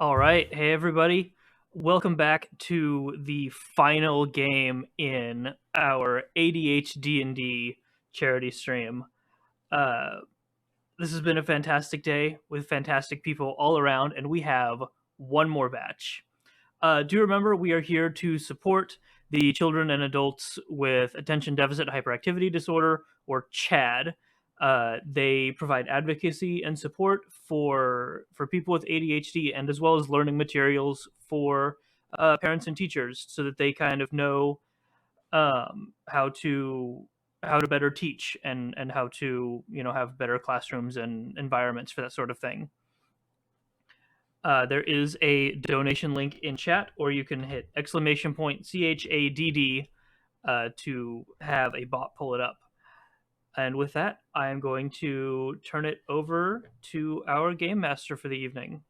All right. Hey, everybody. Welcome back to the final game in our ADHDND charity stream. Uh, this has been a fantastic day with fantastic people all around, and we have one more batch. Do remember we are here to support the children and adults with attention deficit hyperactivity disorder, or CHAD. They provide advocacy and support for people with ADHD, and as well as learning materials for parents and teachers, so that they kind of know how to better teach and how to have better classrooms and environments for that sort of thing. There is a donation link in chat, or you can hit !CHADD to have a bot pull it up. And with that, I am going to turn it over to our game master for the evening.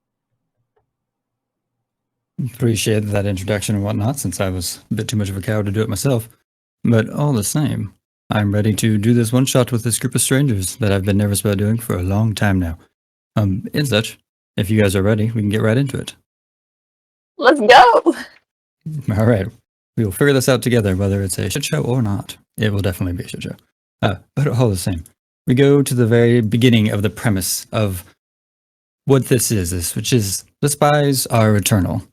Appreciate that introduction and whatnot, since I was a bit too much of a coward to do it myself. But all the same, I'm ready to do this one shot with this group of strangers that I've been nervous about doing for a long time now. In such, if you guys are ready, we can get right into it. Let's go! All right. We will figure this out together, whether it's a shit show or not. It will definitely be a shit show. But all the same, we go to the very beginning of the premise of what this is, which is the spies are eternal.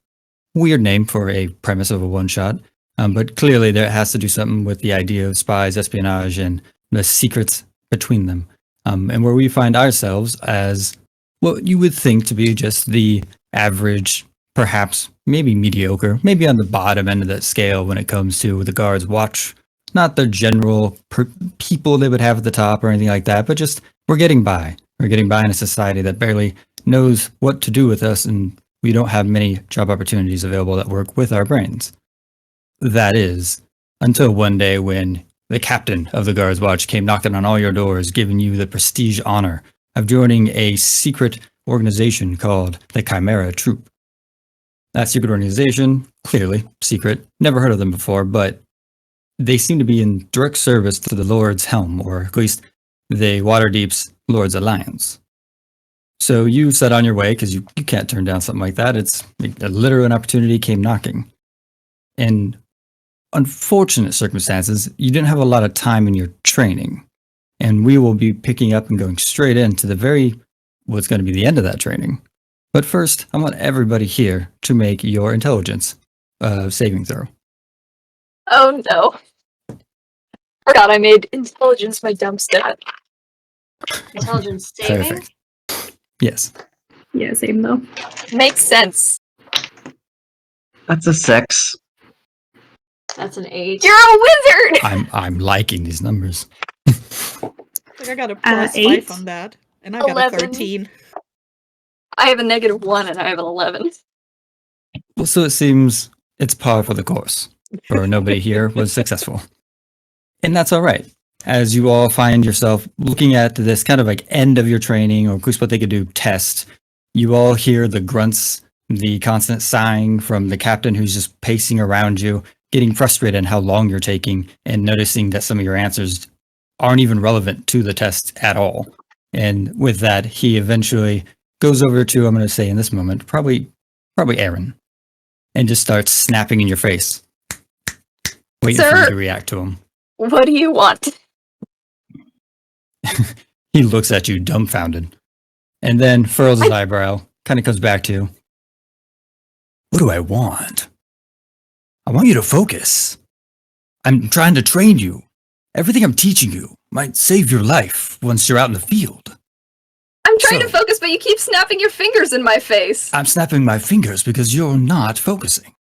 Weird name for a premise of a one-shot, but clearly there has to do something with the idea of spies, espionage, and the secrets between them. And where we find ourselves as what you would think to be just the average, perhaps maybe mediocre, maybe on the bottom end of that scale when it comes to the guards' watch. Not the general people they would have at the top or anything like that, but just we're getting by. We're getting by in a society that barely knows what to do with us, and we don't have many job opportunities available that work with our brains. That is, until one day when the captain of the Guards Watch came knocking on all your doors, giving you the prestige honor of joining a secret organization called the Chimera Troop. That secret organization, clearly secret, never heard of them before, but they seem to be in direct service to the Lord's Helm, or at least the Waterdeep's Lord's Alliance. So you set on your way, because you can't turn down something like that. It's literally an opportunity came knocking. In unfortunate circumstances, you didn't have a lot of time in your training. And we will be picking up and going straight into what's going to be the end of that training. But first, I want everybody here to make your intelligence saving throw. Oh no. Forgot I made intelligence my dumb stat. Intelligence saving? Perfect. Yes. Yeah, same though. Makes sense. That's a 6. That's an 8. You're a wizard! I'm liking these numbers. I think I got a plus 8. 5 on that, and I got 11. a 13. I have a -1 and I have an 11. Well, so it seems it's par for the course, for nobody here was successful. And that's all right. As you all find yourself looking at this kind of like end of your training, or at least what they could do, test, you all hear the grunts, the constant sighing from the captain who's just pacing around you, getting frustrated in how long you're taking, and noticing that some of your answers aren't even relevant to the test at all. And with that, he eventually goes over to, I'm going to say in this moment, probably Aerin, and just starts snapping in your face, waiting for you Sir, to react to him. what do you want? He looks at you dumbfounded, and then furrows his eyebrow, kind of comes back to you. What do I want? I want you to focus. I'm trying to train you. Everything I'm teaching you might save your life once you're out in the field. I'm trying to So- focus, but you keep snapping your fingers in my face. I'm snapping my fingers because you're not focusing.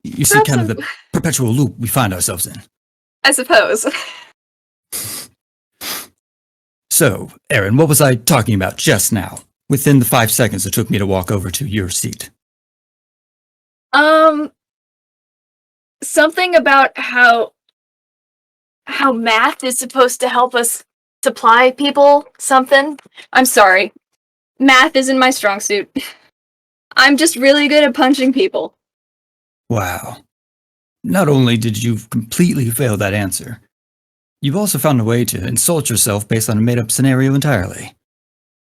You see Perhaps kind of I'm- the perpetual loop we find ourselves in. I suppose. So, Aerin, what was I talking about just now? Within the 5 seconds it took me to walk over to your seat. Something about how math is supposed to help us supply people something. I'm sorry. Math isn't my strong suit. I'm just really good at punching people. Wow. Not only did you completely fail that answer, you've also found a way to insult yourself based on a made-up scenario entirely.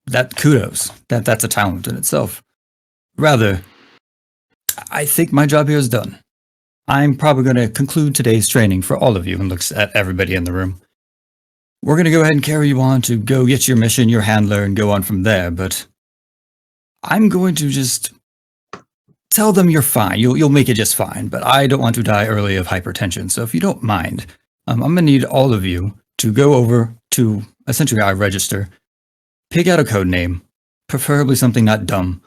That kudos. That's a talent in itself. rather, I think my job here is done. I'm probably going to conclude today's training for all of you, and looks at everybody in the room. We're going to go ahead and carry you on to go get your mission, your handler, and go on from there, but I'm going to just tell them you're fine. You'll make it just fine, but I don't want to die early of hypertension. So if you don't mind, I'm going to need all of you to go over to essentially our register, pick out a code name, preferably something not dumb,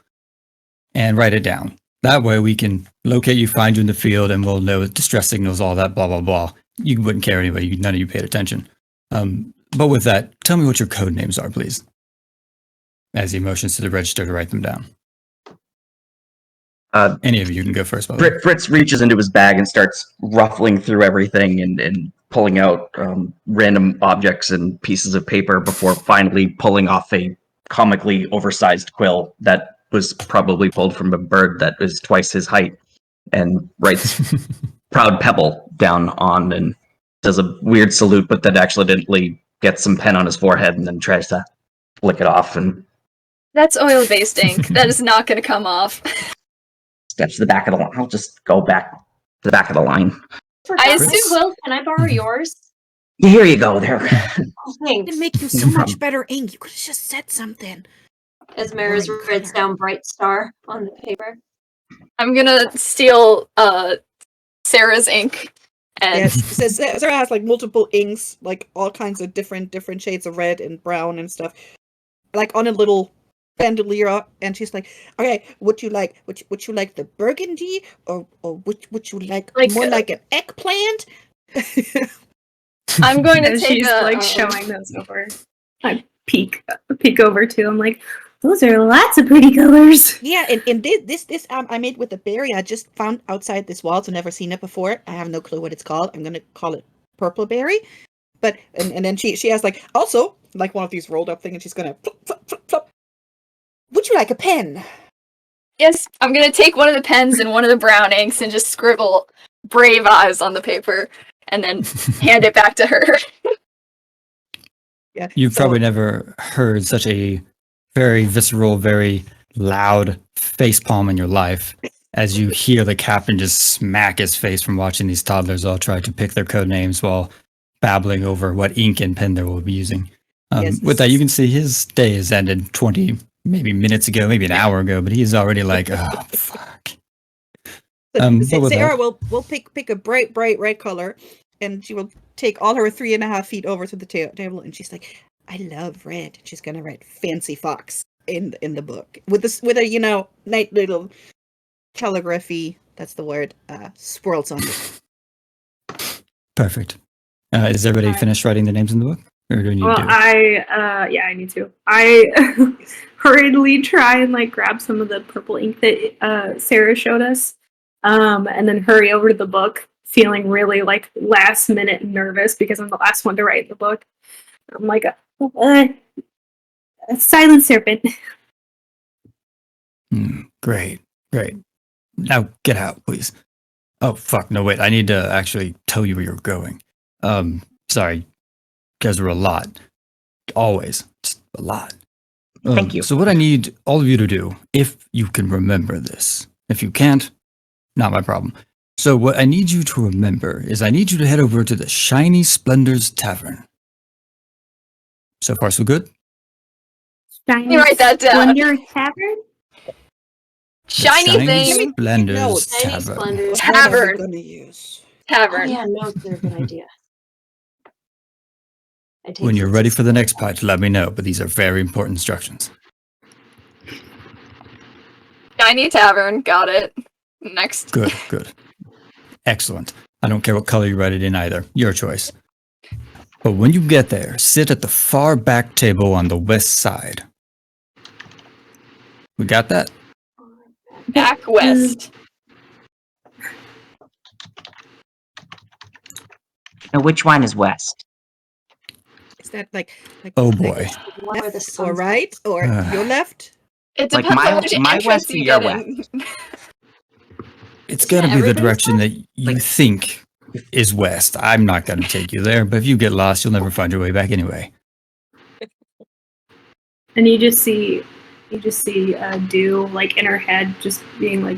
and write it down. That way we can locate you, find you in the field, and we'll know distress signals, all that, blah, blah, blah. You wouldn't care anyway. None of you paid attention. But with that, tell me what your code names are, please. As he motions to the register to write them down. Any of you can go first, by the way. Fritz reaches into his bag and starts ruffling through everything and pulling out random objects and pieces of paper before finally pulling off a comically oversized quill that was probably pulled from a bird that was twice his height, and writes Proud Pebble down on, and does a weird salute, but then accidentally gets some pen on his forehead and then tries to flick it off and That's oil-based ink. That is not going to come off. steps to the back of the line. I'll just go back to the back of the line. I Fritz, assume- Will, can I borrow yours? Yeah, here you go. There. Oh, thanks. It'd make you so much better ink. You could have just said something. Esmerys Boring writes color. down Bright Star on the paper. I'm going to steal Sarah's ink. And Yes, it says Sarah has like multiple inks, like all kinds of different shades of red and brown and stuff, like on a little bandolier. And she's like, "Okay, would you like you like the burgundy, or would you like Like, more like an eggplant?" I'm going to And take she's a, like showing those over. I peek over too. I'm like, those are lots of pretty colors. Yeah, and this I made with a berry I just found outside this walls. I've never seen it before. I have no clue what it's called. I'm gonna call it purple berry. But and then she has like also like one of these rolled up things, and she's gonna flop, flop, flop, flop. Would you like a pen? Yes, I'm going to take one of the pens and one of the brown inks and just scribble brave eyes on the paper and then hand it back to her. Yeah. You've so- probably never heard such a very visceral, very loud facepalm in your life as you hear the captain just smack his face from watching these toddlers all try to pick their code names while babbling over what ink and pen they will be using. Yes. With that, you can see his day has ended 20 maybe minutes ago, maybe an hour ago, but he's already like, oh, fuck. But with Sarah that- will pick a bright red color, and she will take all her 3.5 feet over to the table, and she's like, "I love red." She's gonna write Fancy Fox in the book with a nice little calligraphy. That's the word. Swirls on it. Perfect. Is everybody Alright. finished writing the names in the book? Or do you need Well, to? I need to. I hurriedly try and like grab some of the purple ink that Sarah showed us, and then hurry over to the book, feeling really like last minute nervous because I'm the last one to write the book. I'm like a silent serpent. Great. Now get out, please. Oh, fuck. No, wait. I need to actually tell you where you're going. Sorry. You guys were a lot. Always. Just a lot. Thank you. So what I need all of you to do, if you can remember this. If you can't, not my problem. So what I need you to remember is I need you to head over to the Shiny Splendors Tavern. So far, so good? Let me write that down. Splendor Tavern? Shiny thing. Splendors No, Shiny Tavern. Splendors. What are we Tavern. gonna use? Oh, Tavern. yeah, notes are a good idea. I take When you're Fritz's ready for the notes. next part, let me know, but these are very important instructions. Shiny Tavern. Got it. Next. Good. Excellent. I don't care what color you write it in either. Your choice. But when you get there, sit at the far back table on the west side. We got that? Back west. Now, which one is west? Is that like Oh like boy. What are the left or suns? right or your left? It Like depends my- on which my entrance west or you your get in. It's Isn't got to it be the everybody's direction that you think is west. I'm not going to take you there, but if you get lost, you'll never find your way back anyway. And you just see You just see Dew, like, in her head, just being like,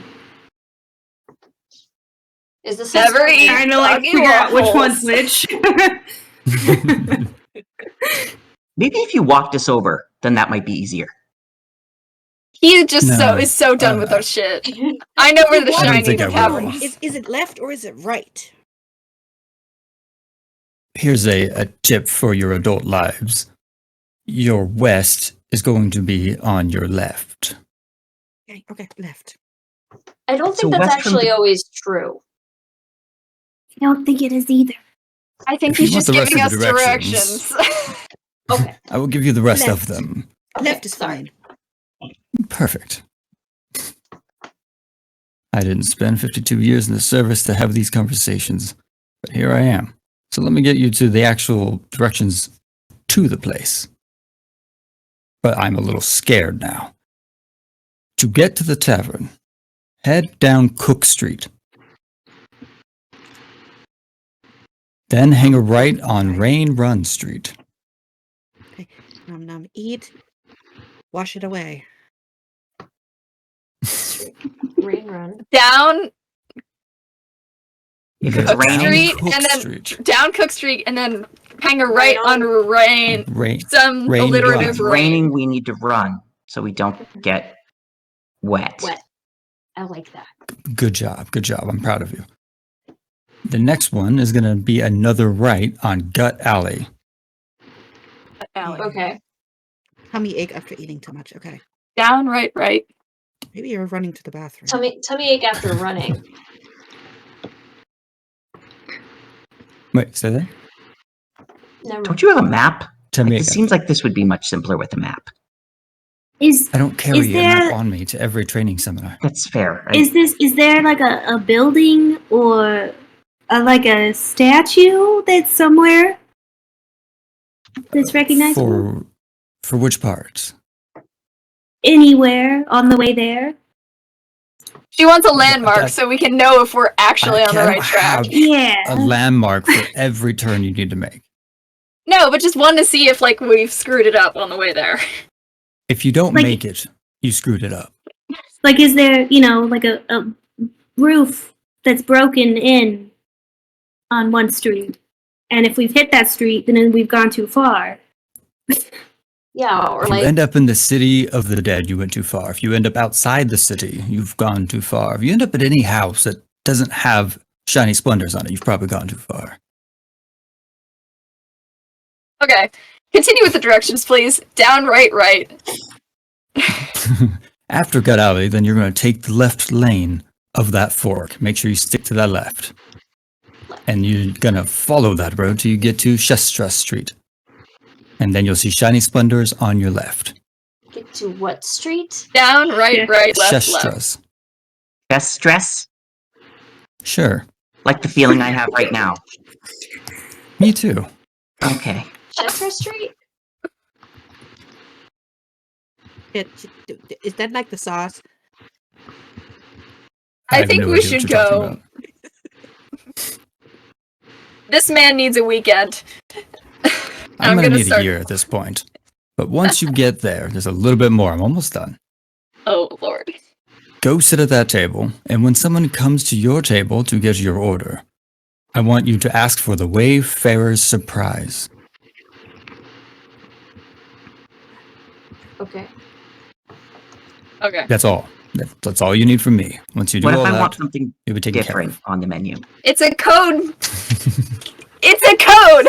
Is this Never eat. trying to, like, Doggy figure out which one's waffles. which. Maybe if you walked us over, then that might be easier. He just No, is so done with our shit. I know where the I don't shiny think I tavern will. is. Is it left or is it right? Here's a tip for your adult lives. Your west is going to be on your left. Okay, left. I don't So think that's Western- actually always true. I don't think it is either. I think If you he's want just the rest giving of us the directions. directions. Okay. I will give you the rest of Left. them. Okay, Left is sorry. fine. Perfect. I didn't spend 52 years in the service to have these conversations, but here I am. So let me get you to the actual directions to the place. But I'm a little scared now. To get to the tavern, head down Cook Street. Then hang a right on Rain Run Street. Nom nom. Eat. Wash it away. Rain run. Down If Go it's Cook raining, Street, Cook and then Street. down Cook Street, and then hang a Right right on Rain. Rain. Some Rain alliterative it's run. rain. raining, we need to run so we don't get wet. Wet. I like that. Good job. Good job. I'm proud of you. The next one is going to be another right on Gut Alley. Alley. Okay. Tummy ache after eating too much. Okay. Down right. Maybe you're running to the bathroom. Tummy ache after running. Wait, say that? Never Don't you have a map? Tell me It again. seems like this would be much simpler with a map. I don't carry Is a map there- on me to every training seminar. That's fair. Is there like a building or like a statue that's somewhere that's recognizable? For which parts? Anywhere on the way there? She wants a landmark that- so we can know if we're actually on the I right don't track. have Yeah. a landmark for every turn you need to make. No, but just one to see if like we've screwed it up on the way there. If you don't Like- make it, you screwed it up. Like, is there, like a roof that's broken in on one street? And if we've hit that street, then we've gone too far. Yeah, or If you like end up in the city of the dead, you went too far. If you end up outside the city, you've gone too far. If you end up at any house that doesn't have shiny splendors on it, you've probably gone too far. Okay. Continue with the directions, please. Down right. After Gut Alley, then you're going to take the left lane of that fork. Make sure you stick to that left. And you're going to follow that road till you get to Chestra Street. And then you'll see shiny splendors on your left. get to what street? Down right, left. Chestras. Best stress? Sure. Like the feeling I have right now. Me too. Okay. Chester Street? Is that like the sauce? I have think no we idea what should you're talking go. about. This man needs a weekend. I'm going to need start. a year at this point. But once you get there, there's a little bit more. I'm almost done. Oh Lord. Go sit at that table, and when someone comes to your table to get your order, I want you to ask for the Wayfarer's Surprise. Okay. Okay. That's all. That's all you need from me. Once you do What if all I that, want something you'll be taken different care on the menu? It's a code. It's a code.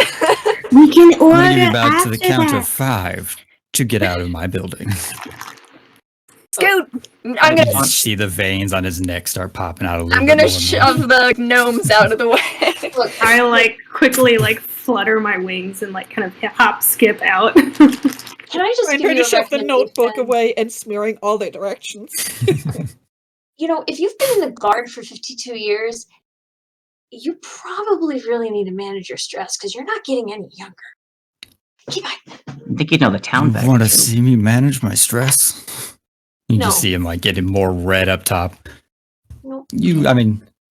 We can of. order I'm going to give you back after to the count that. of 5 to get out of my building. Scoot. I'm You gonna. see the veins on his neck start popping out a little I'm bit gonna more now. shove the gnomes out of the way. Look, I quickly flutter my wings and kind of hop skip out. can I just I'm give trying you to a shove the notebook recommendation? away and smearing all the directions. You know, if you've been in the guard for 52 years, you probably really need to manage your stress because you're not getting any younger. Keep on. I think you know the town You better. want to too. see me manage my stress? You just No. see him getting more red up top. Nope.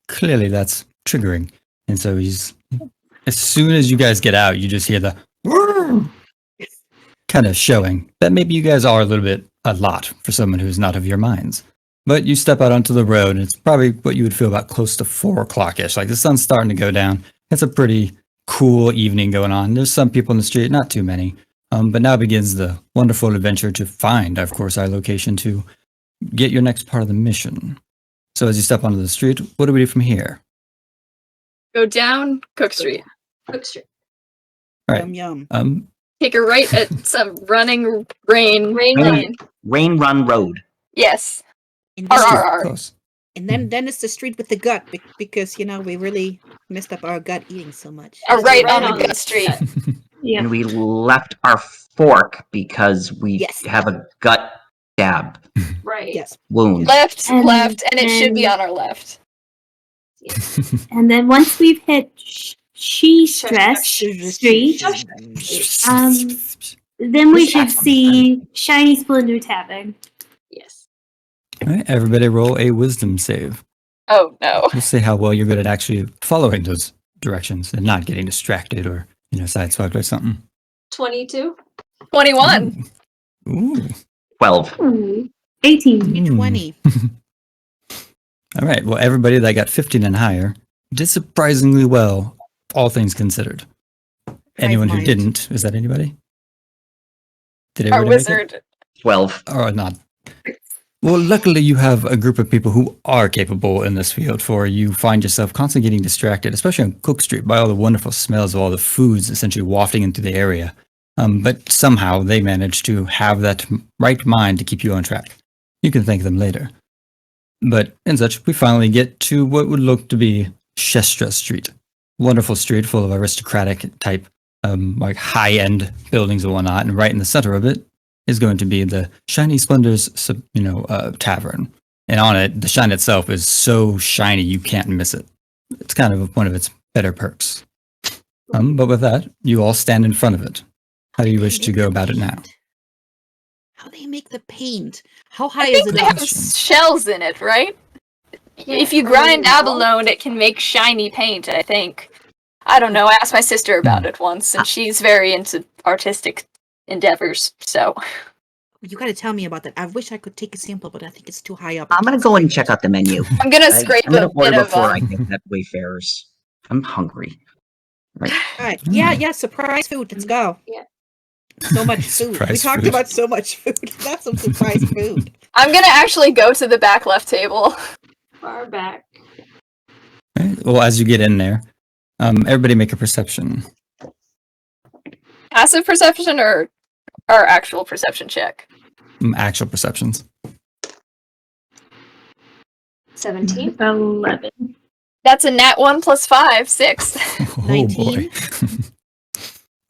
Clearly that's triggering. And so as soon as you guys get out, you just hear the kind of showing that maybe you guys are a little bit a lot for someone who's not of your minds. But you step out onto the road, and it's probably what you would feel about close to 4 o'clock-ish. Like the sun's starting to go down. It's a pretty cool evening going on. There's some people in the street, not too many. But now begins the wonderful adventure to find, of course, our location to get your next part of the mission. So as you step onto the street, what do we do from here? Go down Cook Street. Cook Street. All right. Yum. Take a right at some running rain Rain lane. Rain Run Road. Yes. And R then, R R. Close. and then it's the street with the gut because we really messed up our gut eating so much. A right Right on on the the gut street. Yeah. And we left our fork because we Yes. have a gut stab Right. Yes. wound. Left, And and it should be then- on our left. And then once we've hit She Stress Street, then we should see Shiny Splendor Tavern. Yes. All right, everybody roll a wisdom save. Oh no. We'll see how well you're good at actually following those directions and not getting distracted or, sideswiped by something. 22. 21. Ooh. 12. 18. 20. All right. Well, everybody that got 15 and higher did surprisingly well, all things considered. Anyone who mind. didn't, is that anybody? Did Our everybody make it? wizard. 12. Or not? Well, luckily you have a group of people who are capable in this field, for you find yourself constantly getting distracted, especially on Cook Street, by all the wonderful smells of all the foods essentially wafting into the area. But somehow they manage to have that right mind to keep you on track. You can thank them later. But in such, we finally get to what would look to be Chestra Street. Wonderful street full of aristocratic type, like high-end buildings and whatnot, and right in the center of it is going to be the Shiny Splendors, tavern. And on it, the shine itself is so shiny you can't miss it. It's kind of one of its better perks. But with that, you all stand in front of it. How do you wish to go about it now? How do you make the paint? How high I is think it they up? have shells in it, right? Yeah, If you or grind maybe abalone, it can make shiny paint, I think. I don't know. I asked my sister about it once, and she's very into artistic endeavors, so. You got to tell me about that. I wish I could take a sample, but I think it's too high up. I'm going to go and check out the menu. I'm gonna scrape I'm going a to order bit of before I get that Wayfarers. I'm hungry. Right. All right. Yeah, surprise food. Let's go. Yeah. So much food. We Surprise talked food. about so much food. That's some surprise food. I'm gonna actually go to the back left table. Far back. All right, well, as you get in there, everybody make a perception. Passive perception or actual perception check? Actual perceptions. 17. 11. That's a nat 1 plus 5, 6. Oh 19. boy.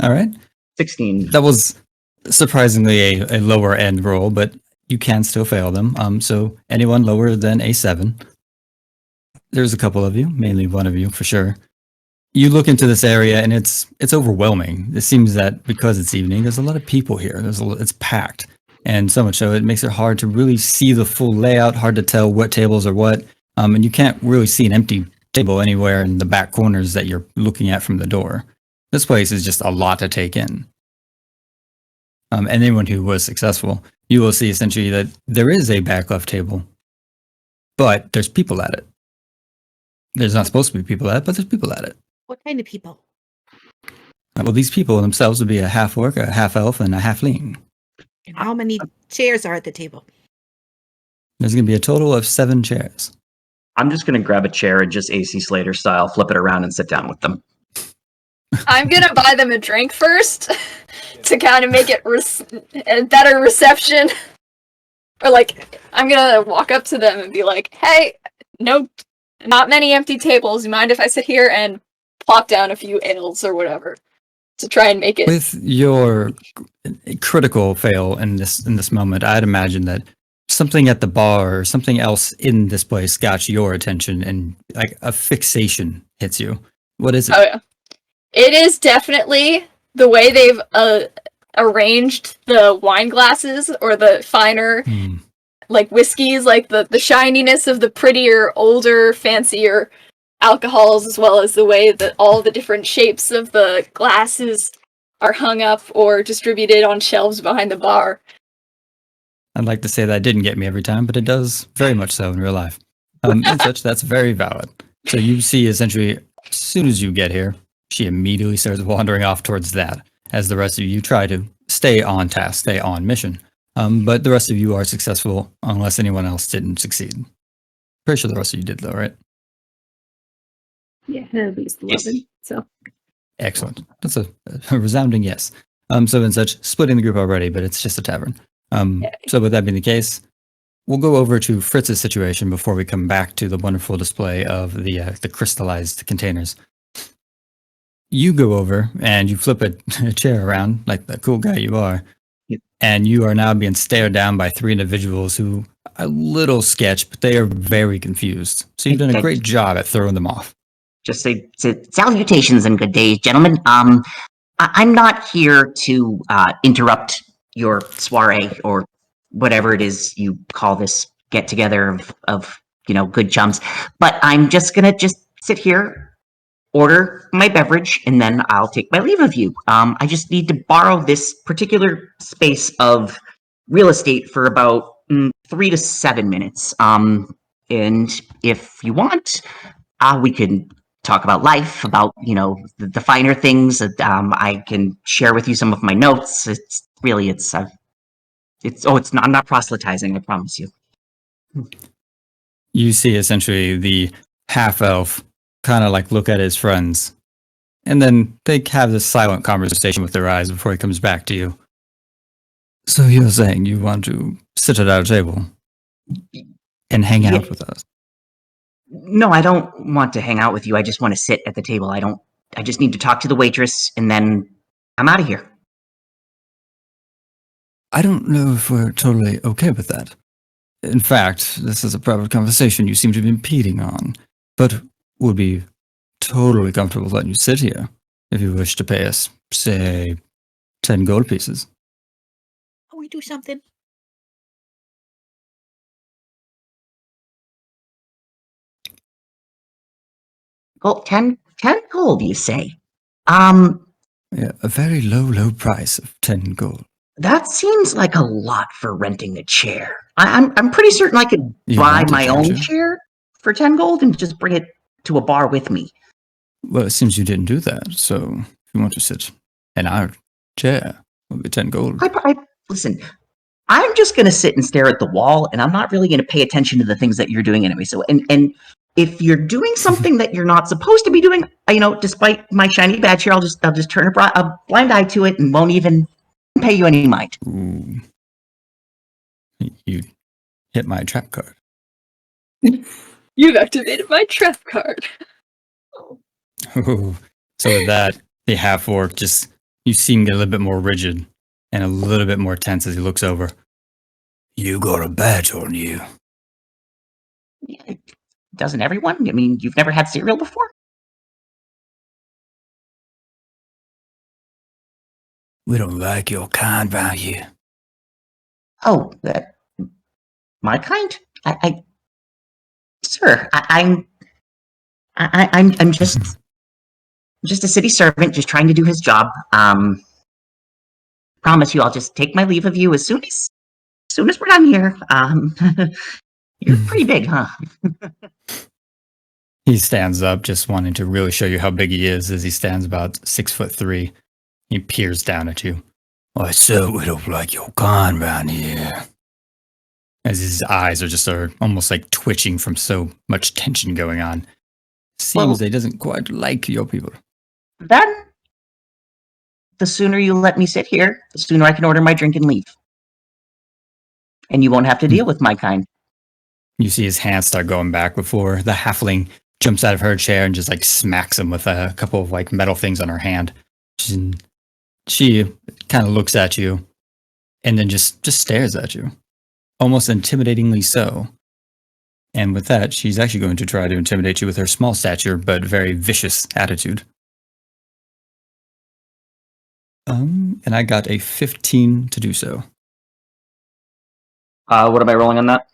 All right. 16. That was surprisingly a lower end roll, but you can still fail them. So anyone lower than a 7. There's a couple of you, mainly one of you for sure. You look into this area and it's overwhelming. It seems that because it's evening, there's a lot of people here. It's packed, and so much so it makes it hard to really see the full layout. Hard to tell what tables are what, and you can't really see an empty table anywhere in the back corners that you're looking at from the door. This place is just a lot to take in. And anyone who was successful, you will see essentially that there is a back left table, but there's people at it. There's not supposed to be people at it, but there's people at it. What kind of people? Well, these people themselves would be a half orc, a half elf, and a halfling. And how many chairs are at the table? There's going to be a total of 7 chairs. I'm just going to grab a chair and just AC Slater style flip it around and sit down with them. I'm gonna buy them a drink first to kind of make it a better reception. Or like, I'm gonna walk up to them and be like, "Hey, no, not many empty tables. You mind if I sit here and plop down a few ales or whatever to try and make it?" With your critical fail in this moment, I'd imagine that something at the bar or something else in this place got your attention and like a fixation hits you. What is it? Oh yeah, it is definitely the way they've arranged the wine glasses or the finer like whiskeys, like the shininess of the prettier, older, fancier alcohols, as well as the way that all the different shapes of the glasses are hung up or distributed on shelves behind the bar. I'd like to say that didn't get me every time, but it does very much so in real life. And such, that's very valid. So you see, essentially, as soon as you get here, she immediately starts wandering off towards that, as the rest of you try to stay on task, stay on mission. But the rest of you are successful, unless anyone else didn't succeed. Pretty sure the rest of you did, though, right? Yeah, at least 11. So Excellent. That's a resounding yes. So and such, splitting the group already, but it's just a tavern. So with that being the case, we'll go over to Fritz's situation before we come back to the wonderful display of the crystallized containers. You go over and you flip a chair around like the cool guy you are, and you are now being stared down by 3 individuals who are a little sketch, but they are very confused. So you've done a great job at throwing them off. Just say salutations and good day, gentlemen. I'm not here to interrupt your soiree or whatever it is you call this get together of good chums, but I'm just gonna sit here, order my beverage, and then I'll take my leave of you. I just need to borrow this particular space of real estate for about 3 to 7 minutes. And if you want, we can talk about life, about the finer things. I can share with you some of my notes. It's not. I'm not proselytizing. I promise you. You see essentially the half elf kind of like look at his friends, and then they have this silent conversation with their eyes before he comes back to you. So you're saying you want to sit at our table and hang out with us? No, I don't want to hang out with you. I just want to sit at the table. I just need to talk to the waitress, and then I'm out of here. I don't know if we're totally okay with that. In fact, this is a private conversation you seem to be impeding on, but would be totally comfortable letting you sit here if you wish to pay us, say, 10 gold pieces. Can we do something? Gold, 10 gold, you say? Yeah, a very low price of 10 gold. That seems like a lot for renting a chair. I'm pretty certain I could buy my own chair for 10 gold and just bring it to a bar with me. Well, it seems you didn't do that, so if you want to sit in our chair, it'll be 10 gold. Listen, I'm just going to sit and stare at the wall, and I'm not really going to pay attention to the things that you're doing anyway. So, and if you're doing something that you're not supposed to be doing, despite my shiny badge here, I'll just turn a blind eye to it and won't even pay you any mind. Ooh. You hit my trap card. You've activated my trap card. Ooh. So with that, the half-orc you see him get a little bit more rigid and a little bit more tense as he looks over. You got a badge on you. Yeah, doesn't everyone? I mean, you've never had cereal before? We don't like your kind around here. Oh, my kind? Sir, I'm just a city servant, just trying to do his job. Promise you, I'll just take my leave of you as soon as we're done here. You're pretty big, huh? He stands up, just wanting to really show you how big he is, as he stands about 6'3". He peers down at you. I so we don't like your kind around here. As his eyes are almost like twitching from so much tension going on. Seems he doesn't quite like your people. Then, the sooner you let me sit here, the sooner I can order my drink and leave. And you won't have to deal with my kind. You see his hands start going back before the halfling jumps out of her chair and just like smacks him with a couple of like metal things on her hand. She kind of looks at you and then just stares at you, almost intimidatingly so. And with that, she's actually going to try to intimidate you with her small stature but very vicious attitude. And I got a 15 to do so. What am I rolling on that?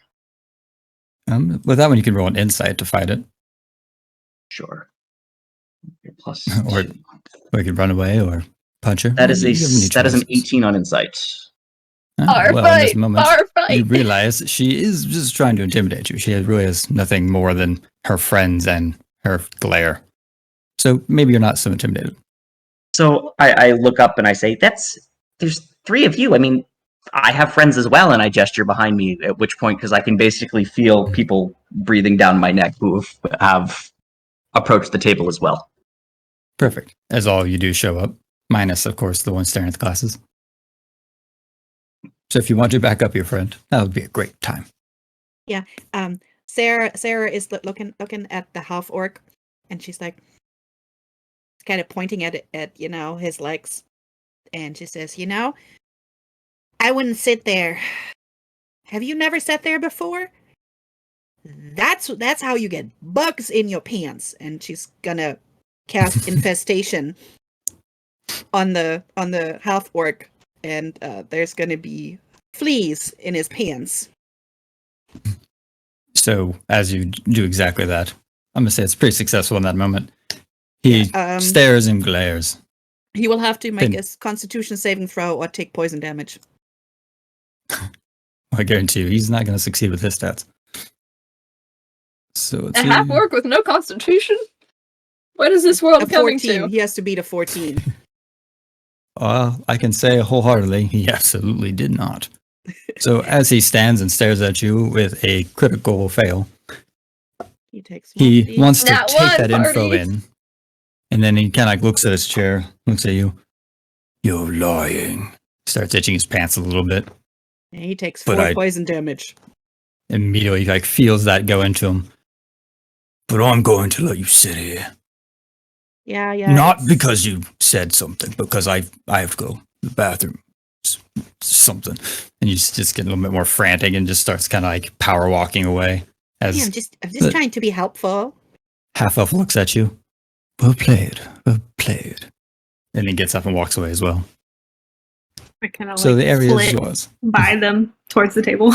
With that one, you can roll an insight to fight it. Sure. Plus or you can run away or punch her. That is an 18 on insight. Bar well, in fight, this moment, bar fight. you realize she is just trying to intimidate you. She really has nothing more than her friends and her glare. So maybe you're not so intimidated. So I look up and I say, there's 3 of you. I mean, I have friends as well, and I gesture behind me, at which point, because I can basically feel people breathing down my neck who have approached the table as well. Perfect. As all you do show up, minus, of course, the one staring at the glasses. So if you want to back up your friend, that would be a great time. Sarah is looking at the half orc, and she's like, kind of pointing at his legs, and she says, I wouldn't sit there. Have you never sat there before? That's how you get bugs in your pants. And she's gonna cast infestation on the half orc, and there's gonna be fleas in his pants. So as you do exactly that, I'm gonna say it's pretty successful in that moment. He stares and glares. He will have to make a Constitution saving throw or take poison damage. I guarantee you, he's not going to succeed with his stats. So A half orc with no constitution? What is this world coming to? He has to beat a 14. I can say wholeheartedly, he absolutely did not. So as he stands and stares at you with a critical fail, he wants to take that info in, and then he kind of looks at his chair, looks at you. You're lying. Starts itching his pants a little bit. And he takes 4 poison damage. Immediately, feels that go into him. But I'm going to let you sit here. Yeah. Not because you said something, because I have to go to the bathroom. Something. And you just get a little bit more frantic and just starts kind of power walking away. I'm just trying to be helpful. Half elf looks at you. Well played. And he gets up and walks away as well. I kind of so the area is yours. By them towards the table.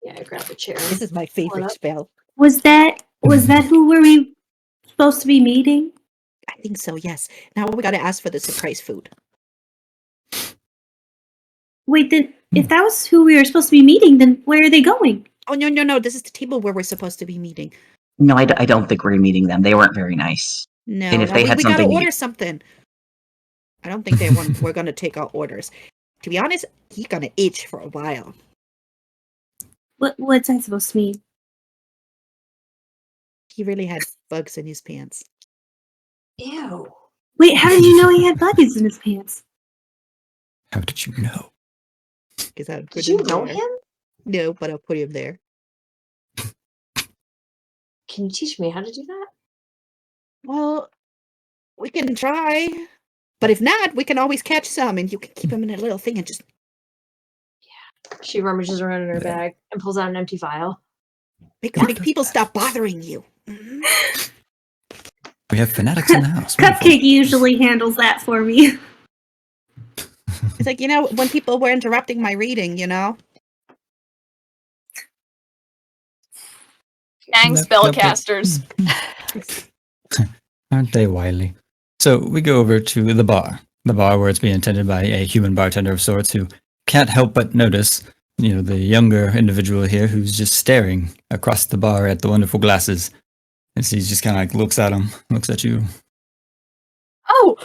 Yeah, I grab a chair. This is my favorite spell. Was that who were we supposed to be meeting? I think so, yes. Now we got to ask for the surprise food. Wait, then if that was who we were supposed to be meeting, then where are they going? Oh, no. This is the table where we're supposed to be meeting. No, I don't think we're meeting them. They weren't very nice. No, and if they had we something, gotta order something. I don't think we're gonna take our orders. To be honest, he's gonna itch for a while. What's that supposed to mean? He really had bugs in his pants. Ew. Wait, how did you know he had bugs in his pants? How did you know? Did you know him? No, but I'll put him there. Can you teach me how to do that? Well, we can try. But if not, we can always catch some, and you can keep them in a little thing and just... Yeah. She rummages around in her bag and pulls out an empty vial. Make people stop bothering you. Mm-hmm. We have fanatics in the house. Cupcake usually handles that for me. It's like, when people were interrupting my reading, Dang spellcasters. Aren't they wily? So we go over to the bar where it's being attended by a human bartender of sorts who can't help but notice, the younger individual here who's just staring across the bar at the wonderful glasses. And so he just kind of looks at him, looks at you. Oh,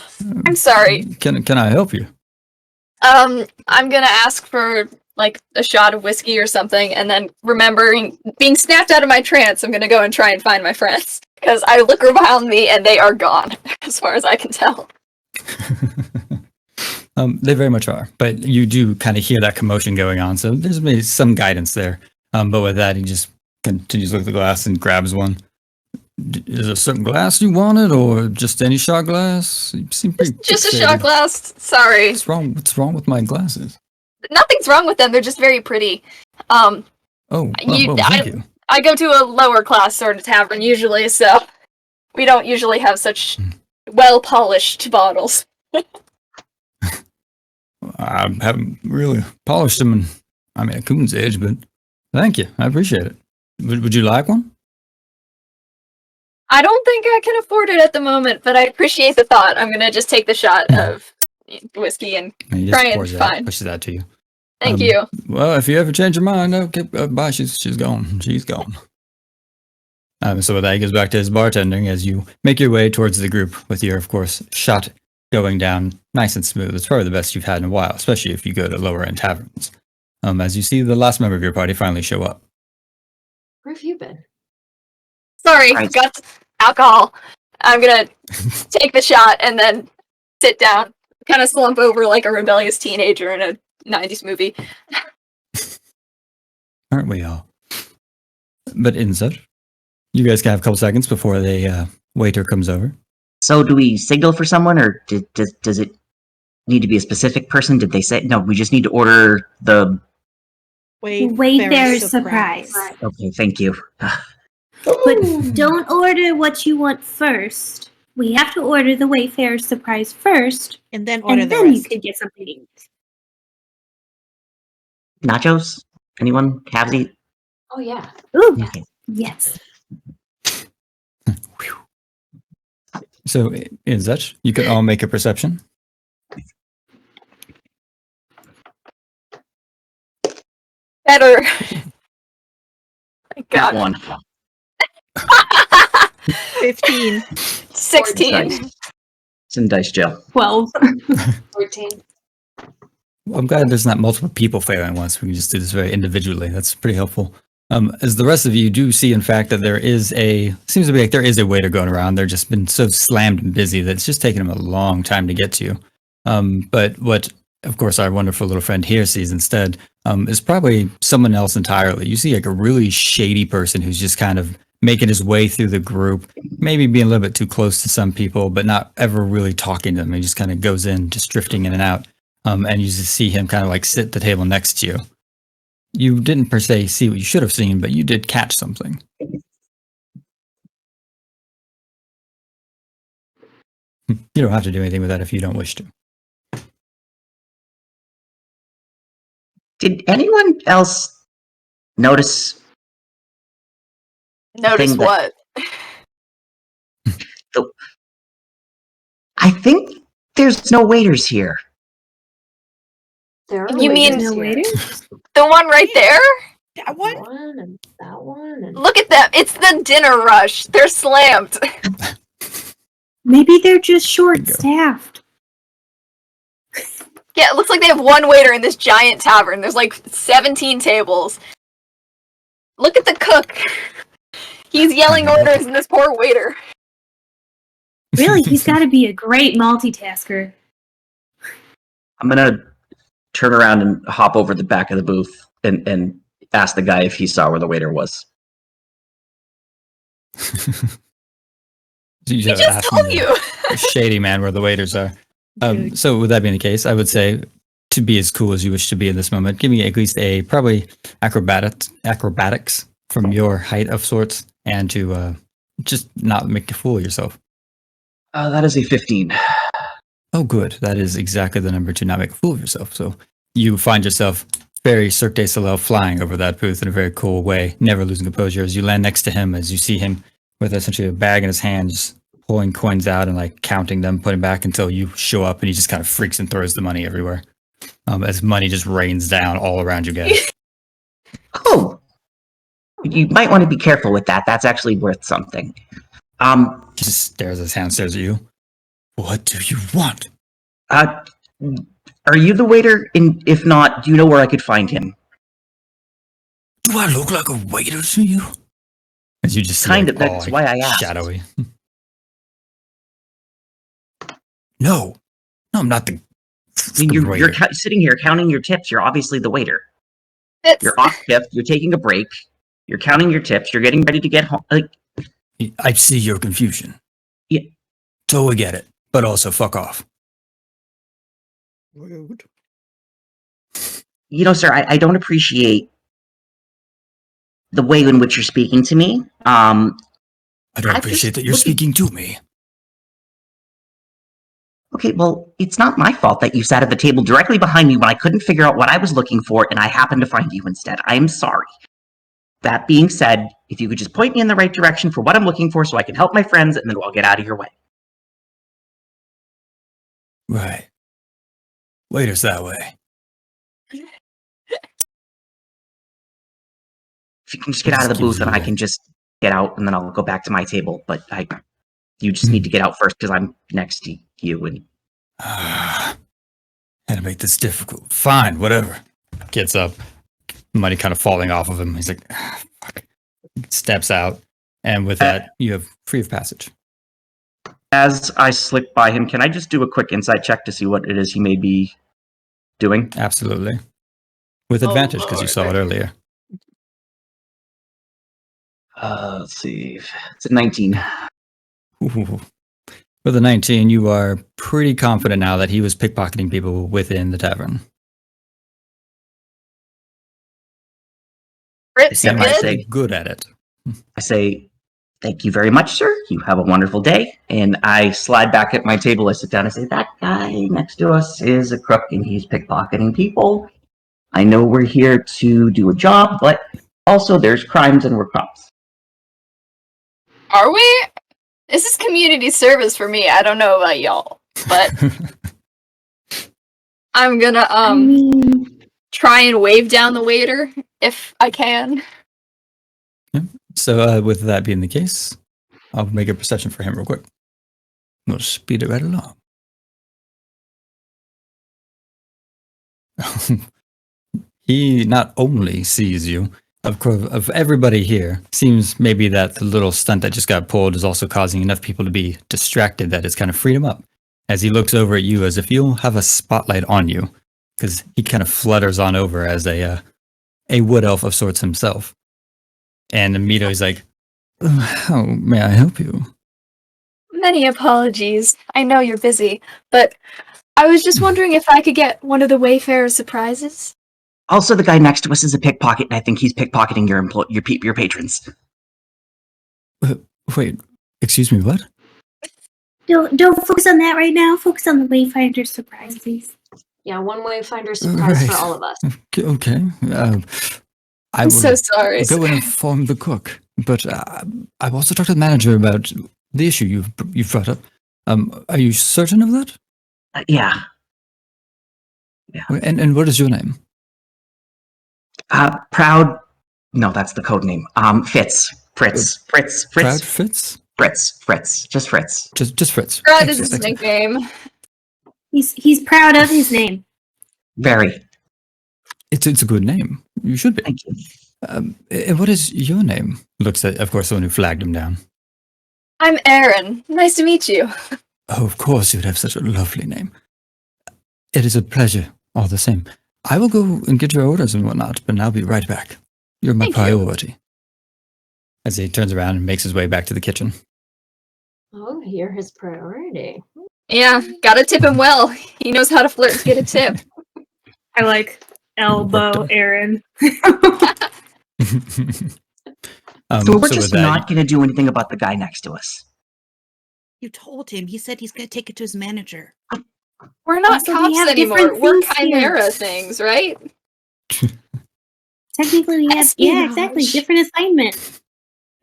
I'm sorry. Can I help you? I'm gonna ask for a shot of whiskey or something, and then remembering being snapped out of my trance, I'm gonna go and try and find my friends. Because I look around me and they are gone, as far as I can tell. They very much are, but you do kind of hear that commotion going on, so there's maybe some guidance there. But with that, he just continues to look at the glass and grabs one. Is there a certain glass you wanted, or just any shot glass? You seem pretty just a shot glass. Sorry. What's wrong with my glasses? Nothing's wrong with them. They're just very pretty. Thank you. I go to a lower class sort of tavern usually, so we don't usually have such well-polished bottles. I haven't really polished them a coon's age, but thank you. I appreciate it. Would you like one? I don't think I can afford it at the moment, but I appreciate the thought. I'm going to just take the shot of whiskey and And he try just and pours it out, fine. pushes that to you. Thank you. Well, if you ever change your mind, okay, bye. She's gone. She's gone. So with that, he goes back to his bartending as you make your way towards the group with your, of course, shot going down nice and smooth. It's probably the best you've had in a while, especially if you go to lower end taverns. As you see the last member of your party finally show up. Where have you been? Sorry, Right. got alcohol. I'm gonna take the shot and then sit down, kind of slump over like a rebellious teenager in a 90s movie. Aren't we all? But in such, you guys can have a couple seconds before the waiter comes over. So do we signal for someone, or does it need to be a specific person? Did they say no? We just need to order the. Wayfarer's surprise. Okay, thank you. But don't order what you want first. We have to order the Wayfarer's surprise first, And then order and the then you rest. could get something to eat. Nachos? Anyone? Cavsy? Oh yeah. Ooh, Okay. yes. So in such, you can all make a perception. Better. My That God. one. 15. 16. Nice. It's in dice jail. 12. 14. Well, I'm glad there's not multiple people failing at once. We can just do this very individually. That's pretty helpful. As the rest of you do see, in fact, that seems to be like there is a waiter going around. They're just been so slammed and busy that it's just taken them a long time to get to you. But what, of course, our wonderful little friend here sees instead is probably someone else entirely. You see like a really shady person who's just kind of making his way through the group, maybe being a little bit too close to some people, but not ever really talking to them. He just kind of goes in, just drifting in and out. And you just see him kind of like sit at the table next to you. You didn't per se see what you should have seen, but you did catch something. You don't have to do anything with that if you don't wish to. Did anyone else notice? Notice Thing that- what? I think there's no waiters here. There are You mean- waiters No here. waiters? The one right there? That one? One and that one and Look at them. It's the dinner rush. They're slammed. Maybe they're just There you go. short-staffed. Yeah, it looks like they have one waiter in this giant tavern. There's like 17 tables. Look at the cook. He's yelling orders and this poor waiter. Really, he's got to be a great multitasker. I'm gonna turn around and hop over the back of the booth and ask the guy if he saw where the waiter was. You He should just ask told the you. shady man where the waiters are. Good. So with that being the case, I would say to be as cool as you wish to be in this moment, give me at least a probably acrobatics from your height of sorts, and to just not make a fool of yourself. That is a 15. Oh, good. That is exactly the number to not make a fool of yourself. So you find yourself very Cirque du Soleil flying over that booth in a very cool way, never losing composure as you land next to him, as you see him with essentially a bag in his hand, just pulling coins out and like counting them, putting back until you show up, and he just kind of freaks and throws the money everywhere. As money just rains down all around you guys. Oh, you might want to be careful with that. That's actually worth something. He just stares at his hand, stares at you. What do you want? Are you the waiter? If not, do you know where I could find him? Do I look like a waiter to you? As you just see, Kind like, of, that's why I asked. shadowy. No, I'm not the. I mean, you're waiter. sitting here counting your tips. You're obviously the waiter. It's, You're off shift. You're taking a break. You're counting your tips. You're getting ready to get home. Like, I see your confusion. Yeah. Totally get it, but also fuck off. Rude. you know, sir, I don't appreciate the way in which you're speaking to me. I don't I'm appreciate just that you're looking- speaking to me. Okay, well, it's not my fault that you sat at the table directly behind me when I couldn't figure out what I was looking for, and I happened to find you instead. I'm sorry. That being said, if you could just point me in the right direction for what I'm looking for so I can help my friends, and then I'll get out of your way. Right. Waiters that way. If you can just get out of the booth, and I can just get out, and then I'll go back to my table. But you just need to get out first because I'm next to you. And Had to make this difficult. Fine, whatever. Gets up, money kind of falling off of him. He's like, fuck. Steps out, and with that, you have free of passage. As I slip by him, can I just do a quick insight check to see what it is he may be doing? Absolutely. With advantage, because you saw it earlier. Let's see. It's a 19. Ooh. With a 19, you are pretty confident now that he was pickpocketing people within the tavern. Fritz, you He might good? be good at it. I say, thank you very much, sir. You have a wonderful day. And I slide back at my table. I sit down and say, that guy next to us is a crook and he's pickpocketing people. I know we're here to do a job, but also there's crimes and we're cops. Are we? This is community service for me. I don't know about y'all, but I'm gonna try and wave down the waiter if I can. So with that being the case, I'll make a perception for him real quick. We'll speed it right along. He not only sees you, of course, of everybody here, seems maybe that the little stunt that just got pulled is also causing enough people to be distracted that it's kind of freed him up. As he looks over at you as if you'll have a spotlight on you, because he kind of flutters on over as a wood elf of sorts himself. And immediately he's like, how may I help you? Many apologies. I know you're busy, but I was just wondering if I could get one of the Wayfarer's surprises. also, the guy next to us is a pickpocket, and I think he's pickpocketing your patrons. Wait, excuse me, what? Don't focus on that right now. Focus on the Wayfinder's surprise, please. Yeah, one Wayfinder surprise Right. for all of us. Okay. I'm so sorry. Go and inform the cook. But I've also talked to the manager about the issue you've brought up. Are you certain of that? Yeah. And what is your name? Proud. No, that's the code name. Fitz. Fritz. Proud Fritz? Fritz. Just Fritz. Just Fritz. Proud is his Excellent. nickname. He's proud of his name. Very. It's a good name. You should be. Thank you. And what is your name? Looks at, of course, the one who flagged him down. I'm Aerin. Nice to meet you. Oh, of course, you'd have such a lovely name. It is a pleasure, all the same. I will go and get your orders and whatnot, but I'll be right back. You're my Thank you. priority. As he turns around and makes his way back to the kitchen. Oh, you're his priority. Yeah, gotta tip him well. He knows how to flirt to get a tip. I like elbow Aerin. So we're so just with that, not going to do anything about the guy next to us. You told him. He said he's going to take it to his manager. We're not Also, we cops have anymore. different We're things here. chimera things, right? Technically, we have exactly Espionage. different assignment.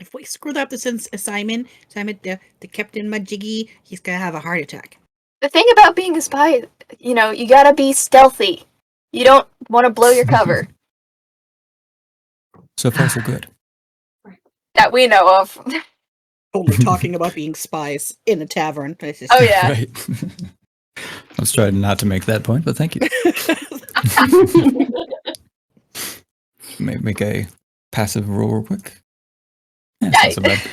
If we screwed up this assignment, the Captain Majiggy, he's going to have a heart attack. The thing about being a spy, you gotta be stealthy. You don't want to blow your cover. so far, so good. That we know of. Only talking about being spies in a tavern. Oh, yeah. Right. I was trying not to make that point, but thank you. Make a passive roll real quick. Yeah, it's not so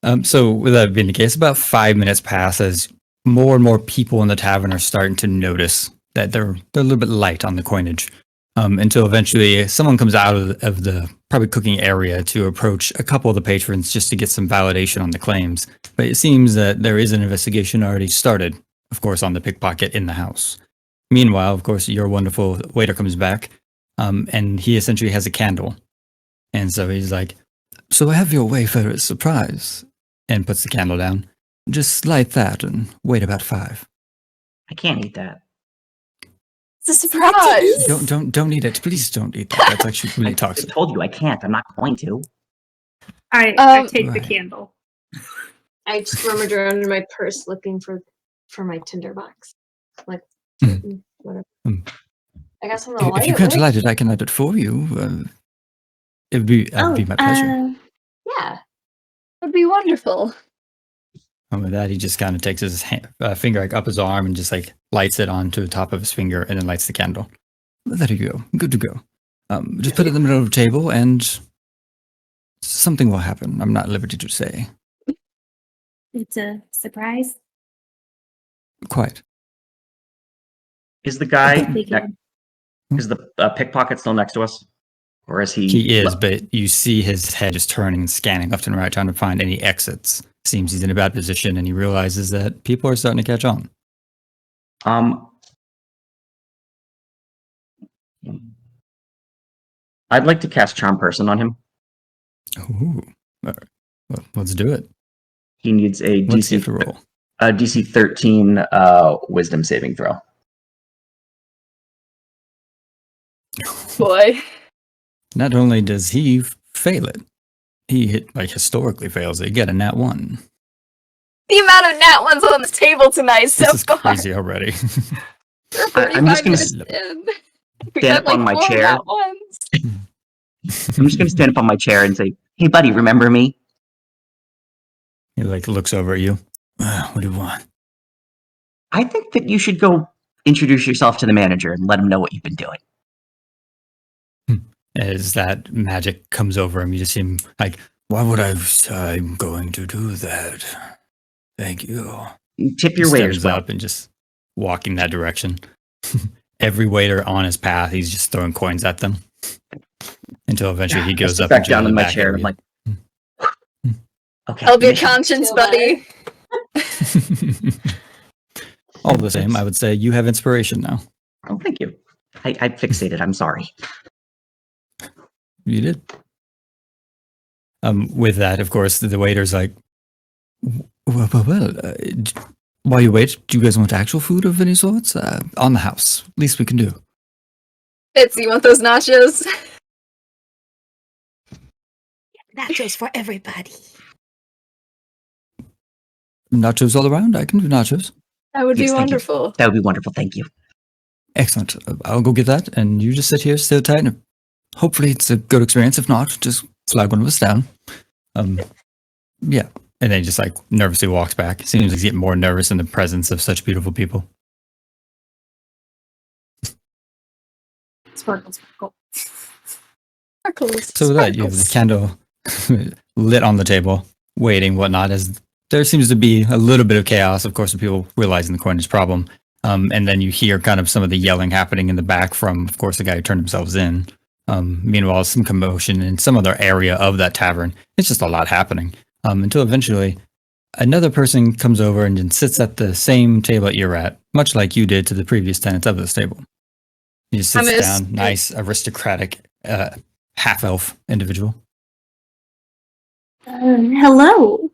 bad. So with that being the case, about 5 minutes pass as more and more people in the tavern are starting to notice that they're a little bit light on the coinage. Until eventually someone comes out of the probably cooking area to approach a couple of the patrons just to get some validation on the claims. But it seems that there is an investigation already started, of course, on the pickpocket in the house. Meanwhile, of course, your wonderful waiter comes back, and he essentially has a candle. And so he's like, so I have your Wayfarer's surprise, and puts the candle down. Just light that and wait about 5. I can't eat that. It's a surprise. Don't eat it. Please don't eat that. That's actually really I toxic. told you I can't. I'm not going to. I take the Right. candle. I just rummage around in my purse looking for my tinderbox. Like, Mm. whatever. Hmm. I got something to light If you it can't with. light it, I can light it for you. It would be my pleasure. Yeah. That'd be wonderful. And with that, he just kind of takes his finger like up his arm and just like lights it onto the top of his finger and then lights the candle. There you go. Good to go. Just put it in the middle of the table and something will happen. I'm not at liberty to say. It's a surprise. Quite. Is the guy Figured. is the pickpocket still next to us, or is he? He is, but you see his head just turning and scanning left and right, trying to find any exits. Seems he's in a bad position, and he realizes that people are starting to catch on. I'd like to cast Charm Person on him. Ooh. All right. Well, let's do it. He needs a What's he have to roll? DC 13 Wisdom saving throw. Boy. Not only does he fail it, he historically fails it. You get a nat 1. The amount of nat ones on this table tonight so This is far. crazy already. We're I'm just 45 gonna minutes in. We stand got up on my 4 chair. nat ones. I'm just going to stand up on my chair and say, "Hey, buddy, remember me?" He looks over at you. What do you want? I think that you should go introduce yourself to the manager and let him know what you've been doing. As that magic comes over him, you just see him like, why would I'm going to do that? Thank you. Tip your He waiters stands well. up and just walking that direction. Every waiter on his path, he's just throwing coins at them. Until eventually he goes I sit up back into down the in my back chair and area. I'm like, "Okay, Help your mission." conscience, Feel buddy. All the same, I would say you have inspiration now. Oh, thank you. I fixated. I'm sorry. You did. With that, of course, the waiter's like, well, while you wait, do you guys want actual food of any sorts? On the house. Least we can do. Fitz, you want those nachos? Nachos for everybody. Nachos all around? I can do nachos. That would Yes, be thank you. wonderful. That would be wonderful. Thank you. Excellent. I'll go get that, and you just sit here, stay tight, and hopefully it's a good experience. If not, just flag one of us down. Yeah. And then he just nervously walks back. Seems like he's getting more nervous in the presence of such beautiful people. Sparkle, sparkle. Sparkles. So with that, you have the candle lit on the table, waiting, whatnot, as there seems to be a little bit of chaos, of course, with people realizing the coinage problem. And then you hear kind of some of the yelling happening in the back from, of course, the guy who turned themselves in. Meanwhile, some commotion in some other area of that tavern. It's just a lot happening. Until eventually, another person comes over and then sits at the same table that you're at, much like you did to the previous tenants of this table. He just sits down, nice, aristocratic, half-elf individual. Hello.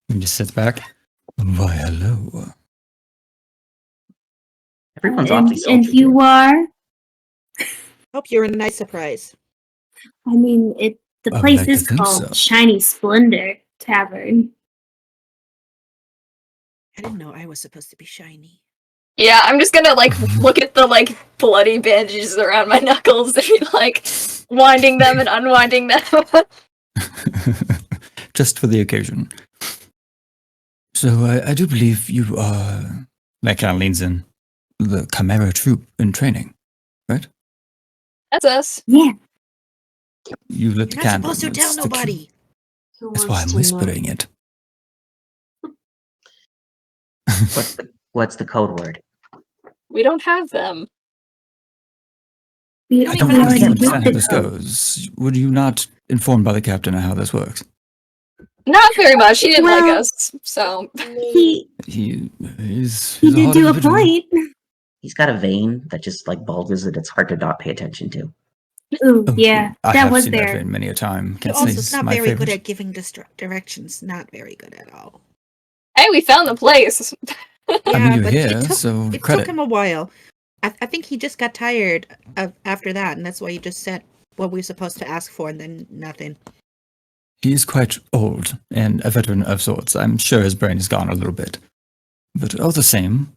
He just sits back. Why, hello. Everyone's and, awfully sultry. and you are? Hope you're a nice surprise. I mean, the I would place like to is think called so. Shiny Splendor Tavern. I didn't know I was supposed to be shiny. Yeah, I'm just gonna look at the bloody bandages around my knuckles and be winding them and unwinding them. Just for the occasion. So I do believe you are, that kind of leans in, the Chimera troop in training, right? That's us. Yeah. You lit the You're not candle. supposed to tell It's the key. nobody. Who That's why wants I'm to know? whispering it. What's the code word? We don't have them. We I I don't don't already understand understand how did this the goes. Were you not informed by the captain of how this works? Not very much. He didn't like Well- us, so He He's he a did hard do a individual. point. He's got a vein that just bulges it. It's hard to not pay attention to. Ooh, Oh, yeah, I that have was seen that there. vein many a time. You're Can't say also it's not my very favorite. good at giving directions. Not very good at all. hey, we found the place. I mean, you're but here, it took, so it credit. took him a while. I think he just got tired after that, and that's why he just said what we were supposed to ask for, and then nothing. He's quite old and a veteran of sorts. I'm sure his brain has gone a little bit. But all the same,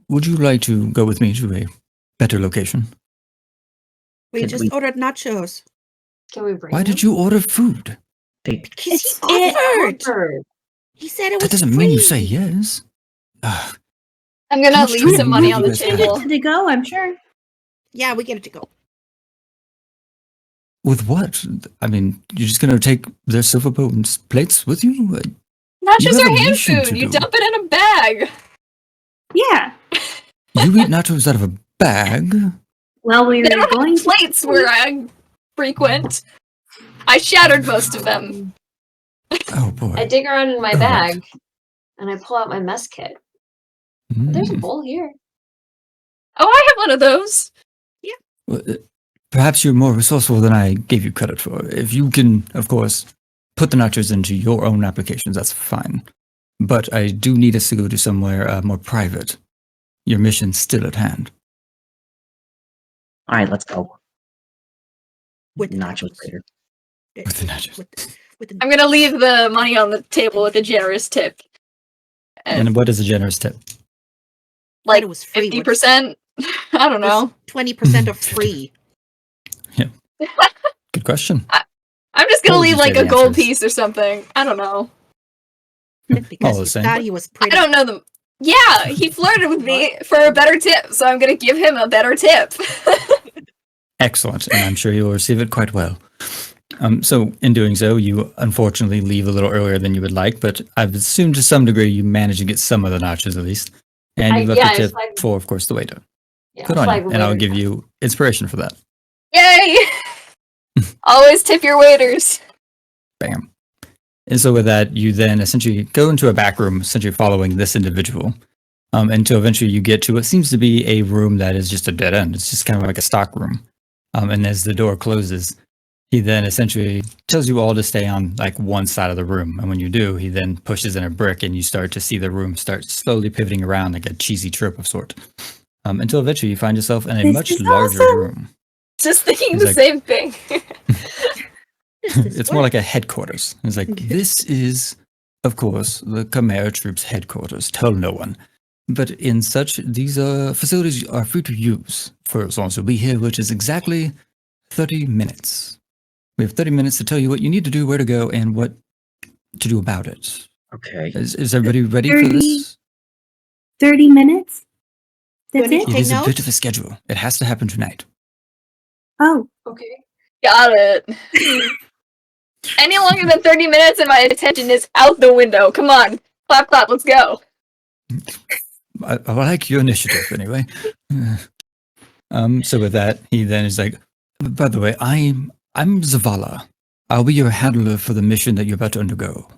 would you like to go with me to a better location? We Can just we- ordered nachos. Can we bring Why them? did you order food? Because It's- he offered. Offered. He said it was That doesn't mean you free. say yes. I'm How gonna much leave time some do money you on the guys have? table. To go, I'm sure. Yeah, we get it to go. With what? I mean, you're just gonna take their silver bones plates with you? You Nachos have are a hand mission to food. You do. dump it in a bag. Yeah. You eat nachos out of a bag? Well, we They were don't going have to. plates where I frequent. I shattered most of them. Oh boy. I dig around in my All right. bag and I pull out my mess kit. There's a Mm. bowl here. Oh, I have one of those. Well, perhaps you're more resourceful than I gave you credit for. If you can, of course, put the nachos into your own applications, that's fine. But I do need us to go to somewhere more private. Your mission's still at hand. All right, let's go. With the Nachos nachos. later. With the nachos. With the I'm gonna leave the money on the table with a generous tip. And what is a generous tip? Like it was free. 50%. I don't know. 20% of free. Good question. I'm just What gonna would you leave like say a the gold answer is? piece or something. I don't know. All Because the you same. thought he was I pretty. don't know them. Yeah, he flirted with me for a better tip, so I'm gonna give him a better tip. Excellent, and I'm sure you'll receive it quite well. So, in doing so, you unfortunately leave a little earlier than you would like, but I've assumed to some degree you managed to get some of the nachos at least. And you left yeah, a I tip flagged- for, of course, the waiter. Yeah, Good I'll on flag you, the and I'll waiter give now. you inspiration for that. Yay! Always tip your waiters. Bam. And so with that, you then essentially go into a back room, essentially following this individual, until eventually you get to what seems to be a room that is just a dead end. It's just kind of like a stock room. And as the door closes, he then essentially tells you all to stay on like one side of the room. And when you do, he then pushes in a brick and you start to see the room start slowly pivoting around like a cheesy trope of sort. Until eventually you find yourself in a This much is larger awesome. room. Just thinking He's the like- same thing. It's more like a headquarters. It's like, this is, of course, the Chimera Troops headquarters. Tell no one. But in such, these facilities are free to use for as long as you'll be here, which is exactly 30 minutes. We have 30 minutes to tell you what you need to do, where to go, and what to do about it. Okay. Is everybody ready for 30 this? 30 minutes? Do I That's need it? to It take is a bit notes? of a schedule. It has to happen tonight. Oh, Okay. Got it. Any longer than 30 minutes and my attention is out the window. Come on. Clap, clap, let's go. I like your initiative anyway. So with that, he then is like, by the way, I'm Zavala. I'll be your handler for the mission that you're about to undergo.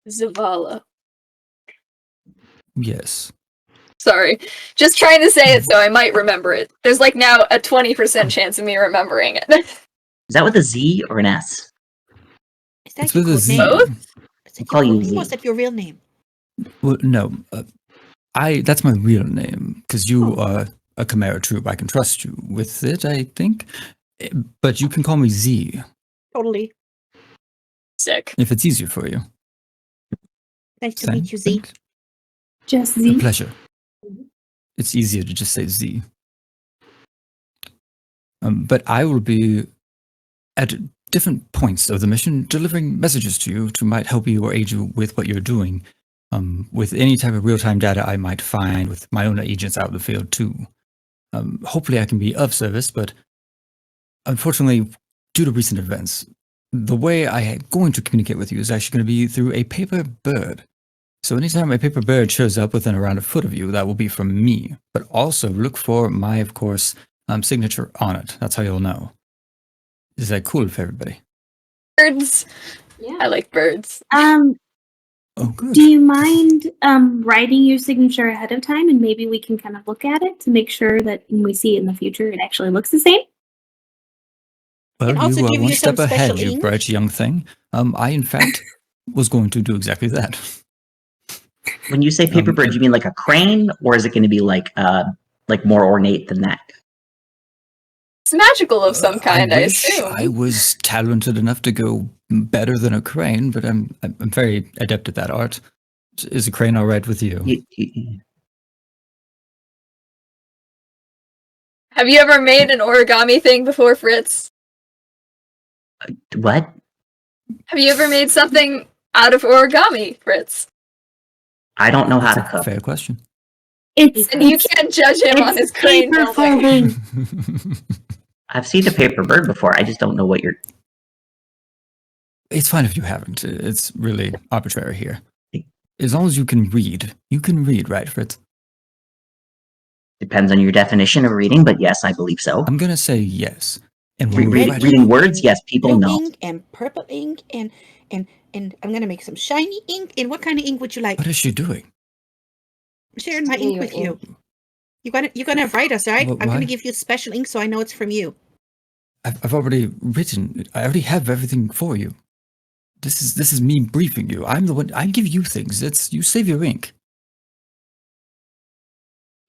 Zavala. Yes. Sorry. Just trying to say it so I might remember it. There's like now a 20% chance of me remembering it. Is that with a Z or an S? Is that It's your with a code Z. name? Both? Is that I'll call your you code name or Z. is that your real name? Well, no. That's my real name, because you are a Chimera troop. I can trust you with it, I think. But you can call me Z, Totally. Sick. if it's easier for you. Nice to Same, meet you, Z. thanks. just A Z. pleasure. It's easier to just say Z. But I will be at different points of the mission delivering messages to you to might help you or aid you with what you're doing. With any type of real-time data I might find with my own agents out in the field too. Hopefully I can be of service, but unfortunately, due to recent events, the way I am going to communicate with you is actually going to be through a paper bird. So anytime a paper bird shows up within around a foot of you, that will be from me. But also look for my, of course, signature on it. That's how you'll know. Is that cool for everybody? Birds. Yeah. I like birds. Oh, good. Do you mind writing your signature ahead of time, and maybe we can kind of look at it to make sure that when we see it in the future, it actually looks the same? Well, And also you are give one you some step ahead, special you ink. bright young thing. I, in fact, was going to do exactly that. When you say paper bird, and- you mean like a crane, or is it going to be like more ornate than that? It's magical of some kind, I wish assume. I was talented enough to go better than a crane, but I'm very adept at that art. Is a crane all right with you? Have you ever made an origami thing before, Fritz? What? Have you ever made something out of origami, Fritz? I don't know how That's to a cook. fair question. It's And you can't judge him on his crane paper building. folding. I've seen a paper bird before. I just don't know what you're. It's fine if you haven't. It's really arbitrary here. As long as you can read. You can read, right, Fritz? Depends on your definition of reading, but yes, I believe so. I'm going to say yes. And Re- we'll re- write it. reading words, yes, people Blue know. ink and purple ink and I'm gonna make some shiny ink. And what kind of ink would you like? What is she doing? I'm sharing my ink with you. You're gonna write us, all right? Wh- I'm why? gonna give you special ink so I know it's from you. I've already written. I already have everything for you. This is me briefing you. I'm the one. I give you things. It's you save your ink.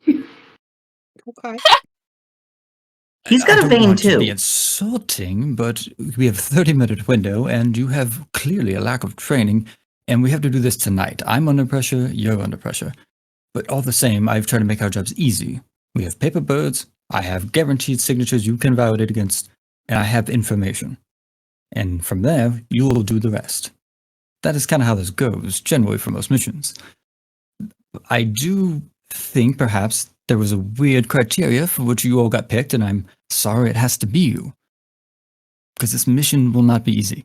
Okay. He's got I a don't vein want to be too. insulting, but we have a 30-minute window, and you have clearly a lack of training, and we have to do this tonight. I'm under pressure. You're under pressure. But all the same, I've tried to make our jobs easy. We have paper birds. I have guaranteed signatures you can validate against, and I have information. And from there, you will do the rest. That is kind of how this goes, generally for most missions. I do think perhaps there was a weird criteria for which you all got picked, and I'm sorry it has to be you. Because this mission will not be easy.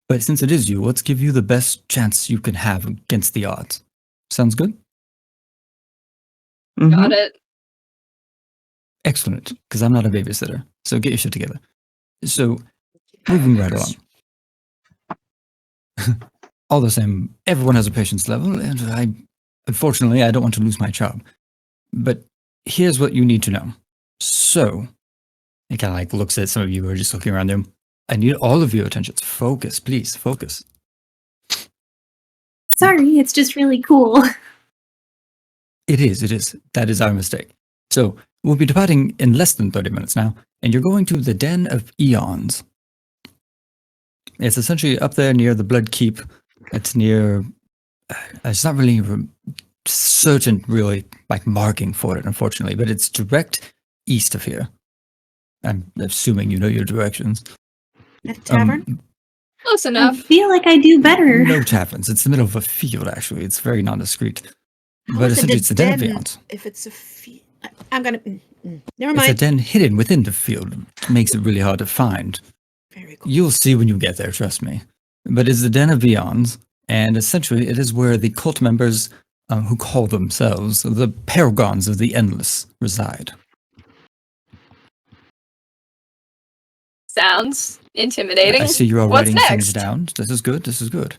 But since it is you, let's give you the best chance you can have against the odds. Sounds good? Mhm. Got it. Excellent, because I'm not a babysitter. So get your shit together. So, moving right along. All the same, everyone has a patience level, and unfortunately, I don't want to lose my job. But here's what you need to know. So, it kind of like looks at some of you who are just looking around them. I need all of your attention. Focus, please, focus. Sorry, it's just really cool. It is. That is our mistake. So, we'll be departing in less than 30 minutes now, and you're going to the Den of Eons. It's essentially up there near the Blood Keep. It's near... It's not really certain, really, like marking for it, unfortunately, but it's direct east of here. I'm assuming you know your directions. At a tavern? Close I enough. feel like I do better. No taverns. It's the middle of a field, actually. It's very nondiscreet. How But is it essentially, a it's the Den of den Eons. if it's a I'm gonna... Never It's a mind. den hidden within the field. It makes it really hard to find. Very cool. You'll see when you get there, trust me. But it's the Den of Eons, and essentially it is where the cult members who call themselves the Paragons of the Endless reside. Sounds intimidating. I see you're all What's writing things next? down. This is good.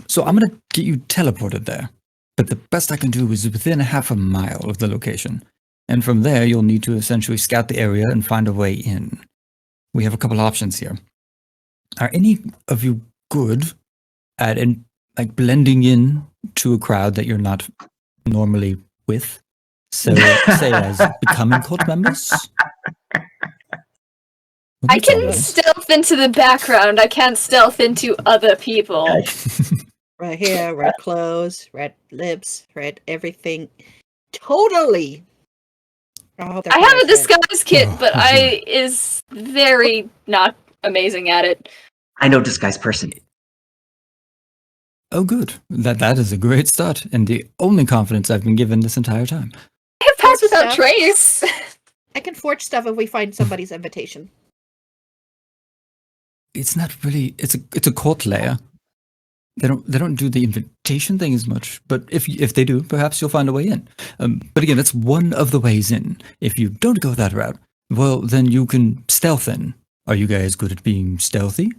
So I'm going to get you teleported there. But the best I can do is within half a mile of the location. And from there, you'll need to essentially scout the area and find a way in. We have a couple options here. Are any of you good at blending in to a crowd that you're not normally with? So, say as becoming cult members? I can stealth into the background. I can't stealth into other people. Red hair, red clothes, red lips, red everything. Totally. Oh, I have a disguise. disguise kit, Oh, but oh, I is very not amazing at it. I know disguised person. Oh, good. That is a great start, and the only confidence I've been given this entire time. I have passed without Stuff. trace. I can forge stuff if we find somebody's invitation. It's not really. It's a cult layer. They don't do the invitation thing as much, but if they do, perhaps you'll find a way in. But again, that's one of the ways in. If you don't go that route, well, then you can stealth in. Are you guys good at being stealthy?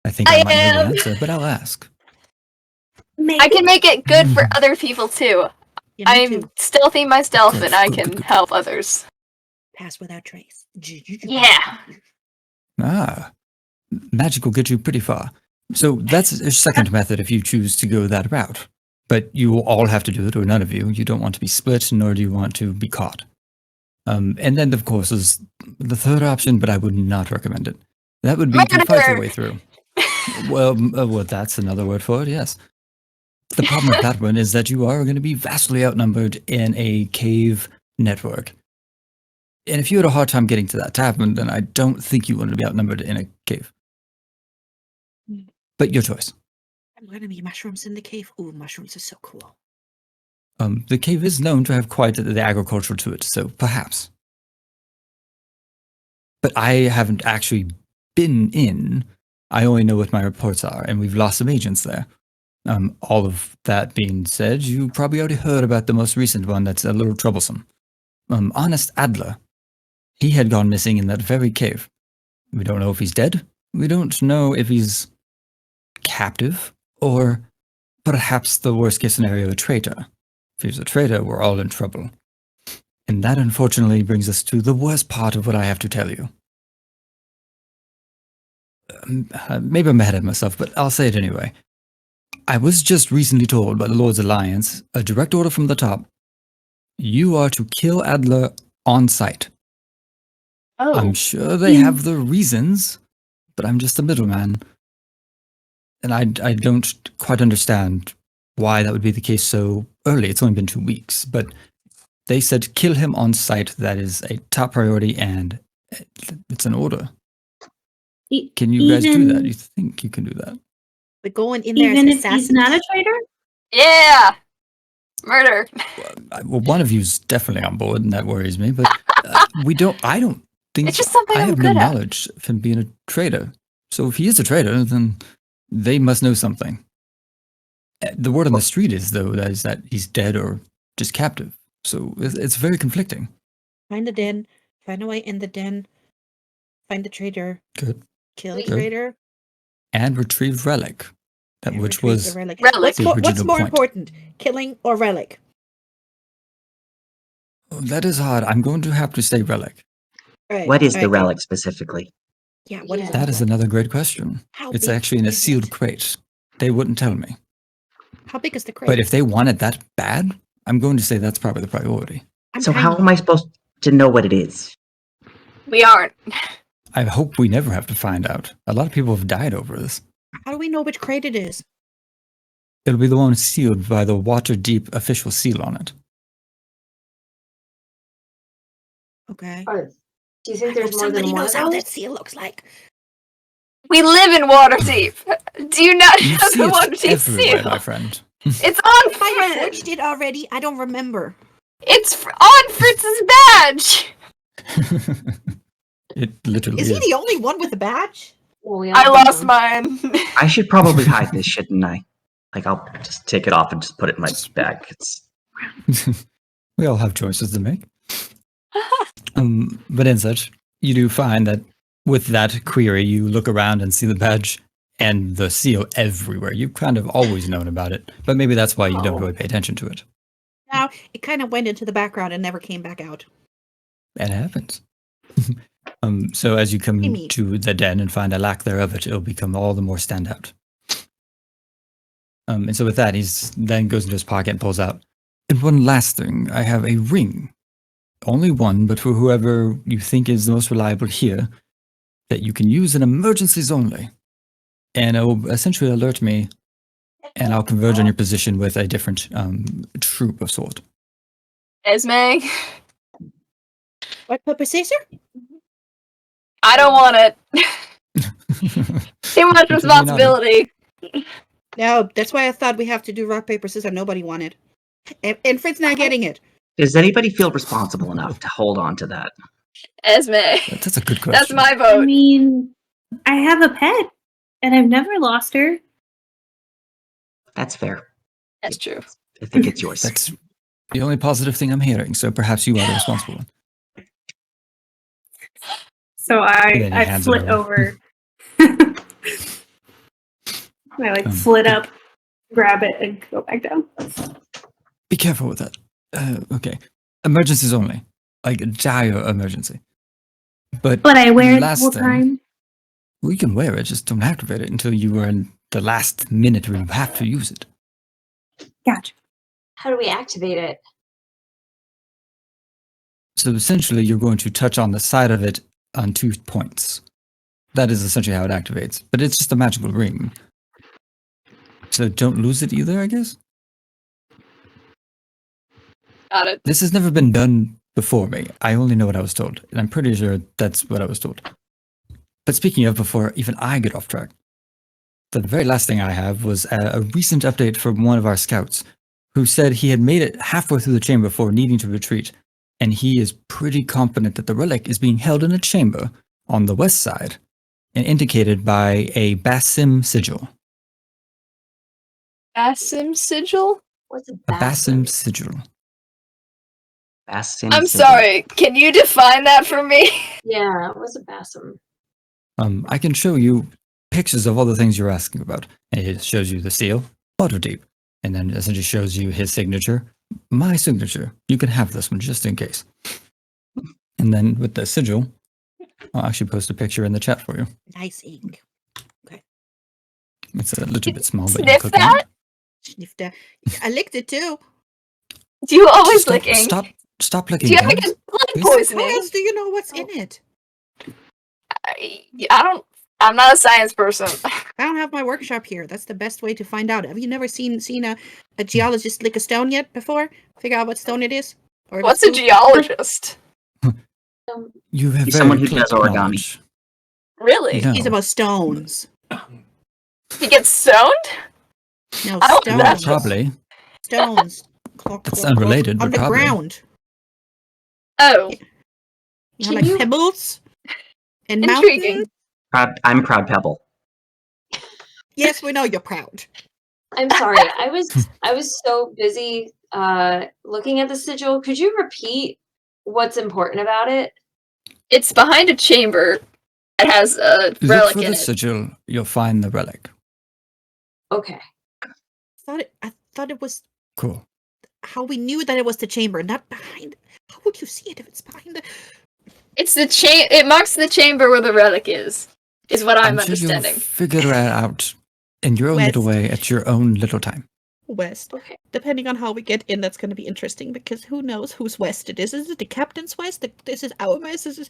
I think I I might know am. the answer, but I'll ask. Maybe. I can make it good for other people too. You need I'm to stealthy myself, Good, and I good, can good. help others. pass without trace. Yeah. Ah, magic will get you pretty far. So that's a second method if you choose to go that route. But you will all have to do it, or none of you. You don't want to be split, nor do you want to be caught. And then, of course, is the third option, but I would not recommend it. That would be to fight your Murder! way through. Well, that's another word for it, yes. The problem with that one is that you are going to be vastly outnumbered in a cave network. And if you had a hard time getting to that tavern, then I don't think you wanted to be outnumbered in a cave. But your choice. I'm gonna be mushrooms in the cave. Ooh, mushrooms are so cool. The cave is known to have quite the agriculture to it, so perhaps. But I haven't actually been in. I only know what my reports are, and we've lost some agents there. All of that being said, you probably already heard about the most recent one that's a little troublesome. Honest Adler. He had gone missing in that very cave. We don't know if he's dead. We don't know if he's captive, or perhaps the worst case scenario, a traitor. If he's a traitor, we're all in trouble. And that unfortunately brings us to the worst part of what I have to tell you. Maybe I'm ahead of myself, but I'll say it anyway. I was just recently told by the Lord's Alliance, a direct order from the top, you are to kill Adler on sight. Oh. I'm sure they have the reasons, but I'm just a middleman. And I don't quite understand why that would be the case so early. It's only been 2 weeks, but they said kill him on sight. That is a top priority, and it's an order. Can you guys do that? You think you can do that? We're going in there Even as if he's assassins. not a traitor? Yeah. Murder. Well, one of you's definitely on board, and that worries me. But I don't think It's just something I I'm have no good at. knowledge of him being a traitor. So if he is a traitor, then they must know something. The word on the street is, though, that he's dead or just captive. So it's very conflicting. Find the den. Find a way in the den. Find the traitor. Good. Kill the Good. traitor. And retrieve relic, And which retrieve was the relic. Relic. What's original more point. important, killing or relic? Oh, that is hard. I'm going to have to say relic. Right. What is the alright, good. relic specifically? Yeah, what is Yeah. That is another great question. How It's big actually in a is sealed it? crate. They wouldn't tell me. How big is the crate? But if they want it that bad, I'm going to say that's probably the priority. I'm So tiny. how am I supposed to know what it is? We aren't. I hope we never have to find out. A lot of people have died over this. How do we know which crate it is? It'll be the one sealed by the water-deep official seal on it. Okay. Do you think I there's hope more somebody than one knows of how those? that seal looks like. We live in Waterdeep. Do you not You know see the it Waterdeep everywhere, seal? my friend. It's on If I Fritz. forged it already, I don't remember. It's on Fritz's badge. It literally Is is. he the only one with a badge? Well, we all I have lost them. mine. I should probably hide this, shouldn't I? Like, I'll just take it off and just put it in my bag. It's We all have choices to make. But in such, you do find that with that query, you look around and see the badge and the seal everywhere. You've kind of always known about it, but maybe that's why you don't Oh. really pay attention to it. No, it kind of went into the background and never came back out. It happens. So as you come Amy. to the den and find a lack thereof, it'll become all the more standout. And so with that, he's then goes into his pocket and pulls out. And one last thing, I have a ring. Only one, but for whoever you think is the most reliable here, that you can use in emergencies only. And it will essentially alert me, and I'll converge on your position with a different troop of sort. Esme, What purpose is there? I don't want it. Too much responsibility. No, that's why I thought we have to do rock, paper, scissors. Nobody wanted. And Fritz not getting it. Does anybody feel responsible enough to hold on to that? Esme. That's a good question. That's my I vote. mean, I have a pet, and I've never lost her. That's fair. That's true. I think it's yours. That's the only positive thing I'm hearing, so perhaps you are the responsible one. So And then he I hands it flit over. over. I like Um, flit up, grab it, and go back down. Be careful with that. Okay. Emergencies only. Like dire emergency. But But I wear it the last whole thing- time. we can wear it, just don't activate it until you are in the last minute where you have to use it. Gotcha. How do we activate it? So essentially, you're going to touch on the side of it on 2 points. That is essentially how it activates. But it's just a magical ring. So don't lose it either, I guess? Got it. This has never been done before me. I only know what I was told, and I'm pretty sure that's what I was told. But speaking of, before even I get off track, the very last thing I have was a recent update from one of our scouts, who said he had made it halfway through the chamber before needing to retreat, and he is pretty confident that the relic is being held in a chamber on the west side, and indicated by a Basim sigil. Basim sigil? What's a A basim? Basim sigil. Basim I'm sigil. sorry. Can you define that for me? Yeah, what's a basim? I can show you pictures of all the things you're asking about. And it shows you the seal, Waterdeep, and then essentially shows you his signature, my signature. You can have this one just in case. And then with the sigil, I'll actually post a picture in the chat for you. Nice ink. It's a little bit small, but you Sniff click on that? it. Sniffed that. I licked it too. Do you always Stop- lick ink? Stop Do licking you ever things. get blood Please? How poisoning? else do you know what's in it? I don't. I'm not a science person. I don't have my workshop here. That's the best way to find out. Have you never seen a geologist lick a stone yet before? Figure out what stone it is? Or if What's it's a poop? geologist? You have He's very someone who eclectic does origami. knowledge. Really? No. He's about stones. He gets stoned? No, I don't- stones. that's- Probably. Stones. Clock, That's clock, clock. unrelated, On but the probably. ground. Oh, You know, Can like you- pebbles and intriguing. mountains. I'm Proud Pebble. Yes, we know you're proud. I'm sorry. I was so busy looking at the sigil. Could you repeat what's important about it? It's behind a chamber. It has a Look relic for in the it. sigil, you'll find the relic. Okay. I thought it was Cool. how we knew that it was the chamber, not behind. How would you see it if it's behind the? It's the It marks the chamber where the relic is what I'm sure you'll understanding. figure it out in your own little West. way at your own little time. West. Okay. Depending on how we get in, that's going to be interesting because who knows whose west it is? Is it the captain's west? This is our west. This is.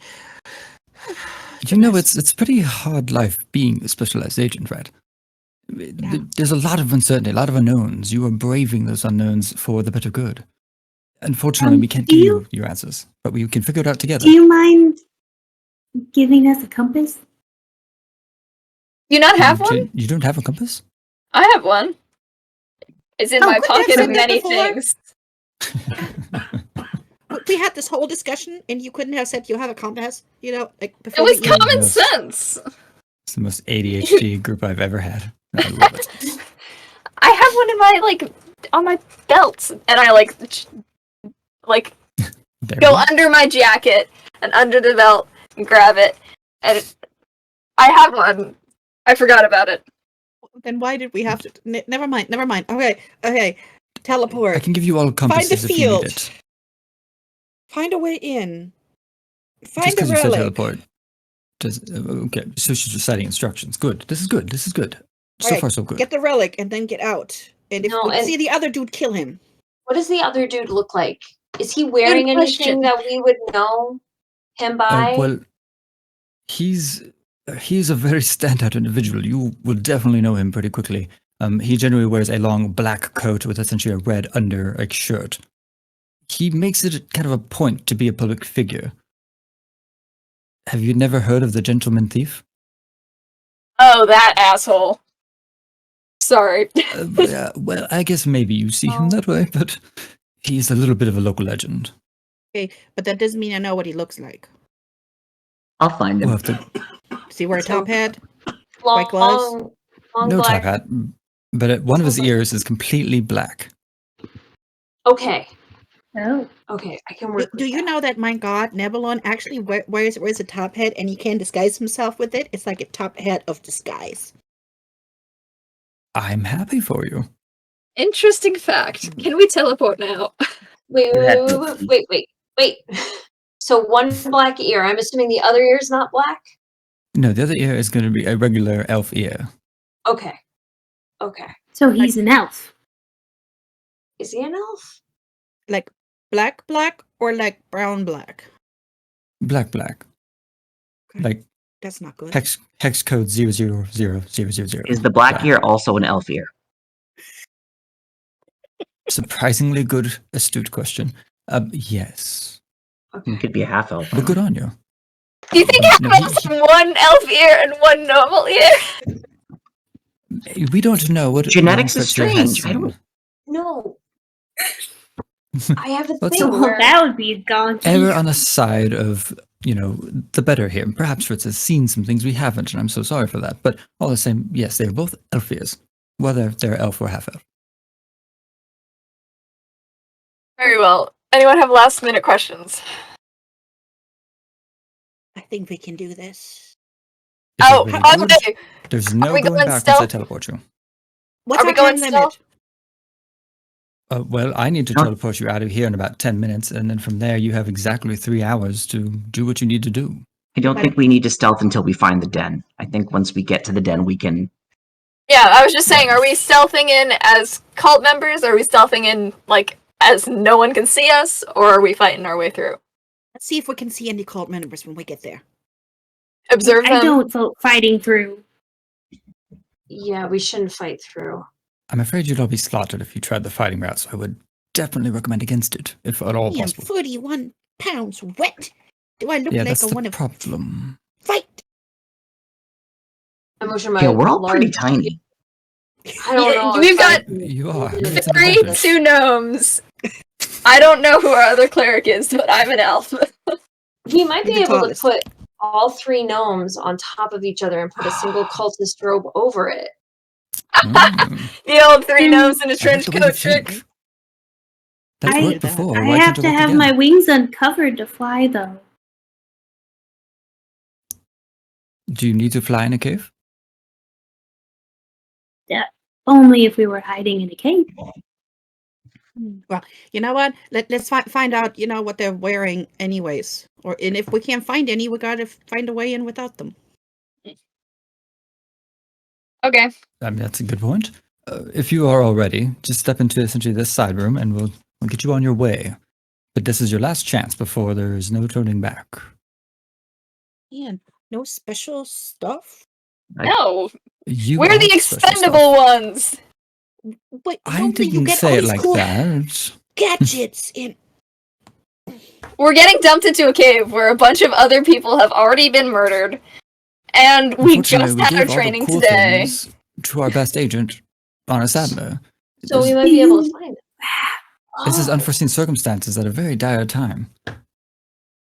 You know, it's pretty hard life being a specialized agent, right? There's a lot of uncertainty, a lot of unknowns. You are braving those unknowns for the better good. Unfortunately, we can't do give you- you your answers, but we can figure it out together. Do you mind giving us a compass? Do you not have one? You don't have a compass? I have one. It's in Oh, my couldn't you have pocket said of that many before? things. We had this whole discussion, and you couldn't have said you have a compass. You know, like It before. was we even- common Yes. sense. It's the most ADHD group I've ever had. I love it. I have one in my on my belt, and I There go we go. under my jacket and under the belt and grab it. And I have one. I forgot about it. Then why did we have to? Never mind. Never mind. Okay. Teleport. I can give you all compasses if you field. need it. Find a way in. Just Find a because you said relic. teleport. Okay, so she's reciting instructions. Good. This is good. So Alright, far, so good. Get the relic and then get out. And if No, we and- see the other dude, kill him. What does the other dude look like? Is he wearing question. anything that we would know him by? Well, he's a very standout individual. You will definitely know him pretty quickly. He generally wears a long black coat with essentially a red under shirt. He makes it kind of a point to be a public figure. Have you never heard of the Gentleman Thief? Oh, that asshole. Sorry. Yeah, well, I guess maybe you see him that way, but he's a little bit of a local legend. Okay, but that doesn't mean I know what he looks like. I'll find him. We'll have to, Does he wear a So- top hat? long, white gloves? long no black. top hat, but one of his Okay. ears is completely black. Okay. Oh. Okay, I can Do, work. do with you that. know that my god, Nebulon, actually wears a top hat and he can disguise himself with it? It's like a top hat of disguise. I'm happy for you. Interesting fact. Can we teleport now? Wait, You had- wait. So one black ear. I'm assuming the other ear is not black. No, the other ear is going to be a regular elf ear. Okay. Okay. So he's an elf. Is he an elf? Like black or like brown black? Black. Okay. Like That's not good. hex code 000000. Is the black Black. ear also an elf ear? Surprisingly good, astute question. Yes. Okay. You could be a half elf. But good on you. Do you think half elves have one elf ear and one normal ear? We don't know what Genetics is Fritz has strange. I seen. don't- No. I have a Let's thing Well, where that would be gone. err on the side of, the better here. Perhaps Fritz has seen some things we haven't, and I'm so sorry for that. But all the same, yes, they're both elf ears, whether they're elf or half elf. Very well. Anyone have last minute questions? I think we can do this. If Oh, you're really good, okay. there's no we going going back once stealth? I teleport you. What's Are we our going time stealth? limit? Well, I need to Huh? teleport you out of here in about 10 minutes, and then from there you have exactly 3 hours to do what you need to do. I don't think we need to stealth until we find the den. I think once we get to the den, we can. Yeah, I was just saying, are we stealthing in as cult members, or are we stealthing in, as no one can see us, or are we fighting our way through? Let's see if we can see any cult members when we get there. Observe them? I don't vote fighting through. yeah, we shouldn't fight through. I'm afraid you'd all be slaughtered if you tried the fighting route, so I would definitely recommend against it, if at all I am possible. 41 pounds wet. Do I look Yeah, like that's I the want to problem. fight? I'm wishing my Yeah, we're all pretty large- tiny. I don't Yeah, know. we've if got You are. Three, It's an 3, advantage. 2 gnomes. I don't know who our other cleric is, but I'm an elf. We might be You're the able to tallest. put all 3 gnomes on top of each other and put a single cultist robe over it. Mm. The old 3 gnomes in a I trench like the way you coat trick. think. That's I- worked before. I Why have can't it to work have again? my wings uncovered to fly, though. Do you need to fly in a cave? Only if we were hiding in a cave. Well, you know what? Let's find out, what they're wearing anyways. And if we can't find any, we gotta find a way in without them. Okay. I mean, that's a good point. If you are all ready, just step into essentially this side room and we'll get you on your way. But this is your last chance before there is no turning back. Man, no special stuff? No, You we're are the special expendable stuff. ones. But I normally you didn't get say all it these like cool that. gadgets and We're getting dumped into a cave where a bunch of other people have already been murdered, and we Unfortunately, just we had our gave all the training cool today. things to our best agent, Anna Sadler. So we This- might be able to find it. This is Oh, unforeseen circumstances at a very dire time.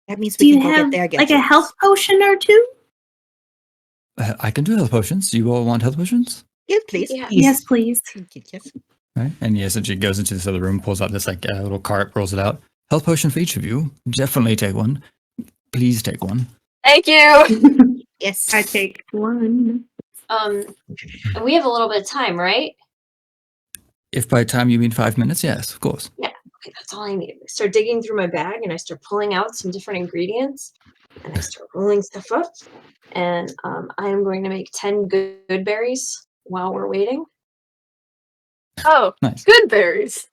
that means Do we you can go have get their like a gadgets. health potion or two? I can do health potions. Do you all want health potions? Yes, please. yeah. Yes, please. Yes. Right. And yes, and she goes into this other room, pulls out this little cart, rolls it out. Health potion for each of you. Definitely take one. Please take one. Thank you. Yes. I take one. And we have a little bit of time, right? If by time you mean 5 minutes, yes, of course. Okay, that's all I need. I start digging through my bag and I start pulling out some different ingredients and I start rolling stuff up. And I am going to make 10 good berries while we're waiting. Oh, Nice. good berries.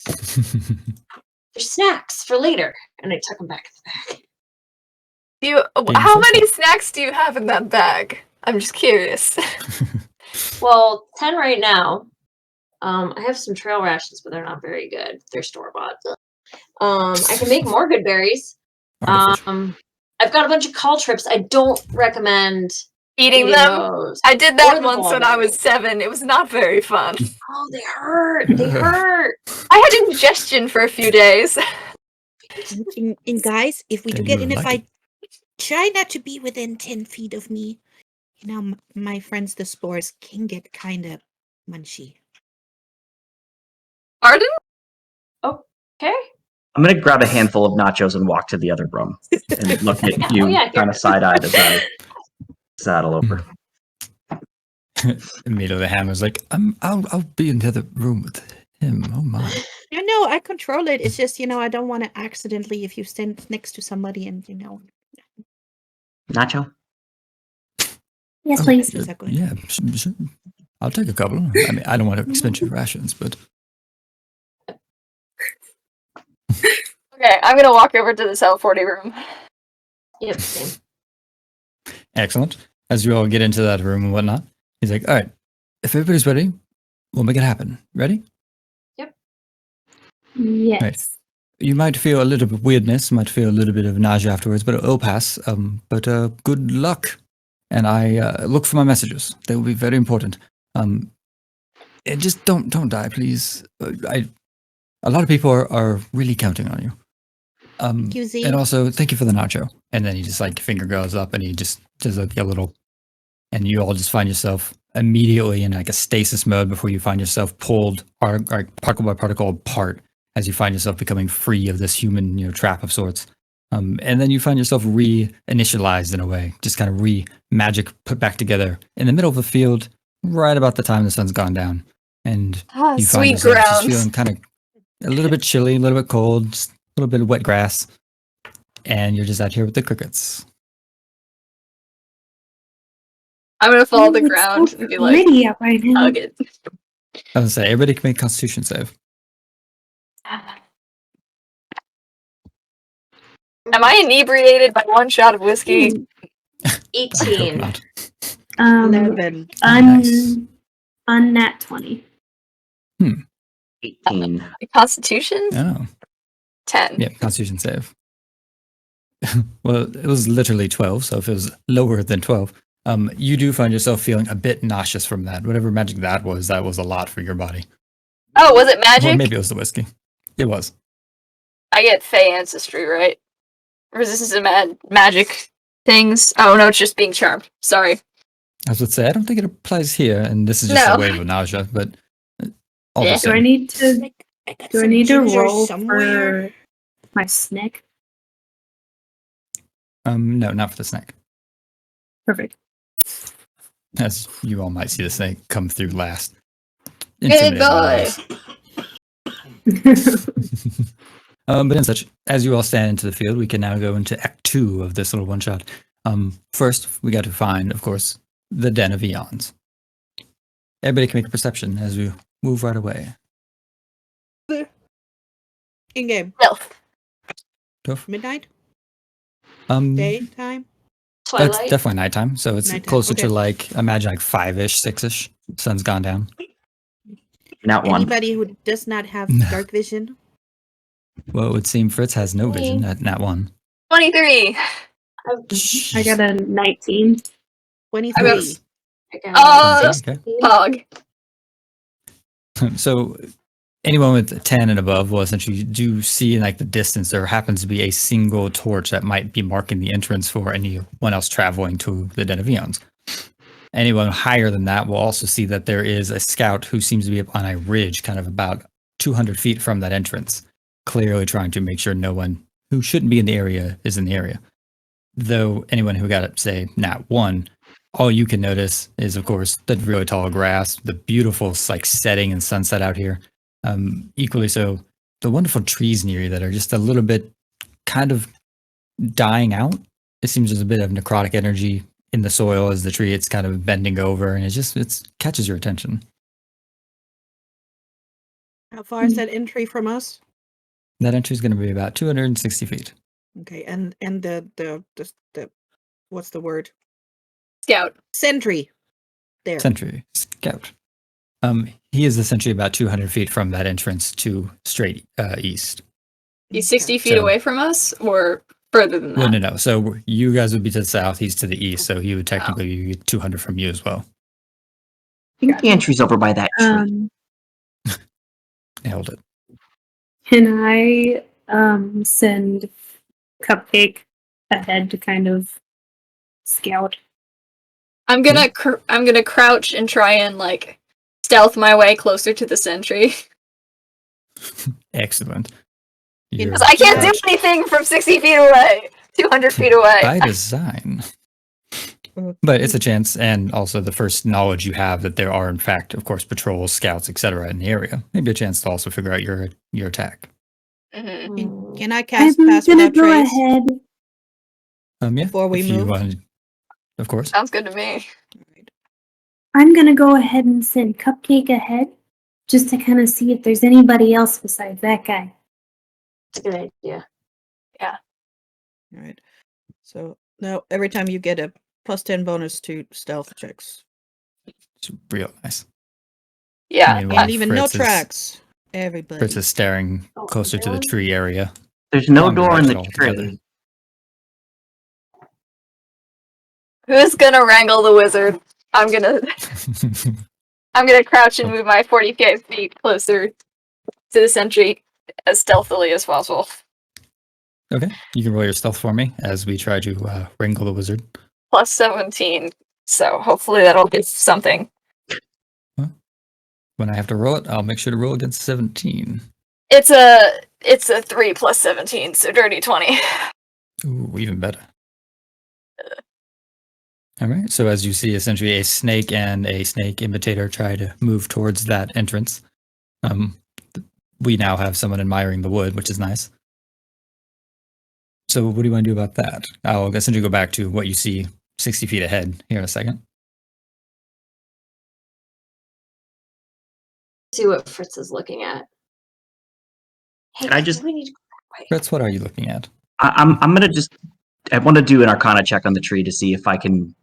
They're snacks for later. And I tuck them back in the bag. Do you? Being How so many snacks do you have in that bag? I'm just curious. Well, 10 right now. I have some trail rations, but they're not very good. They're store-bought. I can make more good berries. Artificial. I've got a bunch of call trips. I don't recommend Eating eating them. those. I did Or that the once when I was blueberries. 7. It was not very fun. Oh, they hurt. They hurt. I had indigestion for a few days. And guys, if we do Then get you in a like fight, try not to be within 10 feet of me. My friends, the spores, can get kind of munchy. Pardon? Okay. I'm gonna grab a handful of nachos and walk to the other room and look at Yeah, you oh yeah, here. kind of side-eyed as I saddle over. Milo the Hammer's like, I'll be in the other room with him. Oh my. No, I control it. It's just, I don't want to accidentally, if you stand next to somebody and, Nacho? Yes, Oh, please. Is that good? Yeah, sure. I'll take a couple. I mean, I don't want to expensive rations, but Okay, I'm gonna walk over to the cell 40 room. Yep, same. excellent. As you all get into that room and whatnot, he's like, all right, if everybody's ready, we'll make it happen. Ready? Yes. You might feel a little bit of weirdness, might feel a little bit of nausea afterwards, but it'll pass. But good luck. And I look for my messages. They will be very important. And just don't die, please. A lot of people are really counting on you. QZ. And also, thank you for the nacho. And then he just like finger goes up, and he just does like a little, and you all just find yourself immediately in like a stasis mode before you find yourself pulled particle by particle apart as you find yourself becoming free of this human, trap of sorts. And then you find yourself re-initialized in a way, just kind of magic put back together in the middle of the field, right about the time the sun's gone down. And you find Sweet yourself just ground. feeling kind of a little bit chilly, a little bit cold, just a little bit of wet grass. And you're just out here with the crickets. I'm gonna fall to the It's ground so and be like, pretty out right now. hug it. I was gonna say, everybody can make a Constitution save. Am I inebriated by one shot of whiskey? I hope 18. not. 11. Nice. Unnat 20. 18. Constitution? Oh, 10. yeah, Constitution save. Well, it was literally 12, so if it was lower than 12, you do find yourself feeling a bit nauseous from that. Whatever magic that was a lot for your body. Oh, was it Or magic? maybe it was the whiskey. It was. I get Fey ancestry, right? Resistance to magic things. Oh no, it's just being charmed. Sorry. I was going to say, I don't think it applies here, and this is just No. a wave of nausea, but all Yeah. the Do I same. need to got do I some need to ginger roll somewhere. for my snack? No, not for the snake. Perfect. As you all might see the snake come through last. Good Intimidating boy. noise. But in such, as you all stand into the field, we can now go into Act 2 of this little one shot. First, we got to find, of course, the Den of Eons. Everybody can make a perception as we move right away. In game. Stealth. Toph? Midnight? Um, Daytime? That's Twilight. definitely nighttime, so it's Nighttime, closer okay. to like, imagine like 5-ish, 6-ish. Sun's gone down. Not one. Anybody who does not have No. dark vision? Well, it would seem Fritz has no vision at nat 1. 23. I got a 19. 23. Oh, Okay. Pog. So anyone with 10 and above will essentially do see in like the distance there happens to be a single torch that might be marking the entrance for anyone else traveling to the Den of Eons. Anyone higher than that will also see that there is a scout who seems to be up on a ridge kind of about 200 feet from that entrance, clearly trying to make sure no one who shouldn't be in the area is in the area. Though anyone who got, say, nat 1, all you can notice is, of course, the really tall grass, the beautiful like setting and sunset out here. Equally so, the wonderful trees near you that are just a little bit kind of dying out. It seems there's a bit of necrotic energy in the soil as the tree, it's kind of bending over, and it catches your attention. How far is that entry from us? That entry is going to be about 260 feet. Okay, and the what's the word? Scout. Sentry. There. Sentry, scout. He is essentially about 200 feet from that entrance to straight east. He's 60 feet So- away from us, or further than Well, that? no. So you guys would be to the south, he's to the east, so he would technically be 200 from you as well. I think the entry's over by that tree. Nailed it. Can I send Cupcake ahead to kind of scout? I'm gonna crouch and try and like stealth my way closer to the sentry. Excellent. In- You're 'Cause I can't do crouched anything from 60 feet away, 200 feet away. by design. But it's a chance, and also the first knowledge you have that there are, in fact, of course, patrols, scouts, etc., in the area. Maybe a chance to also figure out your attack. Mhm. Can I cast I'm Pass gonna Without go Trace? ahead. Yeah. Before we if you move? want, of course. Sounds good to me. I'm gonna go ahead and send Cupcake ahead, just to kind of see if there's anybody else besides that guy. That's a good idea. All right. So now every time you get a +10 bonus to stealth checks. It's real nice. Yeah. I mean, And even no Fritz is- tracks. Everybody. Fritz is staring Oh, closer to the everyone? tree area. There's no On the door in right the altogether. tree. Who's gonna wrangle the wizard? I'm gonna crouch and move my 45 feet closer to the sentry as stealthily as possible. Okay, you can roll your stealth for me as we try to wrangle the wizard. Plus 17, so hopefully that'll be something. When I have to roll it, I'll make sure to roll against 17. It's a 3 plus 17, so dirty 20. Ooh, even better. All right, so as you see, essentially a snake and a snake imitator try to move towards that entrance. We now have someone admiring the wood, which is nice. So what do you want to do about that? I'll essentially go back to what you see 60 feet ahead here in a second. See what Fritz is looking at. Hey, I just- we need to go that way. Fritz, what are you looking at? I'm gonna just. I want to do an Arcana check on the tree to see if I can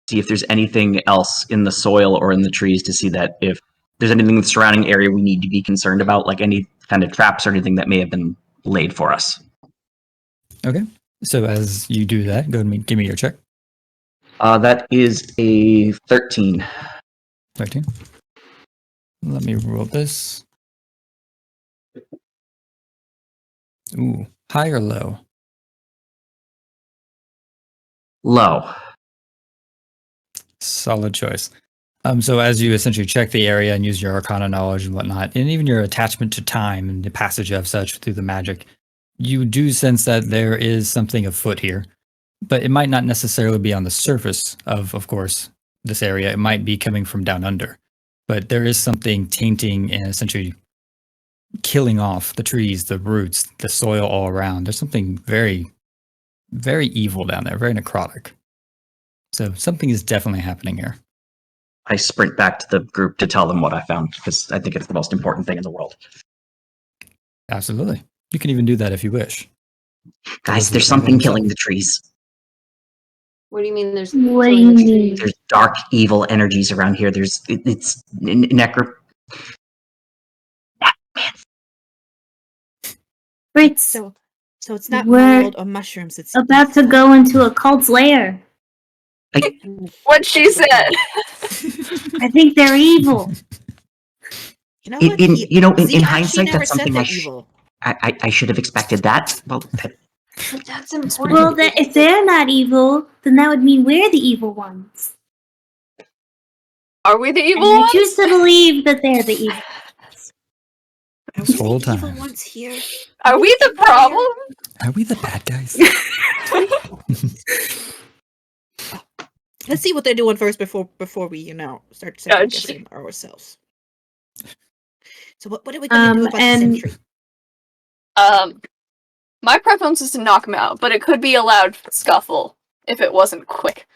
see if there's anything else in the soil or in the trees to see that if there's anything in the surrounding area we need to be concerned about, like any kind of traps or anything that may have been laid for us. Okay, so as you do that, go ahead and give me your check. That is a 13. 13. Let me roll this. Ooh, high or low? Low. Solid choice. So as you essentially check the area and use your Arcana knowledge and whatnot, and even your attachment to time and the passage of such through the magic, you do sense that there is something afoot here. But it might not necessarily be on the surface of course, this area. It might be coming from down under. But there is something tainting and essentially killing off the trees, the roots, the soil all around. There's something very, very evil down there, very necrotic. So something is definitely happening here. I sprint back to the group to tell them what I found because I think it's the most important thing in the world. Absolutely. You can even do that if you wish. Guys, there's something killing the trees. What do you mean there's What do killing you the mean? trees? There's dark, evil energies around here. It's necro. Fritz, So it's not We're mold or mushrooms. It's about to evil. go into a cult's lair. What she said. I think they're evil. You know In- what? in- you know, in She hindsight, never that's said something they're I sh- evil. I should have expected that. Well, But that's important. Well, if they're not evil, then that would mean we're the evil ones. Are we the evil And I ones? choose to believe that they're the evil. Are This we whole the evil time. ones here? Are we the problem? Are we the bad guys? Let's see what they're doing first before we start second guessing ourselves. So what are we gonna do about the and- sentry? My preference is to knock him out, but it could be a loud scuffle if it wasn't quick.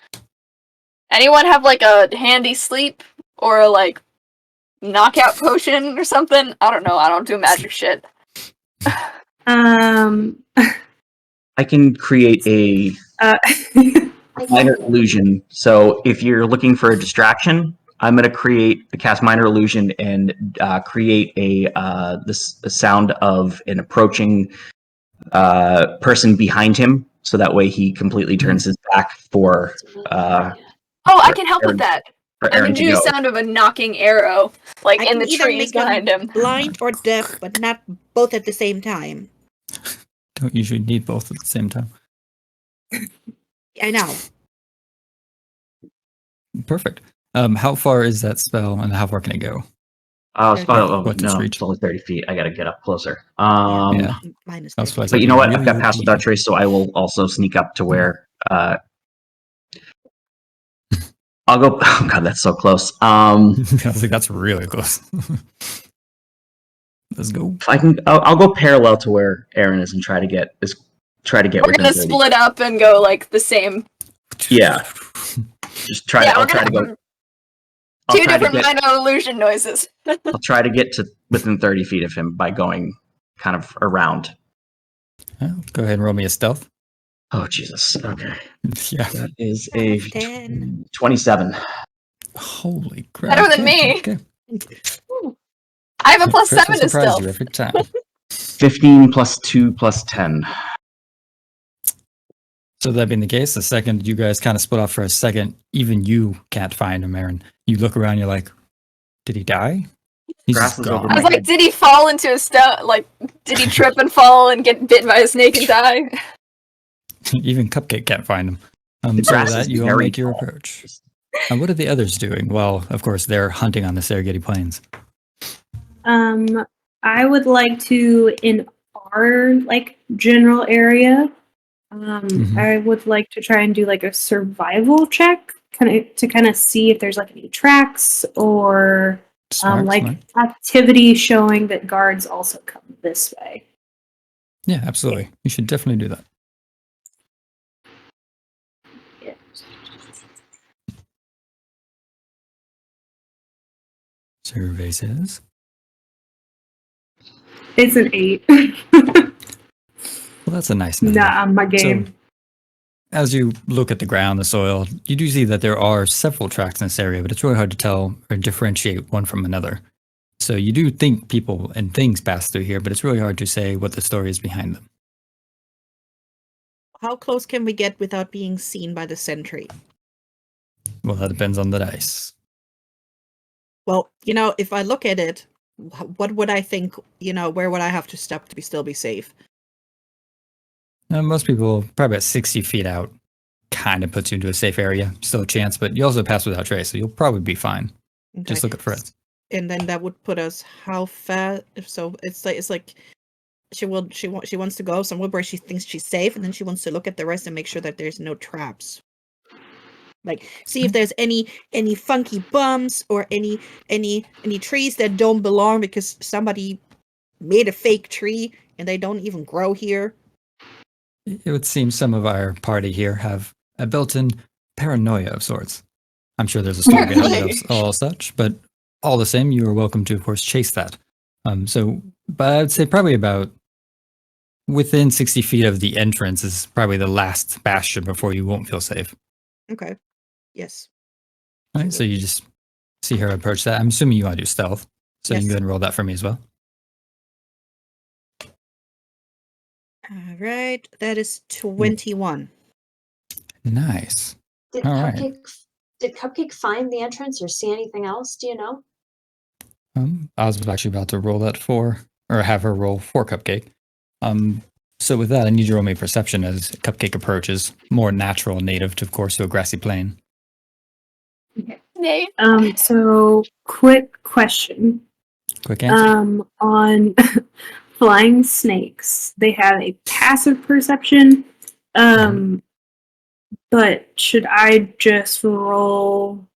Anyone have like a handy sleep or like knockout potion or something? I don't know. I don't do magic shit. I can create a minor illusion. So if you're looking for a distraction, I'm going to cast minor illusion and create the sound of an approaching person behind him. So that way he completely turns his back for I can help with that. I'm Aerin gonna to do go. the sound of a knocking arrow, like I in can the either trees make them behind him. blind or deaf, but not both at the same time. Don't usually need both at the same time. I know. Perfect. How far is that spell and how far can it go? What's its No, reach? it's only 30 feet. I got to get up closer. Yeah. Minus That's what I 30. But you know what? I've Really got pass deep. without trace, so I will also sneak up to where. I'll go. Oh god, that's so close. I was like, that's really close. Let's go. If I can, I'll go parallel to where Aerin is and try to get We're within gonna 30. split up and go like the same. Yeah, just try. Yeah, I'll we're try to gonna go. have I'll two try to different get. minor illusion noises. I'll try to get to within 30 feet of him by going kind of around. Go ahead and roll me a stealth. Oh Jesus! Okay, Yeah. that is a 10. 27. Holy crap. Better than Okay, me. okay. I have a plus Fritz will 7 to surprise stealth. you every time. 15 plus 2 plus 10. So that being the case, the second you guys kind of split off for a second, even you can't find him, Aerin. You look around, you're like, did he die? He's Grass just is over gone. I was my like, head. did he fall into a stone? Like, did he trip and fall and get bitten by a snake and die? Even Cupcake can't find him. The So grass with is that, you all very make your tall. approach. And what are the others doing? Well, of course, they're hunting on the Serengeti Plains. I would like to, in our like general area, I would like to try and do like a survival check, kind of see if there's like any tracks or Smart, like smart. activity showing that guards also come this way. Yeah, absolutely. You should definitely do that. Yeah. Survey says. It's an 8. Well, that's a nice number. Not on my game. So, as you look at the ground, the soil, you do see that there are several tracks in this area, but it's really hard to tell or differentiate one from another. So you do think people and things pass through here, but it's really hard to say what the story is behind them. How close can we get without being seen by the sentry? Well, that depends on the dice. Well, if I look at it, what would I think? Where would I have to step to still be safe? Most people, probably about 60 feet out, kind of puts you into a safe area. Still a chance, but you also pass without trace, so you'll probably be fine. Just Okay. look at Fritz. And then that would put us how fast? So it's like she wants to go somewhere where she thinks she's safe, and then she wants to look at the rest and make sure that there's no traps. Like, see if there's any funky bumps or any trees that don't belong because somebody made a fake tree and they don't even grow here. It would seem some of our party here have a built-in paranoia of sorts. I'm sure there's a story behind it of all such, but all the same, you are welcome to, of course, chase that. But I'd say probably about within 60 feet of the entrance is probably the last bastion before you won't feel safe. Okay. Yes. Right, so you just see her approach that. I'm assuming you want to do stealth, so you can Yes. go ahead and roll that for me as well. All right. That is 21. Nice. Did All right. Cupcake find the entrance or see anything else? Do you know? I was actually about to roll that or have her roll for Cupcake. So with that, I need you to roll me perception as Cupcake approaches, more natural, native, to, of course, to a grassy plain. Nate? So quick question. Quick answer. On flying snakes, they have a passive perception. But should I just roll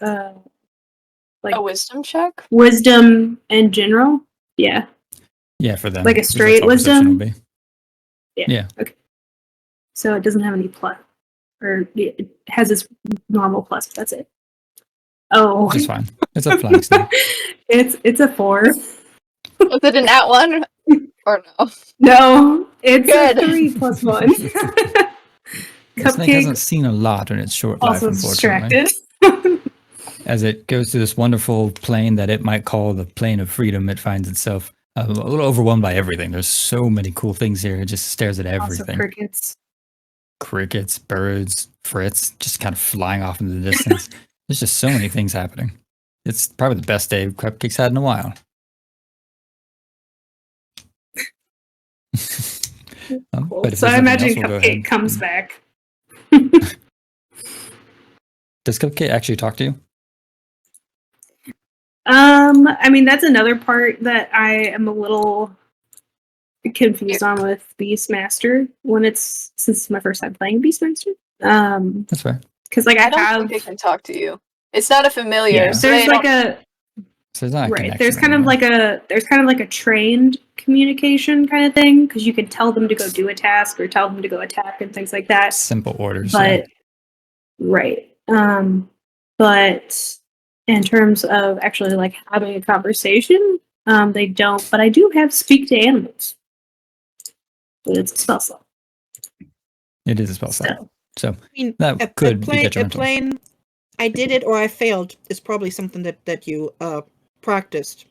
like A wisdom check? wisdom in general? Yeah. Yeah, for them. Like a because straight that's all perception wisdom? will be. Yeah. Okay. So it doesn't have any plus, or it has its normal plus, but that's it. Oh, Which is fine. It's a flying snake. it's a 4. Was it an at one? Or no? No, it's Good. a 3 plus 1. The snake hasn't seen a lot in its short life, Also unfortunately. distracted. As it goes through this wonderful plane that it might call the plane of freedom, it finds itself a little overwhelmed by everything. There's so many cool things here. It just stares at Also everything. crickets. Birds, Fritz, just kind of flying off into the distance. There's just so many things happening. It's probably the best day Cupcake's had in a while. Cool. But if So there's I nothing imagine else, we'll go ahead. Cupcake comes back. Does Cupcake actually talk to you? I mean, that's another part that I am a little confused on with Beastmaster since it's my first time playing Beastmaster. That's fair. Because like I I don't have, think it can talk to you. It's not a familiar. Yeah. So there's they like don't- So there's not a right. connection There's kind of anymore. like a trained communication kind of thing because you can tell them to go do a task or tell them to go attack and things like that. Simple orders. But right. But in terms of actually like having a conversation, they don't. But I do have speak to animals. But it's a spell slot. It is a spell slot. So So I mean, that a could be plane, detrimental. I did it or I failed is probably something that you practiced.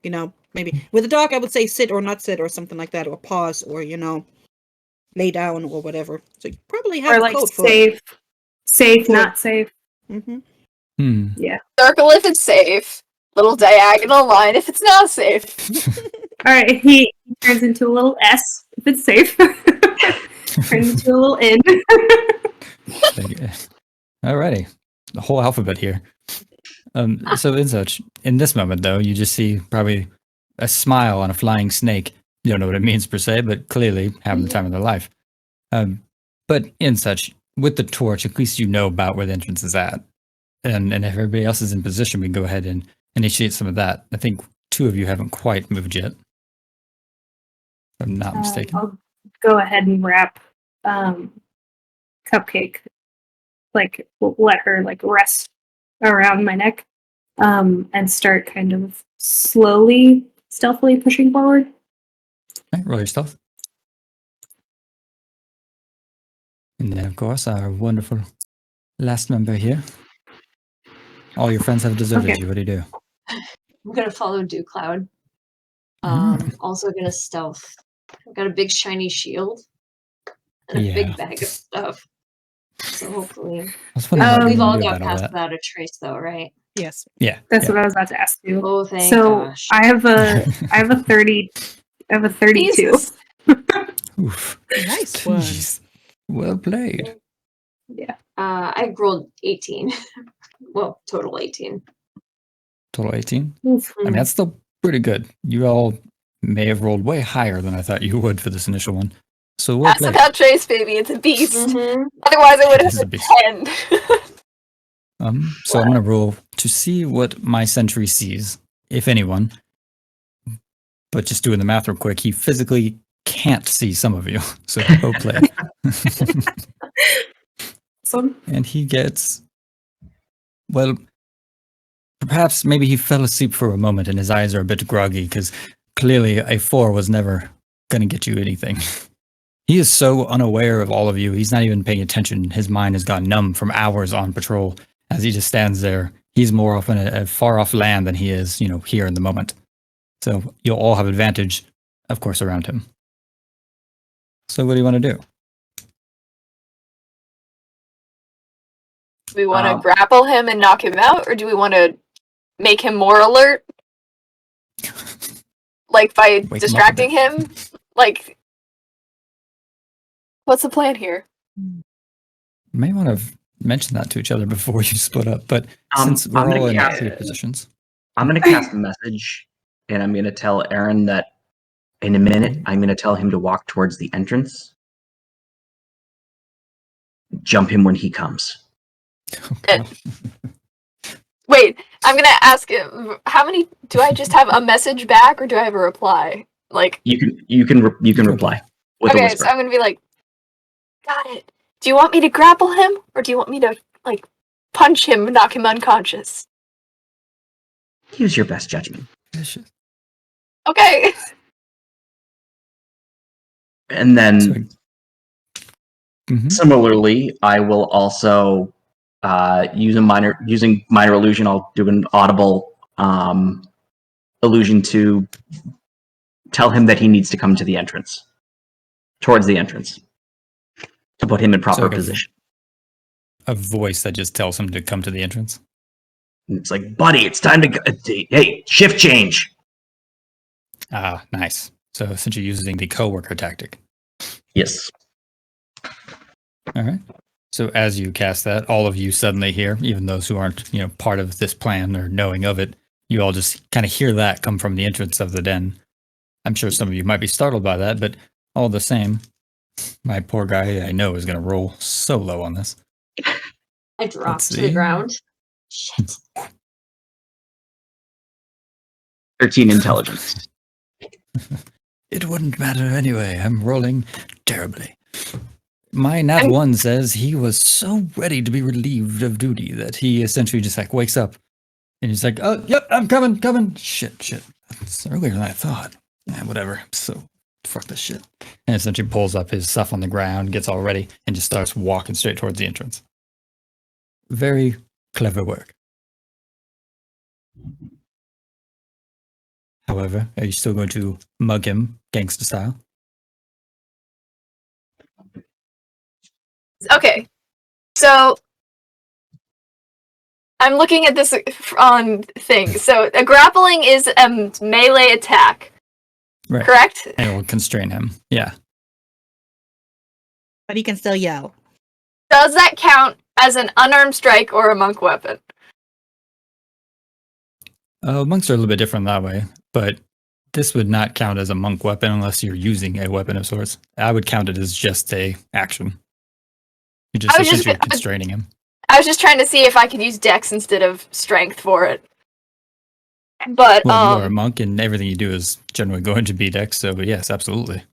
You know, maybe with a dog I would say sit or not sit or something like that, or pause, or lay down or whatever. So you probably have Or a like code for it. safe, For- not safe. Mm-hmm. Yeah. Circle if it's safe. Little diagonal line if it's not safe. All right. He turns into a little S if it's safe. Turns into a little N. Alrighty, the whole alphabet here. So in this moment though, you just see probably a smile on a flying snake. You don't know what it means per se, but clearly having the time of their life. But in such, with the torch, at least you know about where the entrance is at. And if everybody else is in position, we can go ahead and initiate some of that. I think 2 of you haven't quite moved yet. If I'm not mistaken. I'll go ahead and wrap Cupcake. Like, let her like rest around my neck, and start kind of stealthily pushing forward. Right, roll your stealth. And then, of course, our wonderful last member here. All your friends have deserted you. What do you do? I'm gonna follow Dew Cloud. Also gonna stealth. I've got a big shiny shield and a big bag of stuff. So hopefully, we've all got past without a trace, though, right? Yes. Yeah. That's what I was about to ask you. Oh, thank so gosh. I have a 30. I have a 32. Jesus. Oof. Nice one. Jeez. Well played. Yeah. I rolled 18. Well, total 18. Total 18. Oof. I mean, that's still pretty good. You all may have rolled way higher than I thought you would for this initial one. So well That's played. about Trace, baby. It's a beast. Mm-hmm. Otherwise, I would It is a have beast. been 10. So I'm going to roll to see what my sentry sees, if anyone. But just doing the math real quick, he physically can't see some of you. So well played. And he gets, well, perhaps maybe he fell asleep for a moment and his eyes are a bit groggy because clearly a 4 was never going to get you anything. He is so unaware of all of you. He's not even paying attention. His mind has gone numb from hours on patrol as he just stands there. He's more often a far off land than he is, here in the moment. So you'll all have advantage, of course, around him. So what do you want to do? Do we want to grapple him and knock him out, or do we want to make him more alert? Like, by distracting him? Like, what's the plan here? You may want to mention that to each other before you split up, but since we're all in safe positions. I'm going to cast a message, and I'm going to tell Aerin that in a minute, I'm going to tell him to walk towards the entrance. Jump him when he comes. Okay. Wait, I'm gonna ask him. How many? Do I just have a message back, or do I have a reply? Like you can reply with a okay, whisper. so I'm gonna be like, got it. Do you want me to grapple him, or do you want me to like punch him and knock him unconscious? Use your best judgment. Okay. And then similarly, I will also using minor illusion. I'll do an audible illusion to tell him that he needs to come to the entrance, towards the entrance, to put him in proper position. A voice that just tells him to come to the entrance. And it's like, buddy, it's time to go. Hey, shift change. Ah, nice. So essentially using the coworker tactic. Yes. All right. So as you cast that, all of you suddenly hear, even those who aren't, part of this plan or knowing of it, you all just kind of hear that come from the entrance of the den. I'm sure some of you might be startled by that, but all the same, my poor guy I know is going to roll so low on this. I dropped to the ground. Shit. 13 intelligence. It wouldn't matter anyway. I'm rolling terribly. My nat 1 says he was so ready to be relieved of duty that he essentially just wakes up and he's like, oh, yep, I'm coming. Shit. It's earlier than I thought. Yeah, whatever. So fuck this shit. And essentially pulls up his stuff on the ground, gets all ready, and just starts walking straight towards the entrance. Very clever work. However, are you still going to mug him gangster style? Okay, so I'm looking at this on thing. So a grappling is a melee attack, Right. correct? And it will constrain him. Yeah. But he can still yell. Does that count as an unarmed strike or a monk weapon? Monks are a little bit different that way, but this would not count as a monk weapon unless you're using a weapon of sorts. I would count it as just a action. You're just essentially constraining him. I was just trying to see if I could use dex instead of strength for it. But Well, you are a monk, and everything you do is generally going to be dex. So, yes, absolutely.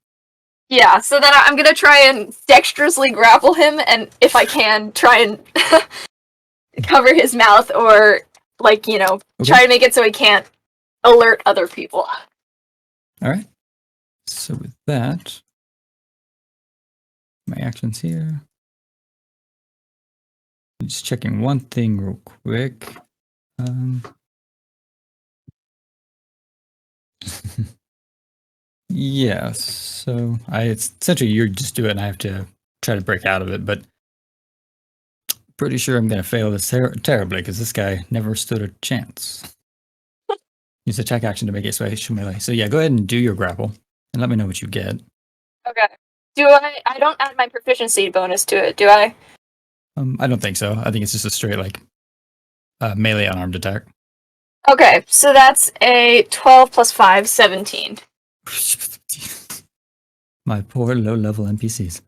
yeah, so then I'm gonna try and dexterously grapple him, and if I can, try and cover his mouth, or try to make it so he can't alert other people. All right. So with that, my actions here. Just checking one thing real quick. Yeah, so it's essentially you just do it and I have to try to break out of it, but pretty sure I'm going to fail this terribly because this guy never stood a chance. Use attack action to make it switch melee. So yeah, go ahead and do your grapple and let me know what you get. Okay. I don't add my proficiency bonus to it, do I? I don't think so. I think it's just a straight melee unarmed attack. Okay, so that's a 12 plus 5, 17. My poor low-level NPCs.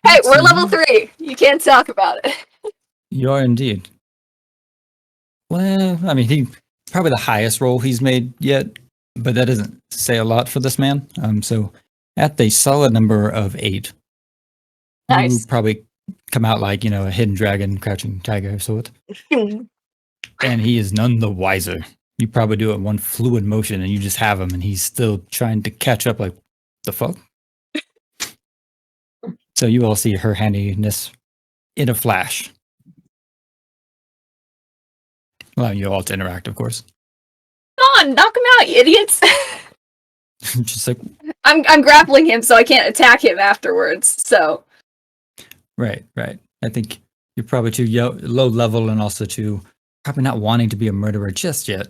Hey, we're level 3. You can't talk about it. You are indeed. Well, I mean, he probably the highest roll he's made yet, but that doesn't say a lot for this man. So at the solid number of 8, nice. You probably come out like, a hidden dragon, crouching tiger sort. And he is none the wiser. You probably do it in one fluid motion and you just have him and he's still trying to catch up like, the fuck? So you all see her handiness in a flash. Allowing you all to interact, of course. Come on, knock him out, you idiots! Just like... I'm grappling him so I can't attack him afterwards, so... Right. I think you're probably too low level and also too probably not wanting to be a murderer just yet.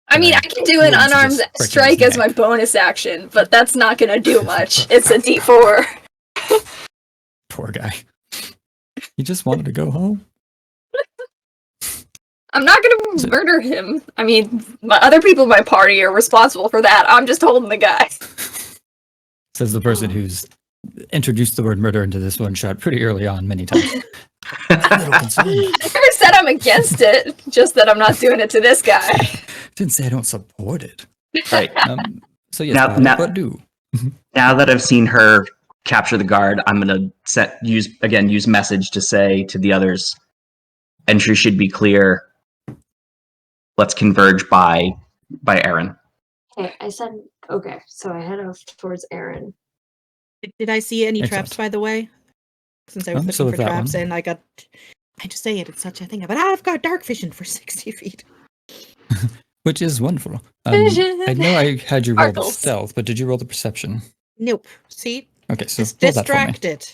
I mean, I can do an unarmed strike as my bonus action, but that's not going to do much. It's a D4. Poor guy. He just wanted to go home. I'm not going to murder him. I mean, other people in my party are responsible for that. I'm just holding the guy. Says the person who's introduced the word murder into this one shot pretty early on many times. I never said I'm against it, just that I'm not doing it to this guy. Didn't say I don't support it. Right. So yes, what do? Now that I've seen her capture the guard, I'm gonna use message to say to the others, entry should be clear. Let's converge by Aerin. Okay, I said okay, so I head off towards Aerin. Did I see any traps, by the way? Since I was looking for traps, and I just say it, it's such a thing, but I've got dark vision for 60 feet. Which is wonderful. I know I had you roll the stealth, but did you roll the perception? Nope. See? Okay, so distracted.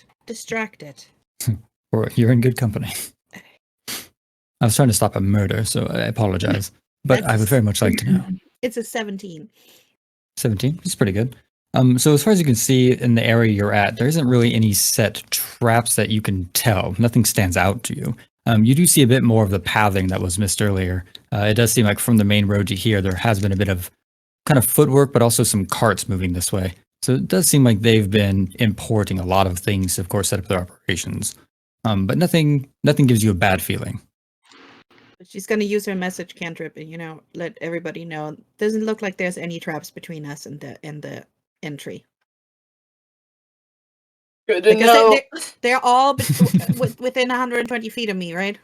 Or you're in good company. I was trying to stop a murder, so I apologize. But I would very much like to know. It's a 17. 17? That's pretty good. So as far as you can see in the area you're at, there isn't really any set traps that you can tell. Nothing stands out to you. You do see a bit more of the pathing that was missed earlier. It does seem like from the main road to here, there has been a bit of kind of footwork, but also some carts moving this way. So it does seem like they've been importing a lot of things to, of course, set up their operations. But nothing gives you a bad feeling. She's going to use her message cantrip and, let everybody know. Doesn't look like there's any traps between us and the entry. Good to know. They're all within 120 feet of me, right?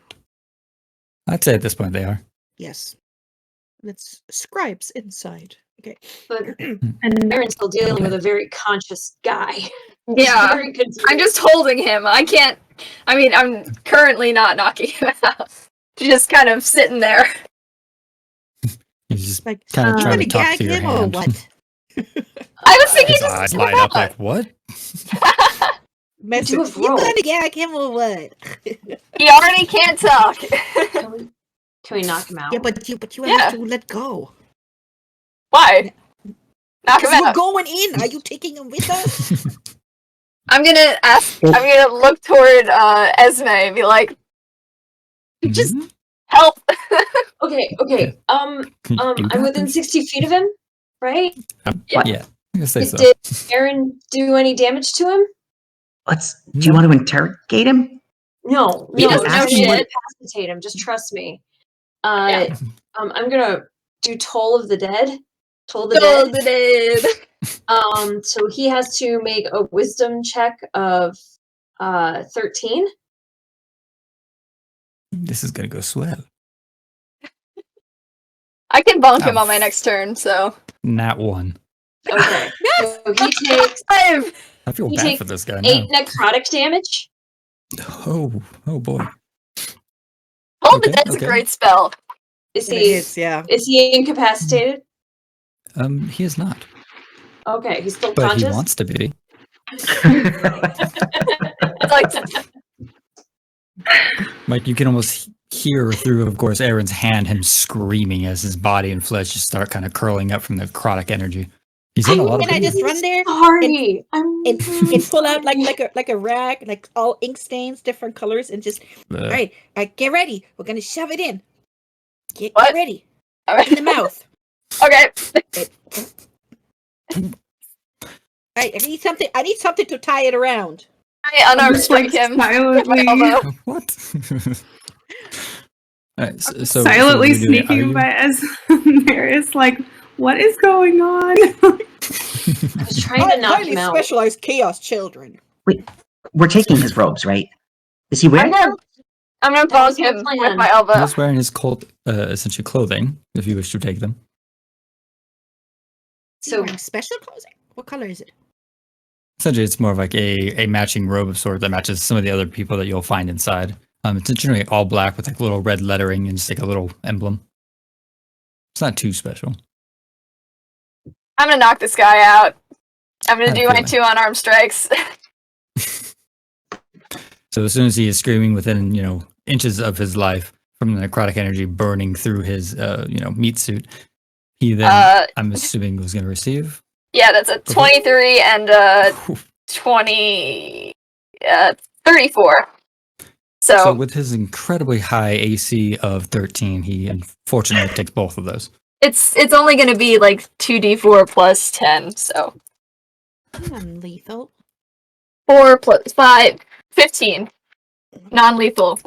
I'd say at this point they are. Yes. Let's scribes inside. Okay. But Aerin's still dealing with a very conscious guy. Yeah. I'm just holding him. I can't I mean, I'm currently not knocking him out. Just kind of sitting there. You just Like, kind of you try gonna to talk gag to your him or hand. what? I was thinking His just eyes knock him light up out. like, what? Message, have you rope. gonna gag him or what? He already can't talk. Can we knock him out? Yeah, but you Yeah. have to let go. Why? Knock him Because we're out. going in. Are you taking him with us? I'm gonna look toward Esme and be like, just Mhm. help. Okay. You I'm got within this. 60 feet of him, right? Yeah, I say so. Did Aerin do any damage to him? Do you want to interrogate him? No, He doesn't I'm know trying to shit. incapacitate him. Just trust me. Yeah. I'm gonna do Toll of the Dead. Toll the Toll Dead. the dead. So he has to make a wisdom check of 13. This is gonna go swell. I can bonk him Oh. on my next turn, so. Nat 1. Okay. So he takes Five. I feel He bad takes for this guy 8 now. necrotic damage. Oh boy. Hold the Okay, dead's okay. a great spell. Is It he is, yeah. is he incapacitated? He is not, Okay, he's still but conscious. he wants to be. It's like, Like you can almost hear through, of course, Aerin's hand, him screaming as his body and flesh just start kind of curling up from the necrotic energy. He's in a lot of Can I pain. just run there Sorry, I'm and really pull out sorry. like a rag, like all ink stains, different colors, and just all right, get ready. We're gonna shove it in. Get What? ready. In the mouth. okay. All right, I need something to tie it around. I unarmed Just, like, strike him with my silently- elbow. What? Alright, so Silently what are you doing? sneaking Are by Esmerys, like, what is going on? I was trying to knock Highly him out. specialized chaos children. We're taking his robes, right? Is he I'm wearing? gonna That bonk was my him with plan. my He elbow. was wearing his cult, essentially clothing, if you wish to take them. So So special clothing. What color is it? Essentially, it's more of like a matching robe of sort that matches some of the other people that you'll find inside. It's generally all black with like little red lettering and just like a little emblem. It's not too special. I'm gonna knock this guy out. I'm gonna Have a do my feeling. 2 unarmed strikes. So as soon as he is screaming within, inches of his life from the necrotic energy burning through his, meat suit, he then, I'm assuming, was going to receive. Yeah, that's a 23 and 34. So with his incredibly high AC of 13, he unfortunately takes both of those. it's only gonna be like 2d4 plus 10, so Non-lethal. 4 plus 5, 15. Non-lethal.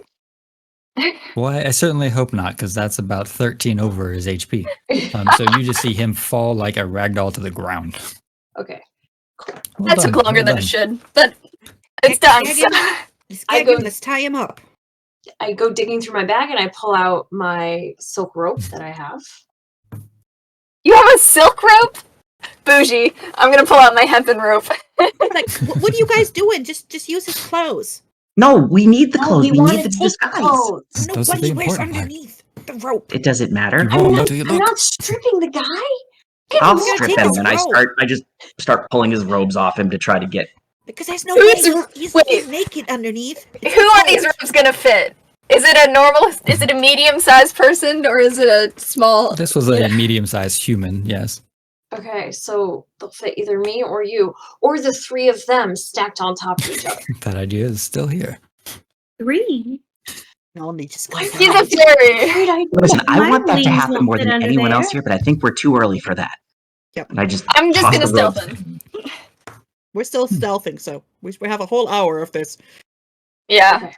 Well, I certainly hope not, because that's about 13 over his HP. So you just see him fall like a ragdoll to the ground. okay. Well That done, took longer well than done. it should, but it's done. Gag So. him. Let's I gag go- him. Let's tie him up. I go digging through my bag and I pull out my silk rope that I have. You have a silk rope? Bougie. I'm gonna pull out my hempen rope. Like, what are you guys doing? Just use his clothes. No, we need the clothes. We wanna need the take disguise. clothes. No, Those are what the he wears important part. underneath the rope. It doesn't matter. You won't know I'm till you not look. stripping the guy. I'll We're gonna strip take him his and robe. I just start pulling his robes off him to try to get. Because there's no Who's- way he's wait. naked underneath. It's Who are these cold. robes gonna fit? Is it a medium-sized person, or is it a small? This was a medium-sized human, yes. Okay, so they'll fit either me or you, or the 3 of them stacked on top of each other. That idea is still here. 3. No, let me just Why go He's down. a fairy. Great idea. Listen, I My want that to wings happen won't more fit than under anyone there. else here, but I think we're too early for that. Yep. And I just I'm just toss gonna the stealth robes. him. We're still stealthing, so we have a whole hour of this. Yeah. Okay.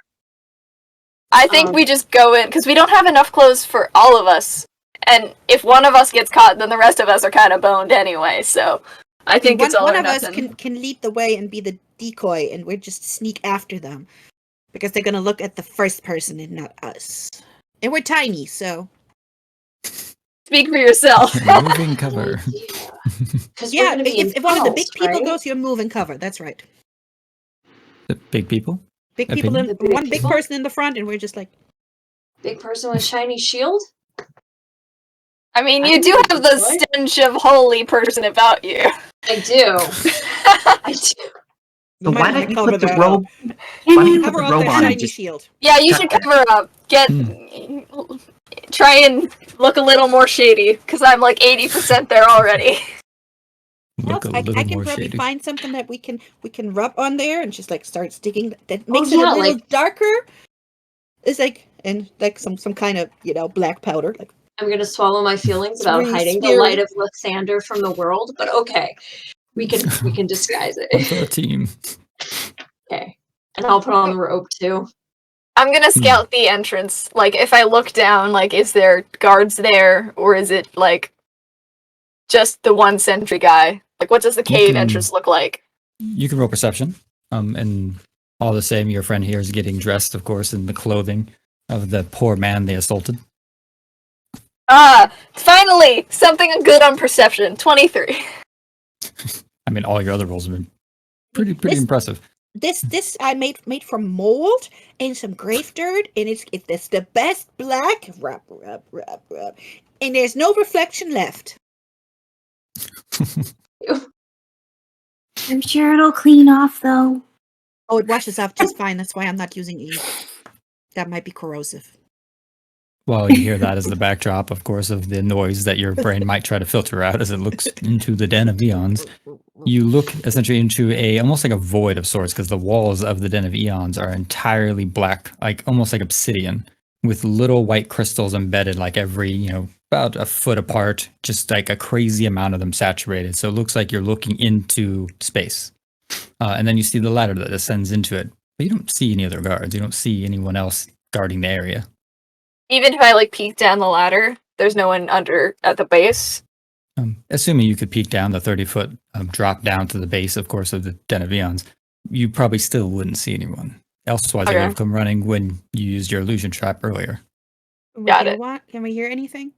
I think we just go in because we don't have enough clothes for all of us, and if one of us gets caught, then the rest of us are kind of boned anyway. So I think it's all one or of us nothing. can lead the way and be the decoy, and we just sneak after them because they're gonna look at the first person and not us. And we're tiny, so Speak for yourself. Moving cover. Because if one of the big people goes, you're moving cover. That's right. The big people? Big people in The big one big people? person in the front, and we're just like, Big person with shiny shield? I mean, I you do need have a the boy. stench of holy person about you. I do. I do. you So might why wanna don't you cover put the that robe? up. Why don't you put Cover the up robe that on and shiny just shield. Yeah, you Cut should that. cover up. Get try and look a little more shady, because I'm like 80% there already. Look a I little can more probably shady. find something that we can rub on there and just like start sticking. That makes it yeah, a little like- darker. It's like and like some kind of black powder. Like I'm gonna swallow my feelings about really hiding the scary. light of Lathander from the world, but okay. We can disguise One for it. the team. Okay. And I'll put on the robe too. I'm gonna scout the entrance. Like, if I look down, like, is there guards there, or is it like just the one sentry guy? Like, what does the cave can- entrance look like? You can roll perception. And all the same, your friend here is getting dressed, of course, in the clothing of the poor man they assaulted. Finally, something good on perception. 23. I mean, all your other rolls have been pretty This- impressive. This I made from mold and some grave dirt, and it's the best black rub, and there's no reflection left. I'm sure it'll clean off though. Oh, it washes off just fine. That's why I'm not using ink. That might be corrosive. Well, you hear that as the backdrop, of course, of the noise that your brain might try to filter out as it looks into the den of eons. You look essentially into almost like a void of sorts, because the walls of the den of eons are entirely black, like almost like obsidian, with little white crystals embedded, like every about a foot apart, just like a crazy amount of them saturated. So it looks like you're looking into space, and then you see the ladder that descends into it, but you don't see any other guards. You don't see anyone else guarding the area. Even if I like peek down the ladder, there's no one under at the base. Assuming you could peek down the 30-foot drop down to the base, of course, of the Den of Eons, you probably still wouldn't see anyone. Elsewise, they would have come running when you used your illusion trap earlier. Got it. Can we hear anything?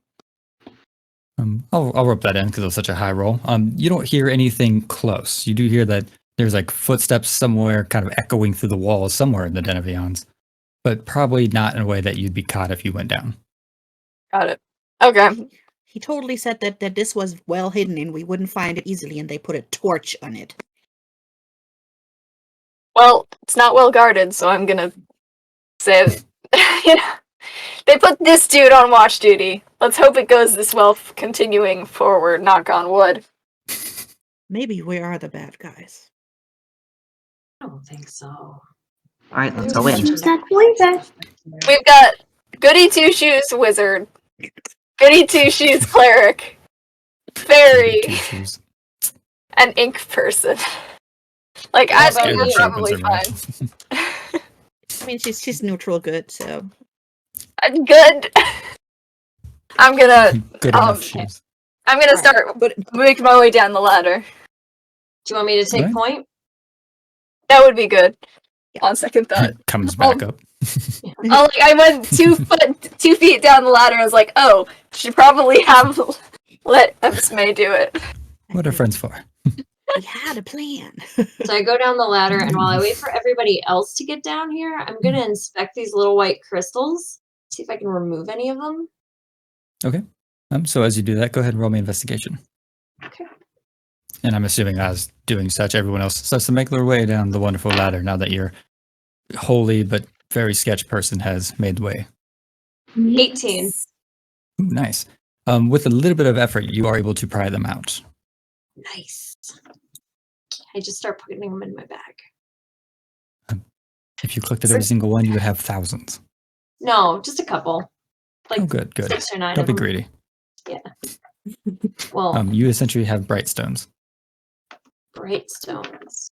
I'll rope that in because it was such a high roll. You don't hear anything close. You do hear that there's like footsteps somewhere kind of echoing through the walls somewhere in the Den of Eons, but probably not in a way that you'd be caught if you went down. Got it. Okay. He totally said that this was well hidden and we wouldn't find it easily, and they put a torch on it. Well, it's not well guarded, so I'm gonna say, they put this dude on watch duty. Let's hope it goes this well continuing forward, knock on wood. Maybe we are the bad guys. I don't think so. All right, let's go in. Choose that believe it. We've got Goody Two Shoes Wizard, Goody Two Shoes Cleric, Fairy, and Ink Person. Like, I Scared think we're the probably serpents fine. around. I mean, she's neutral good, so. Good. I'm gonna Good enough shoes. I'm gonna start making my way down the ladder. Do you want me to take Right. point? That would be good. On second thought. Comes back up. I went 2 feet down the ladder and was like, oh, should probably have let Esme do it. What are friends for? We had a plan. So I go down the ladder, and while I wait for everybody else to get down here, I'm gonna inspect these little white crystals, see if I can remove any of them. Okay. So as you do that, go ahead and roll me investigation. Okay. And I'm assuming as doing such, everyone else starts to make their way down the wonderful ladder now that your holy but very sketch person has made way. 18. Ooh, nice. With a little bit of effort, you are able to pry them out. Nice. I just start putting them in my bag. If you clicked at every single one, you would have thousands. No, just a couple. Like Oh, good. 6 or 9 Don't of be them. greedy. Well, You essentially have bright stones. bright stones.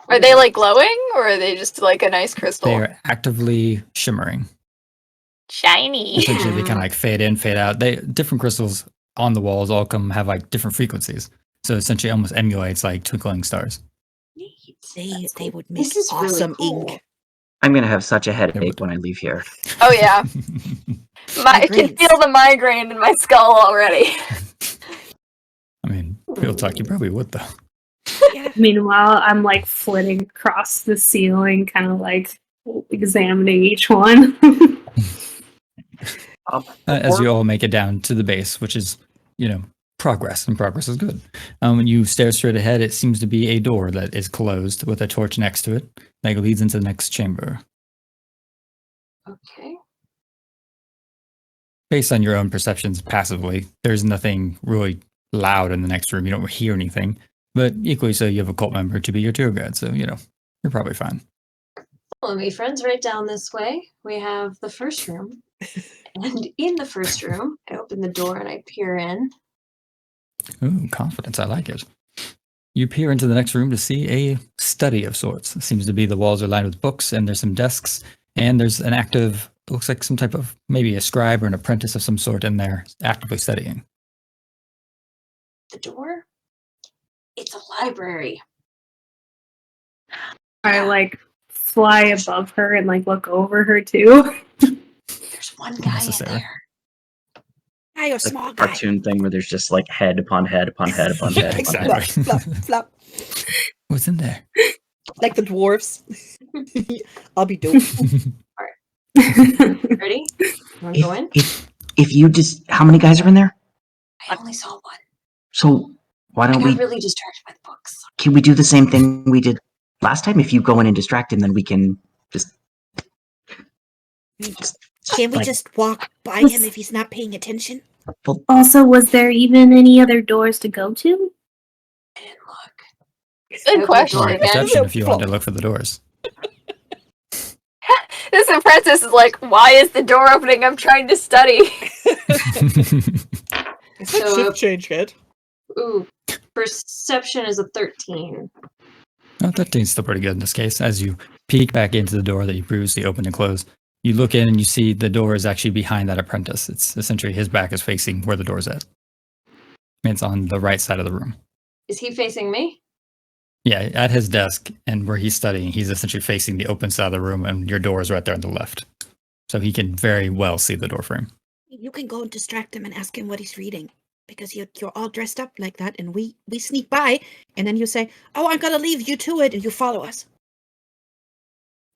Are they like glowing, or are they just like a nice crystal? They are actively shimmering. Shiny. Essentially, they kind of like fade in, fade out. Different crystals on the walls all have like different frequencies. So essentially, almost emulates like twinkling stars. They would make This is really awesome cool. ink. I'm gonna have such a headache when I leave here. Oh yeah. I can Migraines. feel the migraine in my skull already. I mean, real talk, you probably would though. Yeah. Meanwhile, I'm like flitting across the ceiling, kind of like examining each one. As you all make it down to the base, which is, progress, and progress is good. When you stare straight ahead, it seems to be a door that is closed with a torch next to it that leads into the next chamber. Okay. Based on your own perceptions passively, there's nothing really loud in the next room. You don't hear anything. But equally so, you have a cult member to be your tour guide, so, you're probably fine. Follow me, friends, right down this way. We have the first room. And in the first room, I open the door and I peer in. Ooh, confidence. I like it. You peer into the next room to see a study of sorts. It seems to be the walls are lined with books, and there's some desks, and there's an active, looks like some type of, maybe a scribe or an apprentice of some sort in there actively studying. The door? It's a library. I like fly above her and like look over her too. There's one guy in Necessary. there. Hi, a small guy. Cartoon thing where there's just like head upon head upon head upon head. Upon Exactly. head. Flop, flop, flop. What's in there? Like the dwarfs. I'll be dope. Ready? You want to go in? If you just, how many guys are in there? I only saw one. So why I don't got we? really distracted by the books. Can we do the same thing we did last time? If you go in and distract him, then we can just. Can we like- just walk by him if he's not paying attention? Also, was there even any other doors to go to? I didn't look. Good question Or a again. perception if you want to look for the doors. This apprentice is like, why is the door opening? I'm trying to study. It's So- like shift change, kid. Ooh, perception is a 13. Oh, 13's still pretty good in this case. As you peek back into the door that you previously opened and closed, you look in and you see the door is actually behind that apprentice. It's essentially his back is facing where the door's at. It's on the right side of the room. Is he facing me? Yeah, at his desk and where he's studying, he's essentially facing the open side of the room, and your door is right there on the left. So he can very well see the door frame. You can go and distract him and ask him what he's reading. Because you're all dressed up like that, and we sneak by, and then you say, "Oh, I'm gonna leave you to it," and you follow us.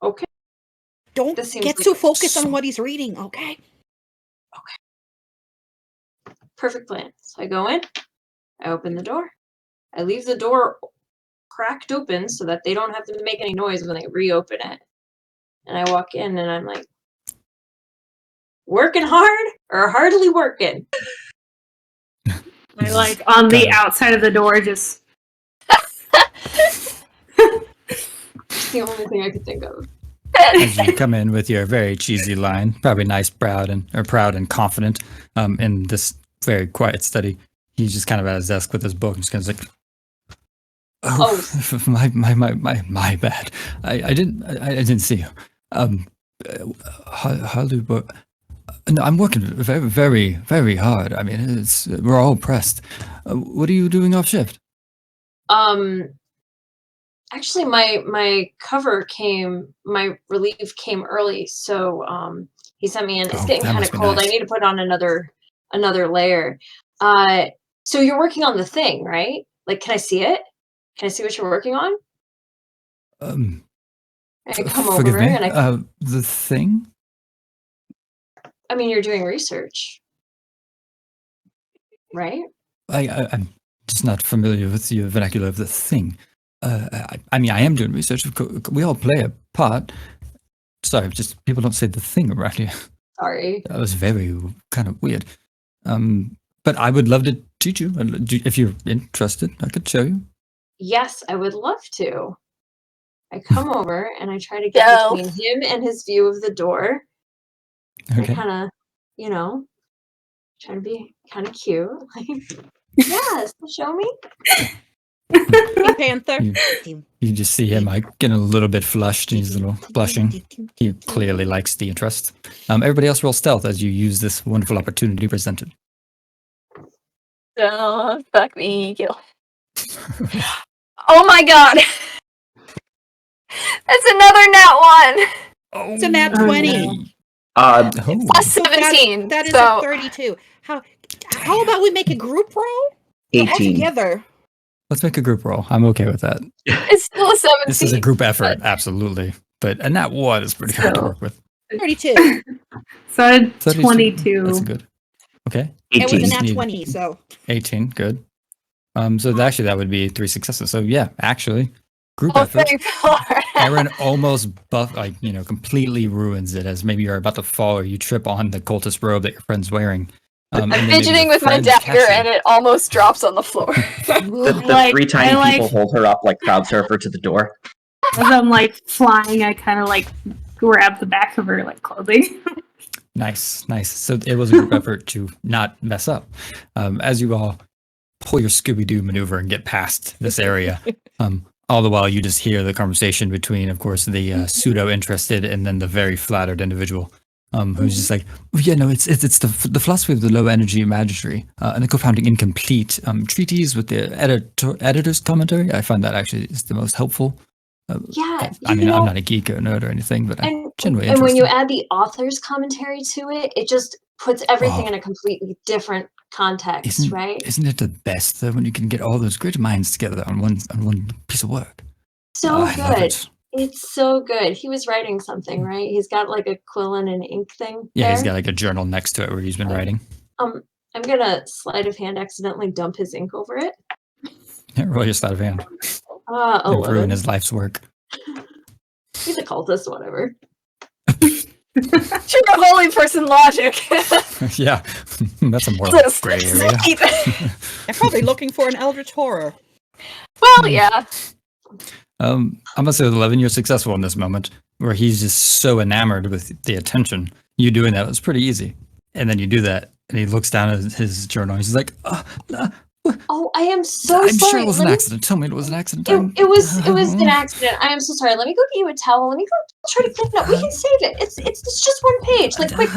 Okay. Don't This seems get like too focused on what he's reading, okay? Perfect plan. So I go in, I open the door, I leave the door cracked open so that they don't have to make any noise when they reopen it. And I walk in and I'm like, working hard or hardly working? I like on the Got it. outside of the door, just It's the only thing I could think of. As you come in with your very cheesy line, probably nice, proud and confident, in this very quiet study, he's just kind of at his desk with his book and just kind of like, oh, my bad. I didn't see you. How do you work? No, I'm working very, very, very hard. I mean, we're all pressed. What are you doing off shift? Actually, my relief came early, so he sent me in. It's Oh, getting that kind of must be cold. I nice. need to put on another layer. So you're working on the thing, right? Like, can I see it? Can I see what you're working on? I come Forgive over me. and The thing. I mean, you're doing research, right? I'm just not familiar with the vernacular of the thing. I mean, I am doing research. Of course, we all play a part. Sorry, just people don't say the thing around here. Sorry. That was very kind of weird. But I would love to teach you. If you're interested, I could show you. Yes, I would love to. I come over and I try to get No. between him and his view of the door. Okay. I kind of, try to be kind of cute. Like, yes, show me. Pink Panther. You just see him like getting a little bit flushed and he's a little blushing. He clearly likes the interest. Everybody else roll stealth as you use this wonderful opportunity presented. Oh, fuck me, kill. Oh my god! That's another nat one! It's a nat Oh, 20. Oh. Plus 17. That is so a 32. How about we make a group roll? We're all 18. together. Let's make a group roll. I'm okay with that. It's still a 17. This is a group effort, absolutely. But a nat 1 is pretty hard to work with. 32. So I had 32. 22. That's good. Okay. It was 18. a nat Need- 20, so 18, good. So actually that would be 3 successes. So yeah, actually, group Oh, effort. thank God. Aerin almost completely ruins it as maybe you're about to fall or you trip on the cultist robe that your friend's wearing. I'm and then maybe fidgeting your with my friends catch dagger you. and it almost drops on the floor. The Like, 3 tiny I people hold her up like crowd surfer to the door. As I'm like flying, I kind of like grab the back of her like clothing. Nice. So it was a group effort to not mess up. As you all pull your Scooby-Doo maneuver and get past this area, all the while you just hear the conversation between, of course, the pseudo-interested and then the very flattered individual, who's just like, oh, yeah, no, it's the philosophy of the low-energy imaginary and the co-founding incomplete treatise with the editor's commentary. I find that actually is the most helpful. Yeah, I mean, I'm not a geek or nerd or anything, but I'm genuinely and when you interested. add the author's commentary to it, it just puts everything in a completely different context, right? Isn't it the best though when you can get all those great minds together on one piece of work? So I love good. it. It's so good. He was writing something, right? He's got like a quill and an ink thing. Yeah, there. he's got like a journal next to it where he's been writing. I'm gonna sleight of hand accidentally dump his ink over it. Yeah, roll your sleight of hand. Ruin 11. His life's work. He's a cultist, whatever. True holy person logic. Yeah, that's a more It's a gray area. they're probably looking for an eldritch horror. Well, yeah. I'm gonna say with 11, you're successful in this moment where he's just so enamored with the attention. You doing that was pretty easy, and then you do that, and he looks down at his journal. And he's like, Oh, I am so I'm sorry. sure it was an Let me- accident. Tell me it was an accident. It was an accident. I am so sorry. Let me go get you a towel. Let me go try to clean it up. We can save it. It's just one page. Like quick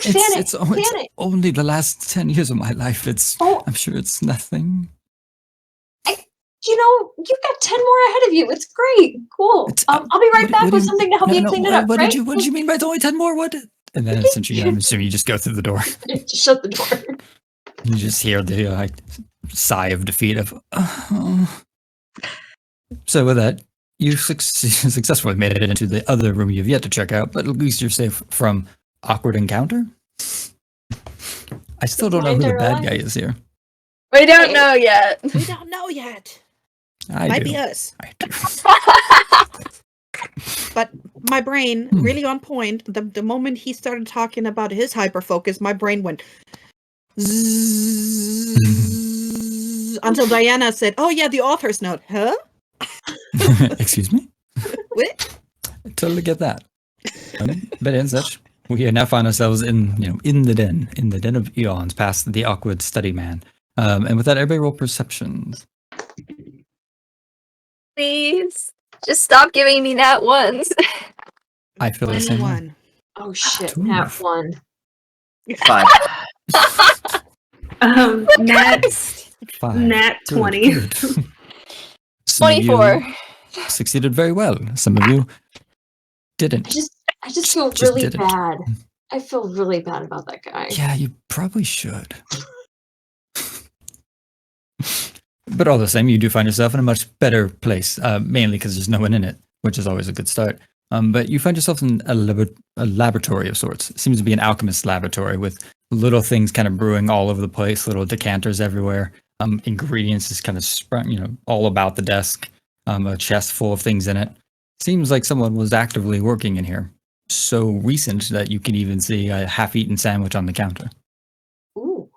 fan it. It's Fan it. only the last 10 years of my life. I'm sure it's nothing. You know, you've got 10 more ahead of you. It's great. Cool. I'll be right back with something to help you clean it up. What right? did you mean by it's only 10 more? What? And then essentially, I'm assuming you just go through the door. Shut the door. You just hear the sigh of defeat of. So with that, you successfully made it into the other room you've yet to check out, but at least you're safe from awkward encounter. I still don't know who the bad guy is here. We don't know yet. We don't know yet. I Might do. be us. I do. But my brain, really on point, the moment he started talking about his hyper focus, my brain went zzz, until Diana said, "Oh yeah, the author's note." Huh? Excuse me? What? I totally get that. But in such, we now find ourselves in the den of eons, past the awkward study man. And with that, everybody roll perceptions. Please. Just stop giving me nat ones. I feel the same way. 21. Oh shit, Two. nat 1. 5. Nat 5. Nat Good, 20. good. Some of you 24. succeeded very well. Some of you didn't. I just feel Just really didn't. bad. I feel really bad about that guy. Yeah, you probably should. But all the same, you do find yourself in a much better place, mainly because there's no one in it, which is always a good start. But you find yourself in a laboratory of sorts. It seems to be an alchemist's laboratory with little things kind of brewing all over the place, little decanters everywhere. Ingredients is kind of sprung, all about the desk. A chest full of things in it. Seems like someone was actively working in here. So recent that you can even see a half-eaten sandwich on the counter. Ooh.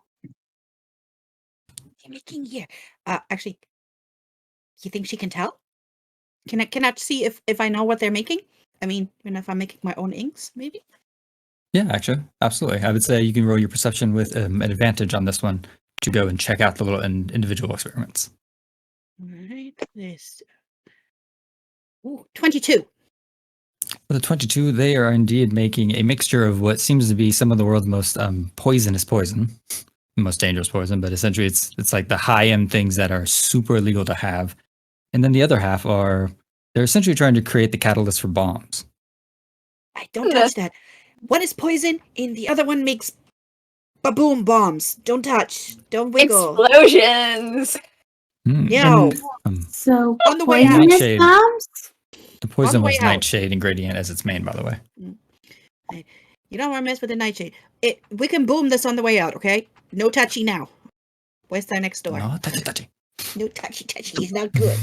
They're making here. Actually, you think she can tell? Can I see if I know what they're making? I mean, even if I'm making my own inks, maybe? Yeah, actually, absolutely. I would say you can roll your perception with an advantage on this one to go and check out the little individual experiments. Right, this. Ooh, 22. For the 22, they are indeed making a mixture of what seems to be some of the world's most poisonous poison, most dangerous poison, but essentially it's like the high-end things that are super illegal to have. And then the other half they're essentially trying to create the catalyst for bombs. I don't touch that. One is poison, and the other one makes baboom bombs. Don't touch. Don't wiggle. Explosions. No. So On the way out. poisonous Nightshade. bombs? The poison On the was way out. nightshade ingredient as its main, by the way. You don't want to mess with the nightshade. We can boom this on the way out, okay? No touchy now. Where's our next door? No, touchy. No touchy. He's not good.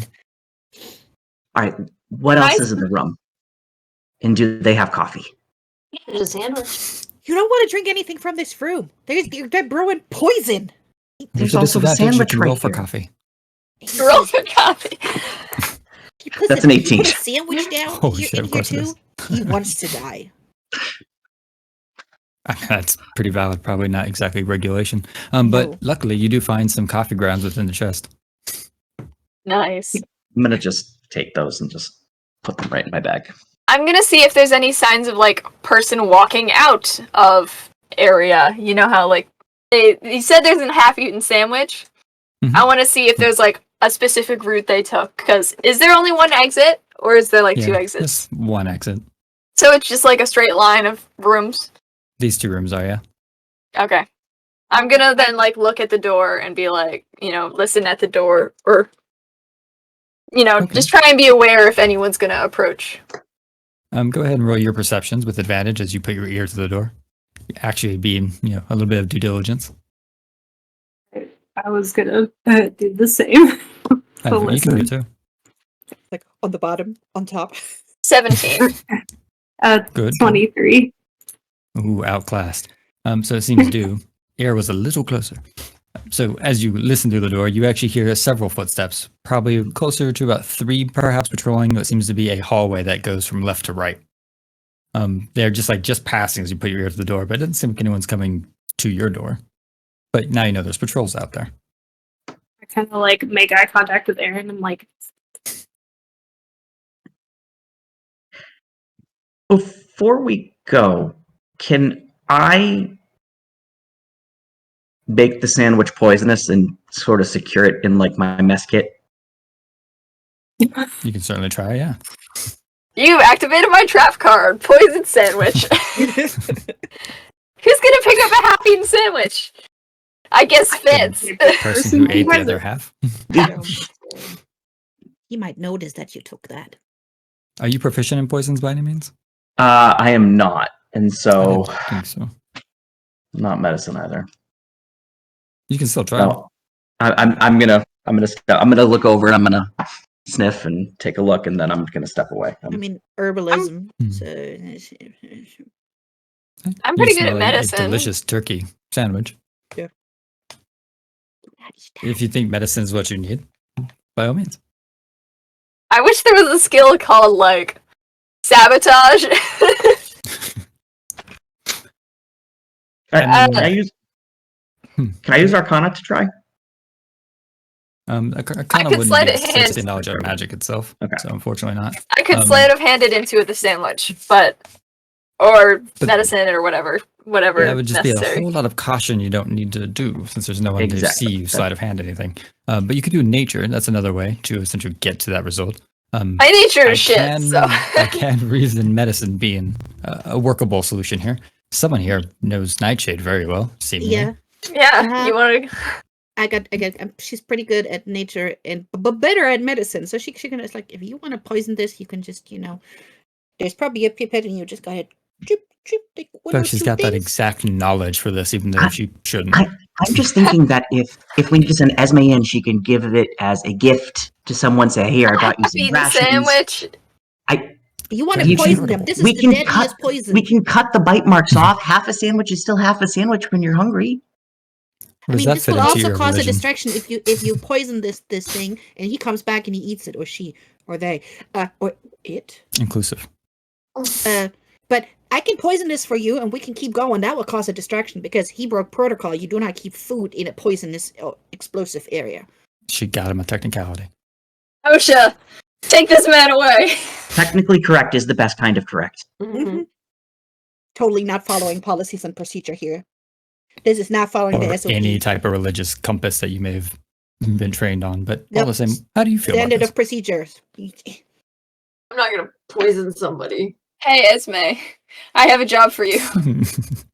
All right. What else is in the room? And do they have coffee? There's a sandwich. You don't want to drink anything from this room. They're brewing poison. There's a also a disadvantage. You sandwich can right roll for here. coffee. Roll for coffee. That's an 18. Put a sandwich down Oh, here, shit, in of here course it is. too. He wants to die. That's pretty valid. Probably not exactly regulation. But No. luckily, you do find some coffee grounds within the chest. Nice. I'm gonna just take those and just put them right in my bag. I'm gonna see if there's any signs of like person walking out of area. You know how like you said there's a half-eaten sandwich. Mhm. I want to see if there's like a specific route they took. Because is there only one exit, or is there like two exits? Just one exit. So it's just like a straight line of rooms. These two rooms are, yeah. Okay. I'm gonna then like look at the door and be like, listen at the door, or Okay. just try and be aware if anyone's gonna approach. Go ahead and roll your perceptions with advantage as you put your ear to the door. Actually, being a little bit of due diligence. I was gonna do the same. So You can do it listen. too. Like on the bottom, on top. 17. Good. 23. Ooh, outclassed. So it seems due. Air was a little closer. So as you listen through the door, you actually hear several footsteps, probably closer to about 3, perhaps patrolling what seems to be a hallway that goes from left to right. They're just passing as you put your ear to the door, but it doesn't seem like anyone's coming to your door. But now you know there's patrols out there. I kind of like make eye contact with Aerin. I'm like, Before we go, can I bake the sandwich poisonous and sort of secure it in like my mess kit? You can certainly try, yeah. You activated my trap card. Poison sandwich. Who's gonna pick up a half-eaten sandwich? I guess Fitz. The person who ate the other half. He might notice that you took that. Are you proficient in poisons by any means? I am not, and I so didn't think so. not medicine either. You can still try. No, I'm gonna look over and I'm gonna sniff and take a look, and then I'm gonna step away. I mean, herbalism. Hmm. So I'm You pretty good at smell a medicine. delicious turkey sandwich. Yeah. If you think medicine is what you need, by all means. I wish there was a skill called like sabotage. Can I use Arcana to try? I could kind of wouldn't sleight be of hand. assisted knowledge of magic itself, Okay. so unfortunately not. I could Um, sleight of hand it into the sandwich, or But- medicine or whatever Yeah, it would just necessary. be a whole lot of caution you don't need to do since there's no one to Exactly. see you sleight of hand anything. But you could do nature. That's another way to essentially get to that result. My nature is shit, can, so I can reason medicine being a workable solution here. Someone here knows Nightshade very well, seemingly. yeah, yeah. You want to? I got. She's pretty good at nature but better at medicine. So she can. It's like if you want to poison this, you can just there's probably a pipette and you just go ahead. Chip, take one So or she's two got that things. exact knowledge for this, even though she shouldn't. I'm just thinking that if we just send Esme in, she can give it as a gift to someone. Say, here, I brought you some Eating rations. sandwich. You want You to can- poison them. This is we the can deadliest cut- poison. We can cut the bite marks off. Half a sandwich is still half a sandwich when you're hungry. Where I does mean, that this fit will into also your cause a religion? distraction if you poison this thing and he comes back and he eats it, or she, or they, or it. Inclusive. But I can poison this for you, and we can keep going. That will cause a distraction because he broke protocol. You do not keep food in a poisonous or explosive area. She got him a technicality. OSHA, take this man away. Technically correct is the best kind of correct. Mhm. Totally not following policies and procedure here. This is not following Or the SOP. any type of religious compass that you may have been trained on. But all Nope. the same, how do you feel Standard about of procedures. I'm not gonna poison somebody. Hey, Esme, I have a job for you. this?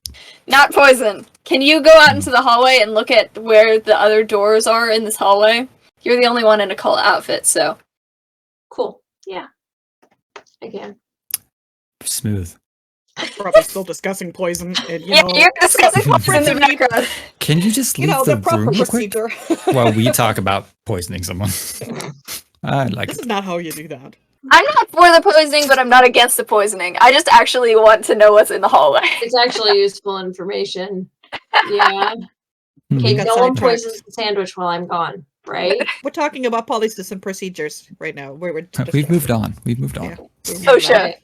Not poison. Can you go out into the hallway and look at where the other doors are in this hallway? You're the only one in a cult outfit, so. Cool. Yeah. Again. Smooth. Probably still discussing poison, and Yeah, you're discussing poison in the Fritz, background. Can you just leave the the proper room real quick procedure. while we talk about poisoning someone? I like This it. is not how you do that. I'm not for the poisoning, but I'm not against the poisoning. I just actually want to know what's in the hallway. It's actually useful information. Yeah. Okay, Got no one sidetracked. poisons the sandwich while I'm gone, right? We're talking about policies and procedures right now. We've moved on. We've moved on. Yeah. Oh, shit. Okay.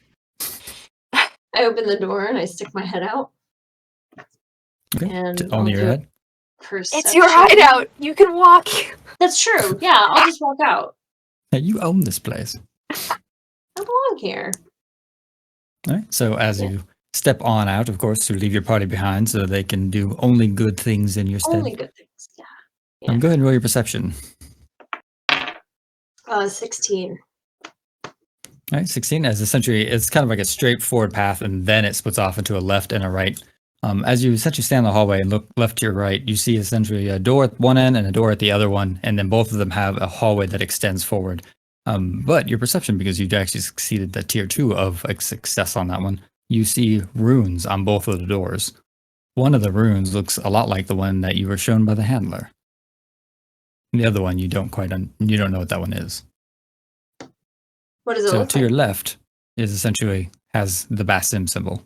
I open the door and I stick my head out. Okay. And Only I'll your do head. It's your hideout. You can walk. That's true. Yeah, I'll just walk out. Yeah, you own this place. I belong here. All right. So as you step on out, of course, to leave your party behind so they can do only good things in your stead. Only good things. Yeah. Go ahead and roll your perception. 16. All right, 16 as essentially it's kind of like a straightforward path, and then it splits off into a left and a right. As you essentially stand in the hallway and look left to your right, you see essentially a door at one end and a door at the other one, and then both of them have a hallway that extends forward. But your perception, because you actually succeeded the tier 2 of success on that one, you see runes on both of the doors. One of the runes looks a lot like the one that you were shown by the handler. And the other one you don't you don't know what that one is. What does it So look to like? your left is essentially has the Basim symbol.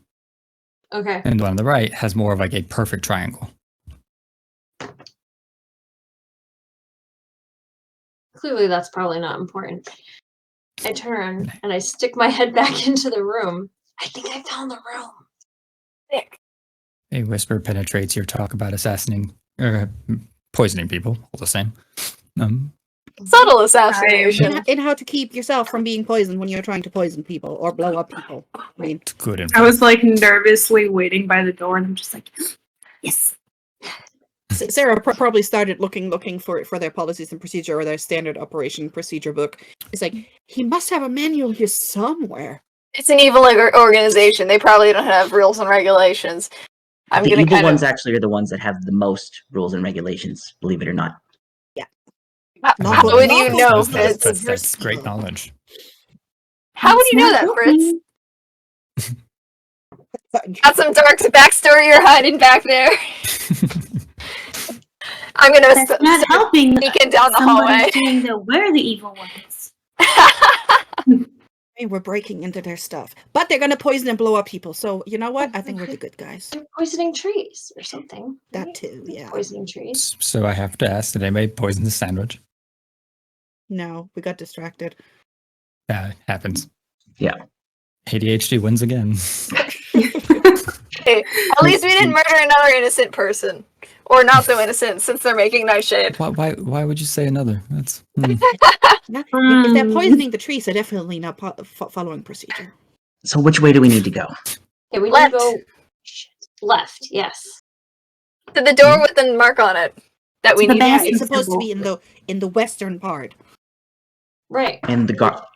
Okay. And the one on the right has more of like a perfect triangle. Clearly that's probably not important. I turn and I stick my head back into the room. I think I found the room. Thick. A whisper penetrates your talk about poisoning people, all the same. Subtle assassination. And how to keep yourself from being poisoned when you're trying to poison people or blow up people. I mean, It's good info. I was like nervously waiting by the door, and I'm just like, yes. Sarah probably started looking for their policies and procedure or their standard operation procedure book. It's like, he must have a manual here somewhere. It's an evil organization. They probably don't have rules and regulations. I'm The gonna evil kind ones of. actually are the ones that have the most rules and regulations, believe it or not. How would you know, Fritz? That's great knowledge. How would you know that, Fritz? Got some dark backstory you're hiding back there. I'm gonna That's not helping. sneaking down the Somebody hallway. saying that we're the evil ones. Hey, we're breaking into their stuff. But they're going to poison and blow up people. So, you know what? I think we're the good guys. They're poisoning trees or something. That right? too, yeah. Poisoning trees. So I have to ask, did anybody poison the sandwich? No, we got distracted. That happens. Yeah. ADHD wins again. Hey, at least we didn't murder another innocent person. Or not so innocent, since they're making nightshade. Why would you say another? That's If they're poisoning the trees, they're definitely not following procedure. So which way do we need to go? Yeah, we Left. need to go left, yes. To the door with the mark on it. That we The need best to It's see. supposed to be in the western part. Right. And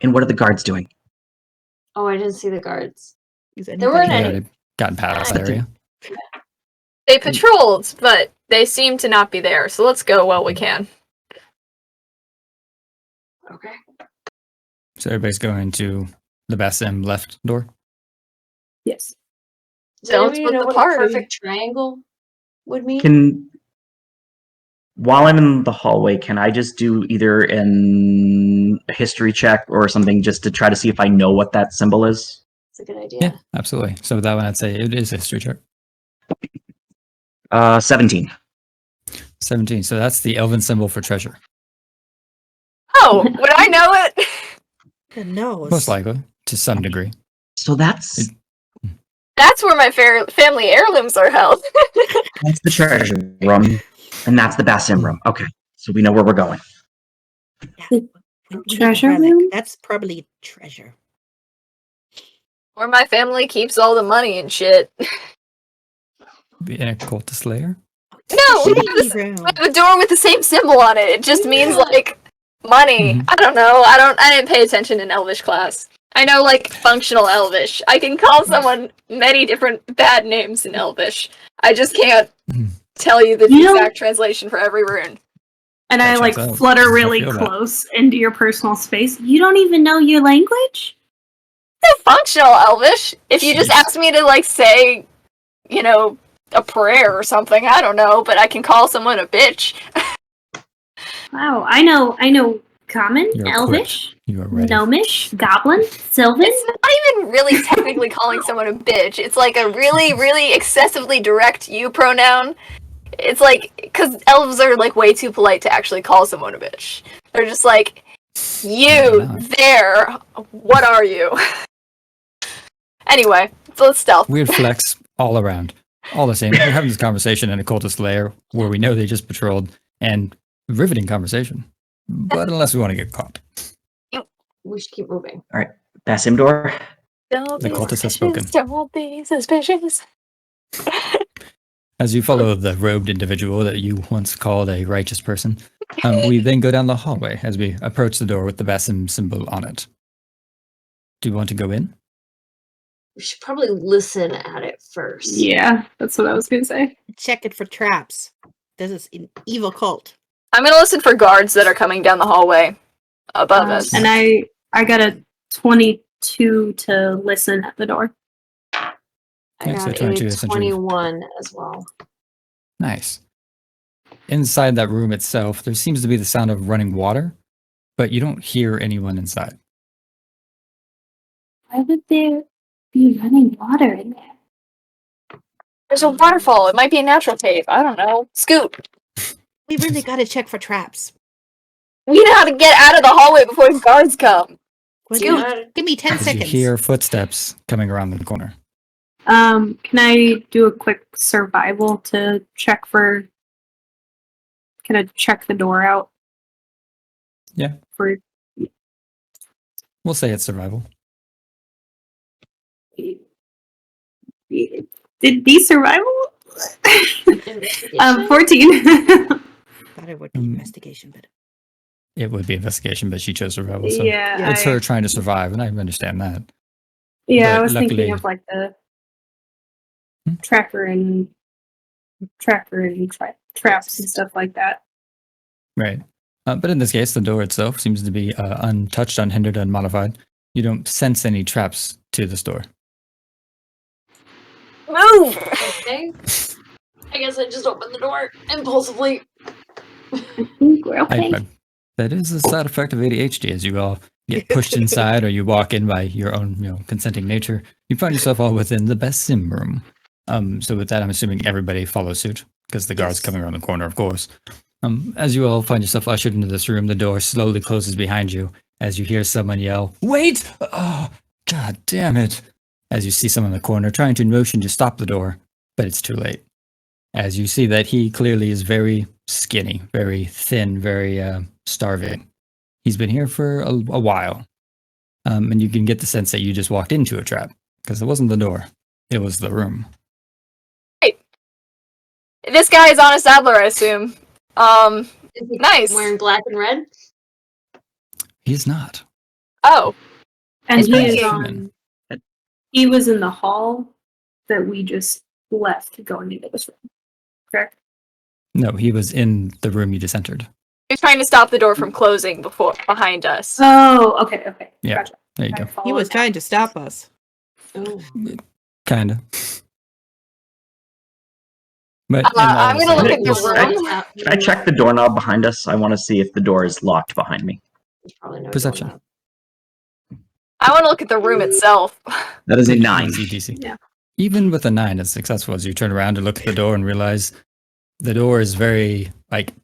and what are the guards doing? Oh, I didn't see the guards. Is There weren't anybody- any. already gotten past that area. They patrolled, but they seem to not be there, so let's go while we can. Okay. So everybody's going to the Basim left door. Yes. Does Don't anybody split know the what party. a perfect triangle would mean? While I'm in the hallway, can I just do either a history check or something just to try to see if I know what that symbol is? It's a good idea. Yeah, absolutely. So that one, I'd say it is a history check. 17. 17. So that's the elven symbol for treasure. Oh, would I know it? The nose. Most likely, to some degree. So that's That's where my family heirlooms are held. that's the treasure room, and that's the Basim room. Okay, so we know where we're going. We need a Treasure relic. room? That's probably treasure. Where my family keeps all the money and shit. Be an occultist layer. No, we Shady have room. a door with the same symbol on it. It just means like money. Mhm. I don't know. I didn't pay attention in Elvish class. I know like functional Elvish. I can call someone many different bad names in Elvish. I just can't Mhm. tell you the You know- exact translation for every rune. And That I like checks out. flutter I really feel that. close into your personal space. You don't even know your language? They're functional Elvish. If you just Jeez. ask me to like say, you know, a prayer or something, I don't know, but I can call someone a bitch. Wow, I know Common, You're Elvish, equipped. You are ready. Gnomish, Goblin, Sylvan. It's not even really technically calling someone a bitch. It's like a really, really excessively direct you pronoun. It's like, because elves are like way too polite to actually call someone a bitch. They're just like, you, Fair enough. there, what are you? Anyway, so let's stealth. Weird flex all around. All the same. We're having this conversation in a cultist lair where we know they just patrolled, and riveting conversation. But unless we want to get caught. We should keep moving. Basimdor, Don't The be cultist has suspicious, spoken. don't be suspicious. As you follow the robed individual that you once called a righteous person, we then go down the hallway as we approach the door with the Basim symbol on it. Do you want to go in? We should probably listen at it first. Yeah, that's what I was gonna say. Check it for traps. This is an evil cult. I'm gonna listen for guards that are coming down the hallway above us. And I got a 22 to listen at the door. I Yeah, so got 22 a essentially. 21 as well. Nice. Inside that room itself, there seems to be the sound of running water, but you don't hear anyone inside. Why would there be running water in there? There's a waterfall. It might be a natural cave. I don't know. Scoot. We really gotta check for traps. We know how to get out of the hallway before the guards come. What, Scoot. give me 10 As you seconds. hear footsteps coming around the corner. Can I do a quick survival to check for? Can I check the door out? Yeah. For We'll say it's survival. did be survival? Investigation? 14. Thought it would be investigation, but It would be investigation, but she chose survival, so Yeah, it's her trying to survive, and I understand that. Yeah, But I was luckily- thinking of like the tracker and traps and stuff like that. Right. But in this case, the door itself seems to be untouched, unhindered, unmodified. You don't sense any traps to this door. Move! Okay. I guess I just opened the door impulsively. I think we're okay. That is a side effect of ADHD. As you all get pushed inside, or you walk in by your own, consenting nature, you find yourself all within the best sim room. So with that, I'm assuming everybody follows suit because the guard's Yes. coming around the corner, of course. As you all find yourself ushered into this room, the door slowly closes behind you as you hear someone yell, "Wait! Oh, God damn it!" As you see someone in the corner trying to motion to stop the door, but it's too late. As you see that he clearly is very skinny, very thin, very starving. He's been here for a while. And you can get the sense that you just walked into a trap, because it wasn't the door, it was the room. This guy is Honest Adler, I assume. Is he Nice. wearing black and red? He's not. Oh. And It's he pretty is human. on. He was in the hall that we just left going into this room. Correct. No, he was in the room you just entered. He's trying to stop the door from closing behind us. Oh, okay. Yeah. Gotcha. There you I go. followed he was that. trying to stop us. Oh. Kinda. But I'm gonna look at the Well, room. Can I check the doorknob behind us? I want to see if the door is locked behind me. There's probably no Perception. doorknob. I want to look at the room itself. That is a 9. Easy DC. Yeah. Even with a 9 as successful as you turn around to look at the door and realize the door is very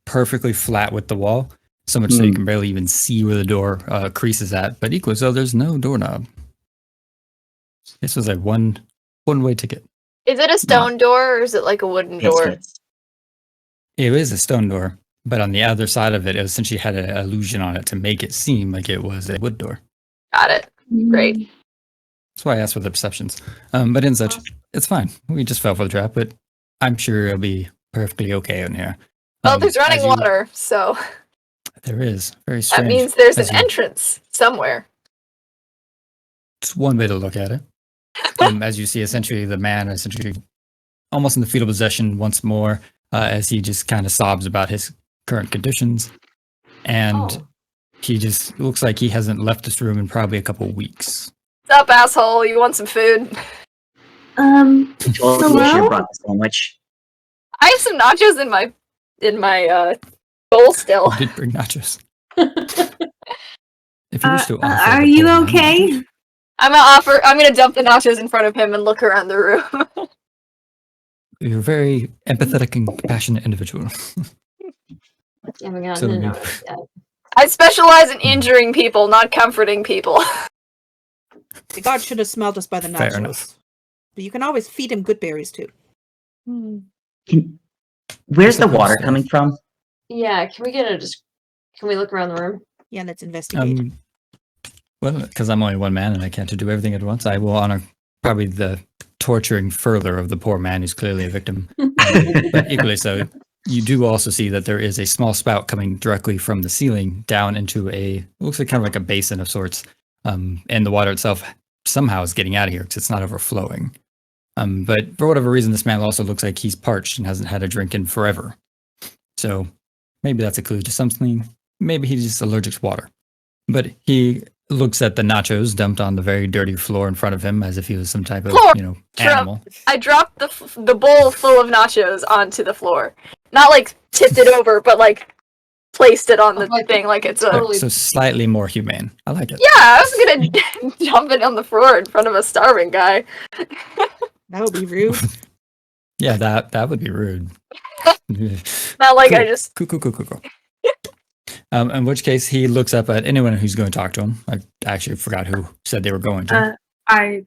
perfectly flat with the wall, so much so you can barely even see where the door creases at. But equally so, there's no doorknob. This was a one-way ticket. Is it a stone door or is it like a wooden door? It is a stone door, but on the other side of it, it essentially had an illusion on it to make it seem like it was a wood door. Got it. Great. That's why I asked for the perceptions. But in such, it's fine. We just fell for the trap, but I'm sure it'll be perfectly okay in here. Well, there's running as you- water, so There is. Very strange. that means there's As an you- entrance somewhere. It's one way to look at it. As you see, essentially, the man essentially almost in the fetal possession once more, as he just kind of sobs about his current conditions, and Oh. he just looks like he hasn't left this room in probably a couple weeks. What's up, asshole? You want some food? I told you you should Hello? have brought the sandwich. I have some nachos in my bowl still. I did bring nachos. If you wish to offer Are the you poor man- okay? I'm gonna dump the nachos in front of him and look around the room. You're a very empathetic and compassionate individual. You haven't gotten So to we- know it yet. I specialize in injuring people, not comforting people. The guard should have smelled us by the Fair nachos. enough. But you can always feed him good berries too. Where's the Suppose water so. coming from? Yeah, can we look around the room? Yeah, let's investigate. Well, because I'm only one man and I can't do everything at once, I will honor probably the torturing further of the poor man who's clearly a victim. But equally so, you do also see that there is a small spout coming directly from the ceiling down into it looks like kind of like a basin of sorts. And the water itself somehow is getting out of here because it's not overflowing. But for whatever reason, this man also looks like he's parched and hasn't had a drink in forever. So maybe that's a clue to something. Maybe he's just allergic to water. But he looks at the nachos dumped on the very dirty floor in front of him as if he was some type of, animal. I dropped the bowl full of nachos onto the floor. Not like tipped it over, but like placed it on the Like, thing like it's a... totally- So slightly more humane. I like it. Yeah, I was gonna jump it on the floor in front of a starving guy. That would be rude. Yeah, that would be rude. Not like I Cool. just... Cool. In which case, he looks up at anyone who's going to talk to him. I actually forgot who said they were going to. I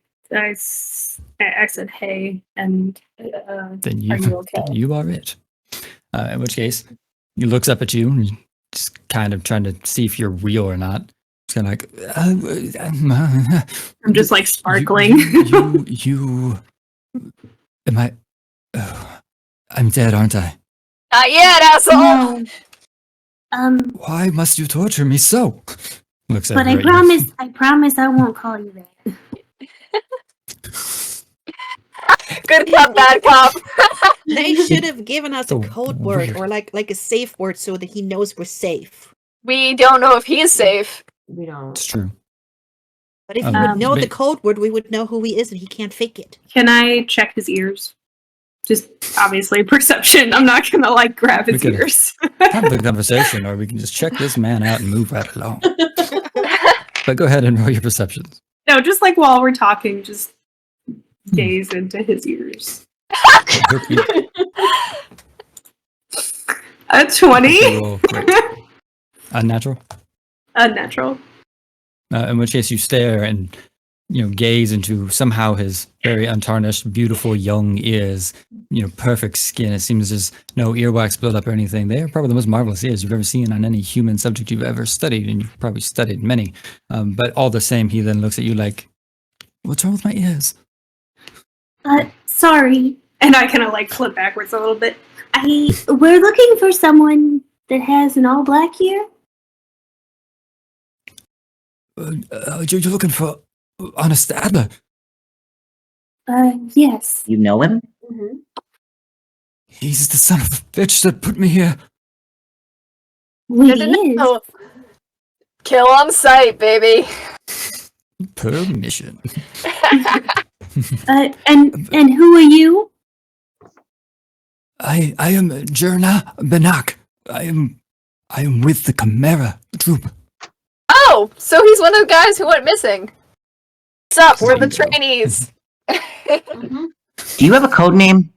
said hey, and Then you, are you okay? then you are it. In which case, he looks up at you and just kind of trying to see if you're real or not. It's kind of like, I'm just like sparkling. You am I? Oh, I'm dead, aren't I? Not yet, asshole! No. Why must you torture me so? Looks at But I you. promise I won't call you that. Good cop, bad cop. They should have given us a So code word weird. or like a safe word so that he knows we're safe. We don't know if he's safe. We don't. It's true. But if we Um, would know the but- code word, we would know who he is and he can't fake it. Can I check his ears? Just obviously perception. I'm not gonna like grab his We could- ears. Have the conversation, or we can just check this man out and move right along. But go ahead and roll your perceptions. No, just like while we're talking, just gaze into his ears. I hope you- A 20, roll great. Unnatural. unnatural. In which case, you stare and gaze into somehow his very untarnished, beautiful young ears. Perfect skin. It seems there's no earwax buildup or anything. They are probably the most marvelous ears you've ever seen on any human subject you've ever studied, and you've probably studied many. But all the same, he then looks at you like, "What's wrong with my ears?" Sorry. And I kind of like flip backwards a little bit. We're looking for someone that has an all black ear. You're looking for Honest Adler. Yes. You know him? Mm-hmm. He's the son of a bitch that put me here. We Good to is. know. Kill on sight, baby. Permission. And who are you? I am Jerna Benak. I am with the Chimera troop. Oh, so he's one of the guys who went missing. What's up? We're the trainees. Mm-hmm. Do you have a code name?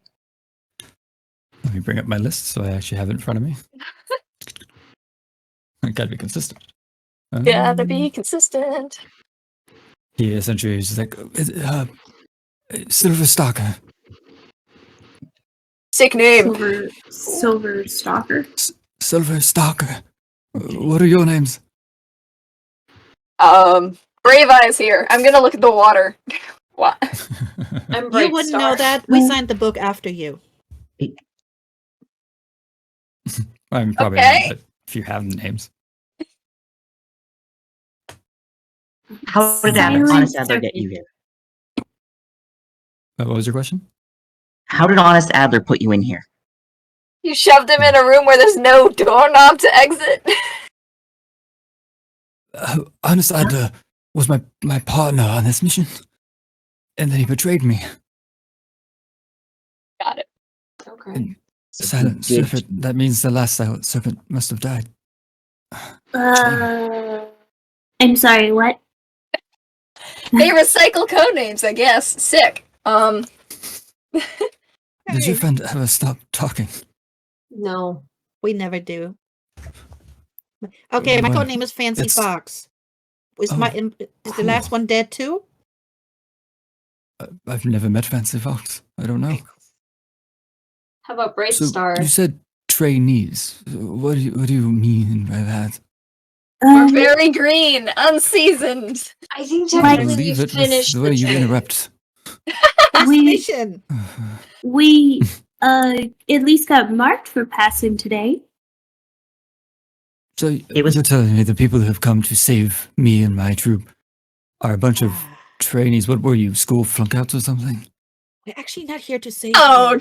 Let me bring up my list so I actually have it in front of me. I gotta be consistent. Gotta be consistent. He essentially is like Silver Stalker. Sick name. Silver Stalker. Silver Stalker. What are your names? Brave Eyes here. I'm gonna look at the water. What? I'm You Bright wouldn't Star. know that. We signed the book after you. I'm probably Okay. not, but if you have the names. How did Silence. Honest Adler get you here? What was your question? How did Honest Adler put you in here? You shoved him in a room where there's no doorknob to exit? Honest Adler was my partner on this mission, and then he betrayed me. Got it. Okay. And Silent Serpent, that means the last Silent Serpent must have died. I'm sorry, what? They recycle code names, I guess. Sick. Did your friend ever stop talking? No. We never do. Okay, my Well, code name is Fancy it's- Fox. Is the last one dead too? I've never met Fancy Fox. I don't know. How about Bright So Star? you said trainees. What do you mean by that? We're very green, unseasoned. I think I'll technically leave you it with finished the way you training. interrupt. We- Mission. We at least got marked for passing today. So It was- you're telling me the people who have come to save me and my troop are a bunch of trainees. What were you, school flunkouts or something? We're actually not here to save Oh,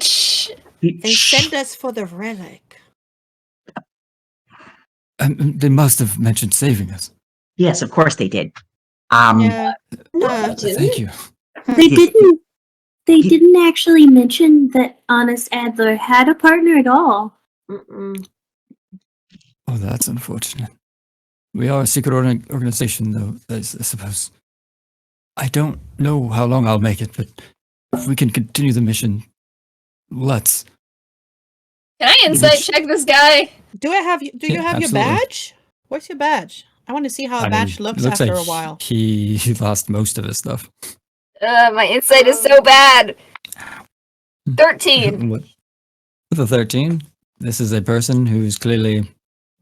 you. They sent us for the relic. They must have mentioned saving us. Yes, of course they did. Yeah. No, Uh, you didn't. Thank you. They didn't. They didn't actually mention that Honest Adler had a partner at all. Mm-mm. Oh, that's unfortunate. We are a secret organization, though, I suppose. I don't know how long I'll make it, but if we can continue the mission, let's. can I insight check this guy? Do you have your absolutely. badge? Where's your badge? I want to see how a badge looks after a while. He lost most of his stuff. My insight is so bad. 13. With a 13, this is a person who's clearly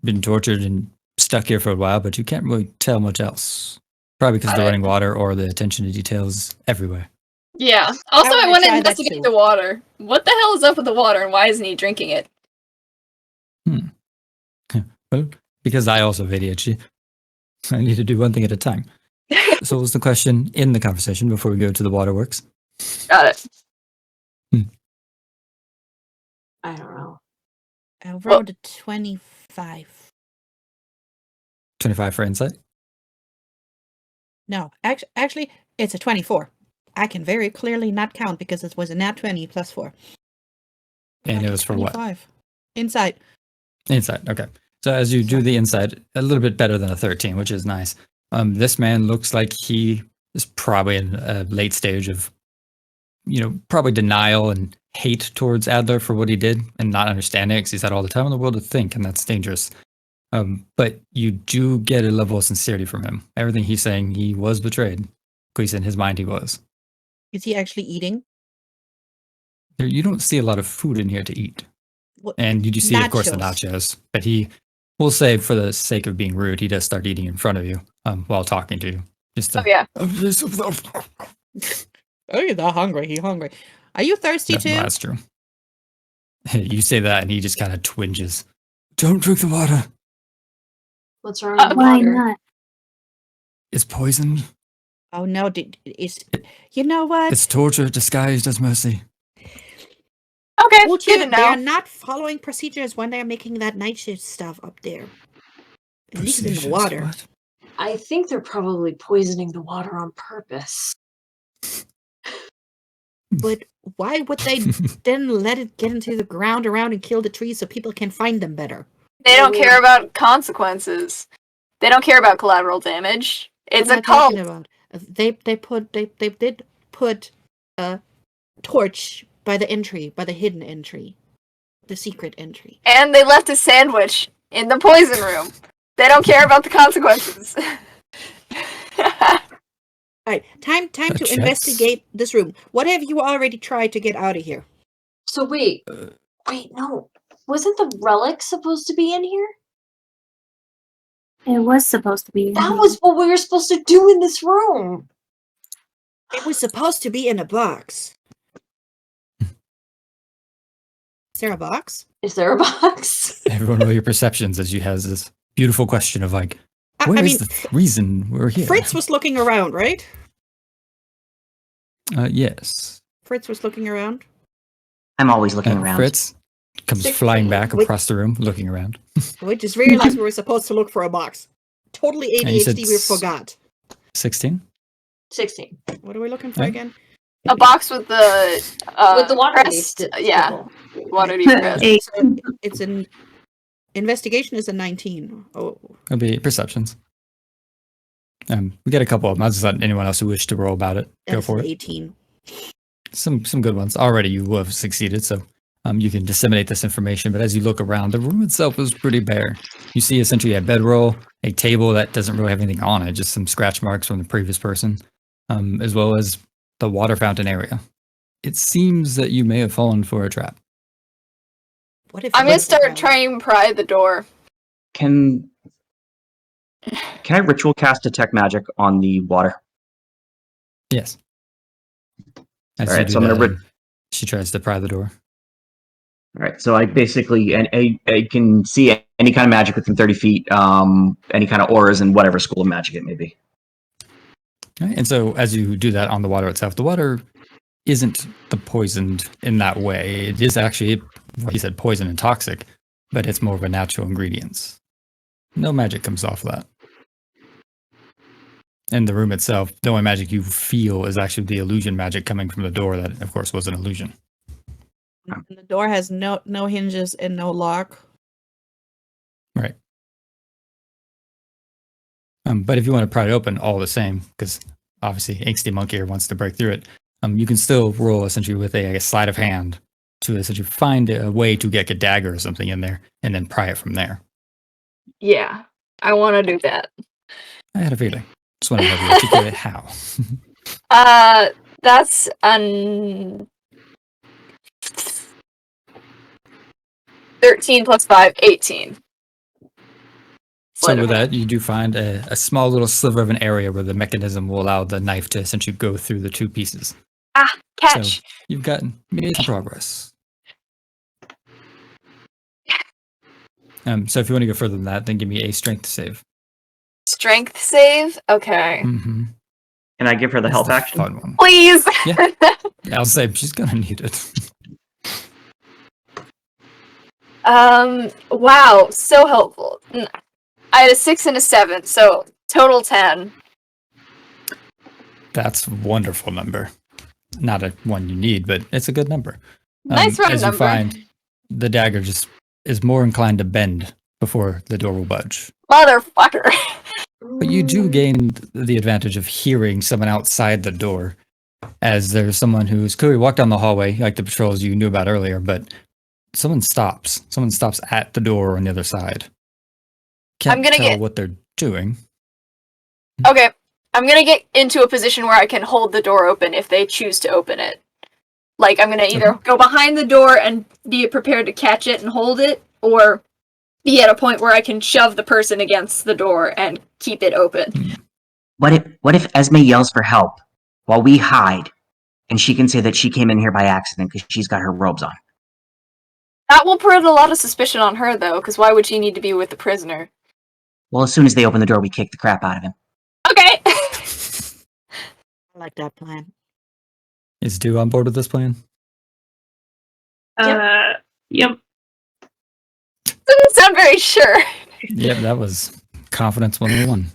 been tortured and stuck here for a while, but you can't really tell much else. Probably because of the running water or the attention to details everywhere. Yeah. Also, I wanna want to try that investigate too. the water. What the hell is up with the water, and why isn't he drinking it? Well, because I also have ADHD, I need to do one thing at a time. So what was the question in the conversation before we go to the waterworks? Got it. I don't know. I rolled a 25. 25 for insight? No, actually, it's a 24. I can very clearly not count because it was a nat 20 plus 4. And it was for what? 25. Insight. Insight, okay. So as you do the insight, a little bit better than a 13, which is nice. This man looks like he is probably in a late stage of, probably denial and hate towards Adler for what he did and not understanding it because he's had all the time in the world to think, and that's dangerous. But you do get a level of sincerity from him. Everything he's saying, he was betrayed. At least in his mind, he was. Is he actually eating? You don't see a lot of food in here to eat. What- And you do see, of course, the nachos. nachos. But he will say, for the sake of being rude, he does start eating in front of you while talking to you. Just to, Oh, yeah. Oh, you're that hungry. He's hungry. Are you thirsty too? That's true. You say that, and he just kind of twinges. Don't drink the water. What's wrong with Why water? not? It's poison. Oh no, you know what? It's torture disguised as mercy. Okay, Would good you, to they are know. not following procedures when they're making that night shift stuff up there. At least in the Procedures, water. what? I think they're probably poisoning the water on purpose. But why would they then let it get into the ground around and kill the trees so people can find them better? They don't care about consequences. They don't care about collateral damage. It's What am a I cult. talking about? They did put a torch by the entry, by the hidden entry, the secret entry. And they left a sandwich in the poison room. They don't care about the consequences. All right, time That to checks. investigate this room. What have you already tried to get out of here? So wait, no. Wasn't the relic supposed to be in here? It was supposed to be. in That here. was what we were supposed to do in this room. It was supposed to be in a box. Is there a box? Is there a box? Everyone roll your perceptions as you has this beautiful question of like, where is the reason we're here? Fritz was looking around, right? Yes. Fritz was looking around. I'm always looking around. Fritz, Comes 16. flying back Wait. across the room, looking around. We just realized we were supposed to look for a box. Totally And you said ADHD, we forgot. 16? 16. What are we looking for Right. again? A box with the With the water pressed, leaf yeah, symbol. water leaf pressed. It's an investigation is a 19. Oh, It'll be perceptions. We get a couple of them. I'll just let anyone else who wish to roll about it go that's for an it. 18. Some good ones. Already you will have succeeded, so you can disseminate this information. But as you look around, the room itself is pretty bare. You see essentially a bedroll, a table that doesn't really have anything on it, just some scratch marks from the previous person, as well as the water fountain area. It seems that you may have fallen for a trap. What if I'm gonna we- start trying to pry the door. Can I ritual cast detect magic on the water? Yes. As All right, you do so I'm gonna that, she tries to pry the door. All right, so I basically I can see any kind of magic within 30 feet, any kind of auras and whatever school of magic it may be. Right, and so as you do that on the water itself, the water isn't the poisoned in that way. It is actually, like you said, poison and toxic, but it's more of a natural ingredients. No magic comes off that. And the room itself, the only magic you feel is actually the illusion magic coming from the door that, of course, was an illusion. And the door has no hinges and no lock. Right. But if you want to pry it open, all the same, because obviously Angsty Monkey here wants to break through it, you can still roll essentially with a sleight of hand to essentially find a way to get a dagger or something in there and then pry it from there. Yeah, I want to do that. I had a feeling. Just want to have you articulate how. That's an 13 plus 5, 18. So with that, you do find a small little sliver of an area where the mechanism will allow the knife to essentially go through the two pieces. Ah, catch. So you've made some progress. So if you want to go further than that, then give me a strength save. Strength save? Okay. Mm-hmm. Can I give her the That's help the action? fun one. Please. Yeah. I'll say she's gonna need it. Wow, so helpful. I had a 6 and a 7, so total 10. That's a wonderful number. Not a one you need, but it's a good number. Nice round as number. you find, the dagger just is more inclined to bend before the door will budge. Motherfucker. But you do gain the advantage of hearing someone outside the door, as there's someone who's clearly walked down the hallway, like the patrols you knew about earlier, but someone stops. Someone stops at the door on the other side. Can't I'm gonna tell get- what they're doing. Okay, I'm gonna get into a position where I can hold the door open if they choose to open it. Like, I'm gonna either go behind the door and be prepared to catch it and hold it, or be at a point where I can shove the person against the door and keep it open. What if Esme yells for help while we hide, and she can say that she came in here by accident because she's got her robes on? That will put a lot of suspicion on her, though, because why would she need to be with the prisoner? Well, as soon as they open the door, we kick the crap out of him. Okay! I like that plan. Is Dew on board with this plan? Yep. Doesn't sound very sure. Yep, that was confidence 101.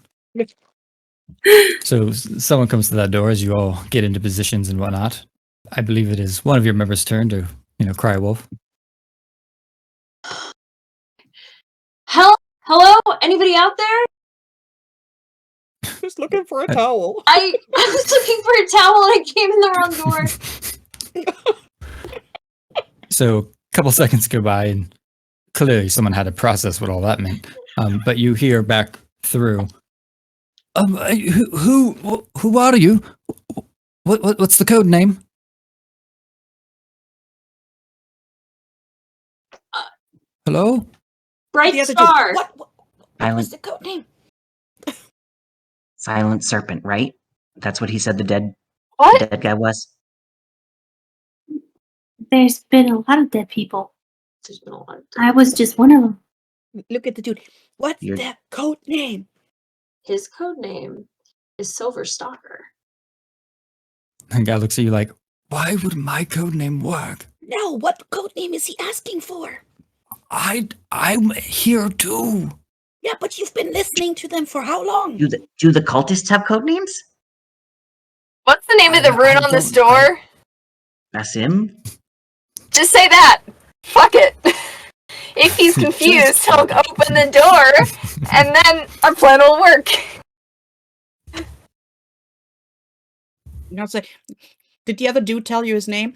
So someone comes to that door as you all get into positions and whatnot. I believe it is one of your members' turn to, cry wolf. Hello? Anybody out there? Just looking for a towel. I was looking for a towel and I came in the wrong door. So a couple seconds go by and clearly someone had to process what all that meant. But you hear back through, who are you? What's the code name? Hello? Bright The other Star. dude. What Silent, was the code name? silent serpent, right? That's what he said the dead What? guy was. There's been a lot of dead people. There's been a lot of I was just one of them. Look at the dude. What's You're- that code name? His code name is Silver Stalker. And guy looks at you like, why would my code name work? No, what code name is he asking for? I'm here too. Yeah, but you've been listening to them for how long? Do the cultists have code names? What's the name of the rune on this door? Basim? Just say that. Fuck it. If he's confused, he'll open the door, and then our plan will work. You know, say, did the other dude tell you his name?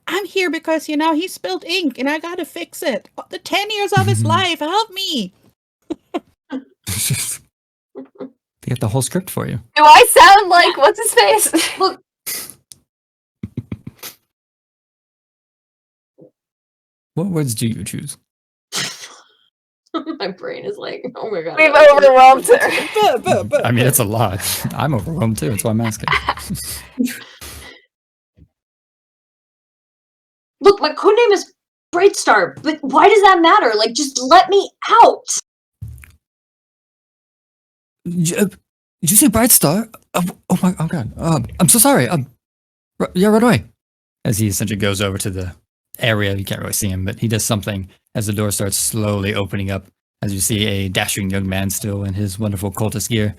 I'm here because, he spilled ink and I gotta fix it. The 10 years of his life, help me. They get the whole script for you. Do I sound like what's his face? Look. What words do you choose? My brain is like, oh my god. We've overwhelmed her. I mean, it's a lot. I'm overwhelmed too. That's why I'm asking. Look, my codename is Brightstar, but why does that matter? Like, just let me out. Did you say Bright Star? Oh my god. I'm so sorry. Yeah, right away. As he essentially goes over to the area, you can't really see him, but he does something as the door starts slowly opening up. As you see a dashing young man still in his wonderful cultist gear,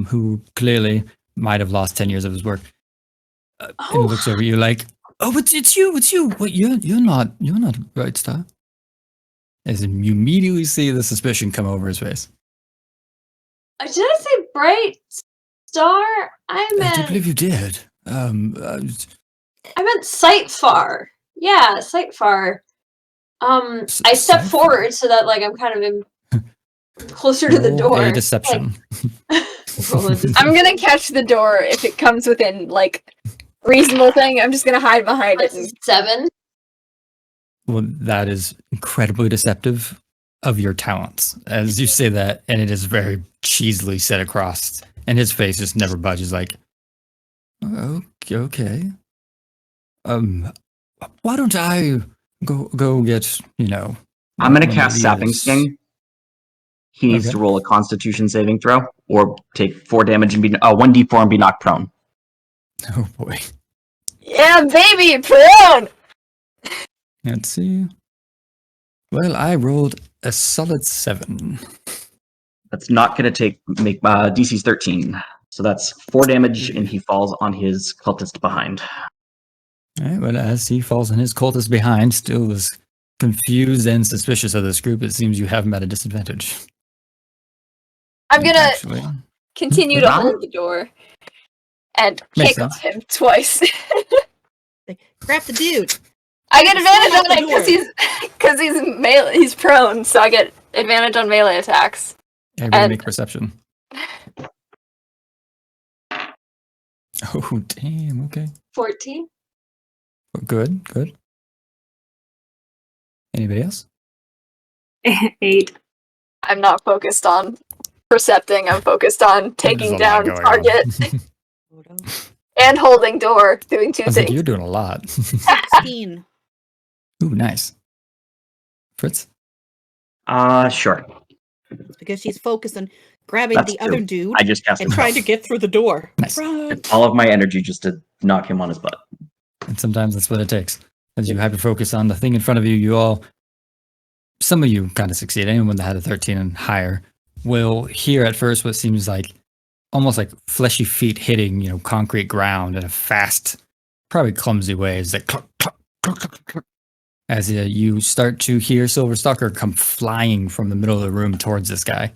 who clearly might have lost 10 years of his work. And looks over you like, oh, it's you. What, you're not Bright Star. As you immediately see the suspicion come over his face. Did I say Bright Star? I do believe you did. I meant Sightfar. Yeah, Sightfar. I step forward so that I'm kind of closer to the door. A deception. I'm gonna catch the door if it comes within reasonable thing. I'm just gonna hide behind it. 7. Well, that is incredibly deceptive of your talents. As you say that, and it is very cheesily set across, and his face just never budges. Like, okay. Why don't I go get I'm gonna cast Sapping Sting. He needs to roll a Constitution saving throw, or take 4 damage and be 1d4 and be knocked prone. Oh boy. Yeah, baby, prone. Let's see. Well, I rolled a solid 7. That's not gonna make DC's 13. So that's 4 damage, and he falls on his cultist behind. All right. Well, as he falls on his cultist behind, still is confused and suspicious of this group. It seems you have him at a disadvantage. I'm gonna continue to hold the door and kick him twice. Grab the dude. I get advantage on it because he's prone, so I get advantage on melee attacks. Everybody make perception. Oh damn! Okay. 14. Good. Anybody else? 8. I'm not focused on percepting. I'm focused on taking down target and holding door. Doing 2 things. You're doing a lot. 16. Ooh, nice. Fritz? Sure. Because she's focused on grabbing the other dude I just cast and trying to get through the door. Nice. It's all of my energy just to knock him on his butt. And sometimes that's what it takes. As you hyper focus on the thing in front of you, some of you kind of succeed. Anyone that had a 13 and higher will hear at first what seems like almost like fleshy feet hitting, concrete ground in a fast, probably clumsy way. It's like cluck, cluck, cluck, cluck, cluck. As you start to hear Silverstalker come flying from the middle of the room towards this guy.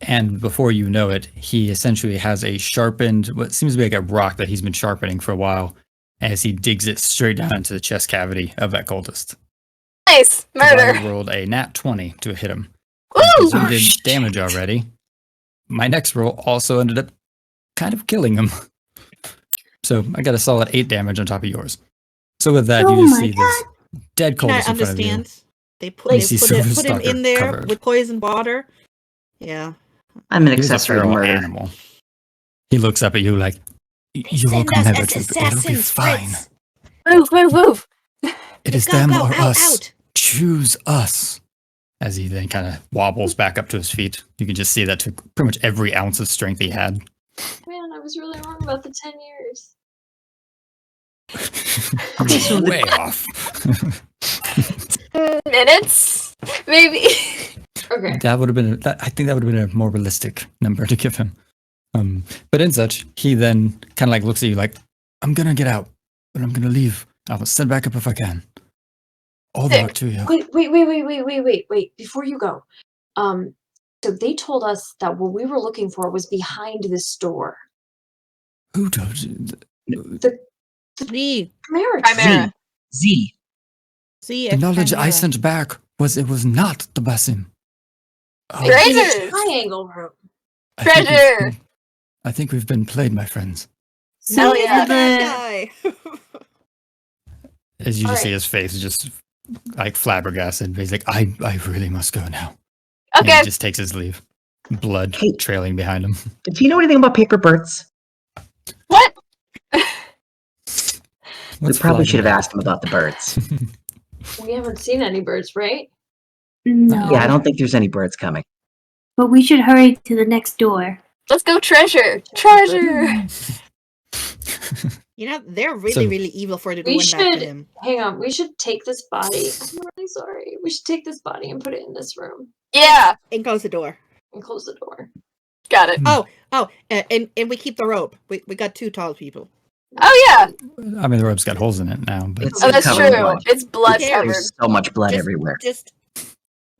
And before you know it, he essentially has a sharpened, what seems to be like a rock that he's been sharpening for a while, as he digs it straight down into the chest cavity of that cultist. Nice! Murder! I rolled a nat 20 to hit him. Woo! You did damage already. My next roll also ended up kind of killing him. So I got a solid 8 damage on top of yours. So with that, you just see this dead cultist in front of you. They put him in there with poison water. Yeah. I'm an accessory murder animal. He looks up at you like, you will come never to, it'll be fine. Move. It is them or us. Choose us. As he then kind of wobbles back up to his feet. You can just see that took pretty much every ounce of strength he had. Man, I was really wrong about the 10 years. Okay, so Way off. Minutes, maybe. Okay. That would have been. I think that would have been a more realistic number to give him. But in such, he then kind of like looks at you like, "I'm gonna get out, but I'm gonna leave. I'll stand back up if I can. All the luck to you." Wait. Before you go, so they told us that what we were looking for was behind this door. Who told you? Z. Chimera. Z. The knowledge I sent back was it was not the basim. Oh, Treasures. Triangle room. I think Treasure. I think we've been played, my friends. Hell Z is yeah. the bad guy. As you just All see right. his face just like flabbergasted. He's like, I really must go now. And Okay. he just takes his leave. Blood Hey. trailing behind him. Do you know anything about paper birds? What? We probably should have asked him about the birds. We haven't seen any birds, right? No. Yeah, I don't think there's any birds coming. But we should hurry to the next door. Let's go treasure. Treasure. You know, they're really, So- really evil for it We going back to should him. hang on. We should take this body. I'm really sorry. We should take this body and put it in this room Yeah. And close the door. and close the door. Got it. And we keep the rope. We got 2 tall people. Oh yeah. I mean, the rope's got holes in it now, but It's Oh, that's covered in true. blood. It's blood Okay. covered. There's so much blood Just- everywhere. Just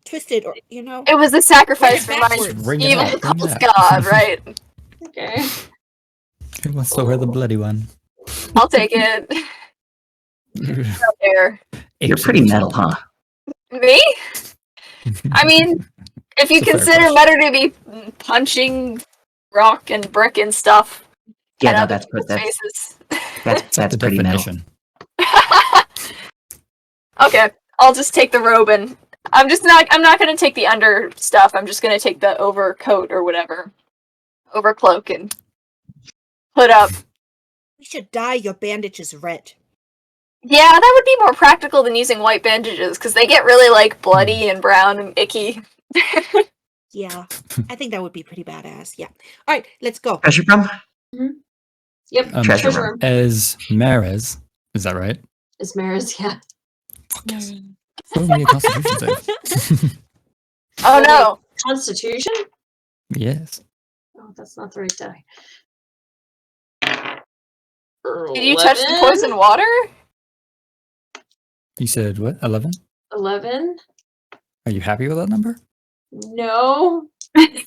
twist it, or you know. It was a sacrifice for my Backwards. Bring it evil out, bring it false out. god, right? Okay. who wants to wear the bloody one? I'll take it. There. You're pretty metal, huh? Me? I mean, if you It's a fair consider Metal to be punching rock and brick and stuff. Yeah, at no, other that's people's faces. that's the pretty metal. definition. Okay, I'll just take the robe and I'm not gonna take the under stuff. I'm just gonna take the overcoat or whatever. Overcloak and put up. We should dye your bandages red. Yeah, that would be more practical than using white bandages because they get really like bloody and brown and icky. Yeah, I think that would be pretty badass. Yeah. All right, let's go. Treasure room? Yep. Treasure Treasure room. room. Esmerys, is that right? Esmerys, yeah. Roll me a constitution save. Oh no. Constitution? Yes. Oh, that's not the right die. Did you touch the poison water? You said what? 11? 11? Are you happy with that number? No. Good.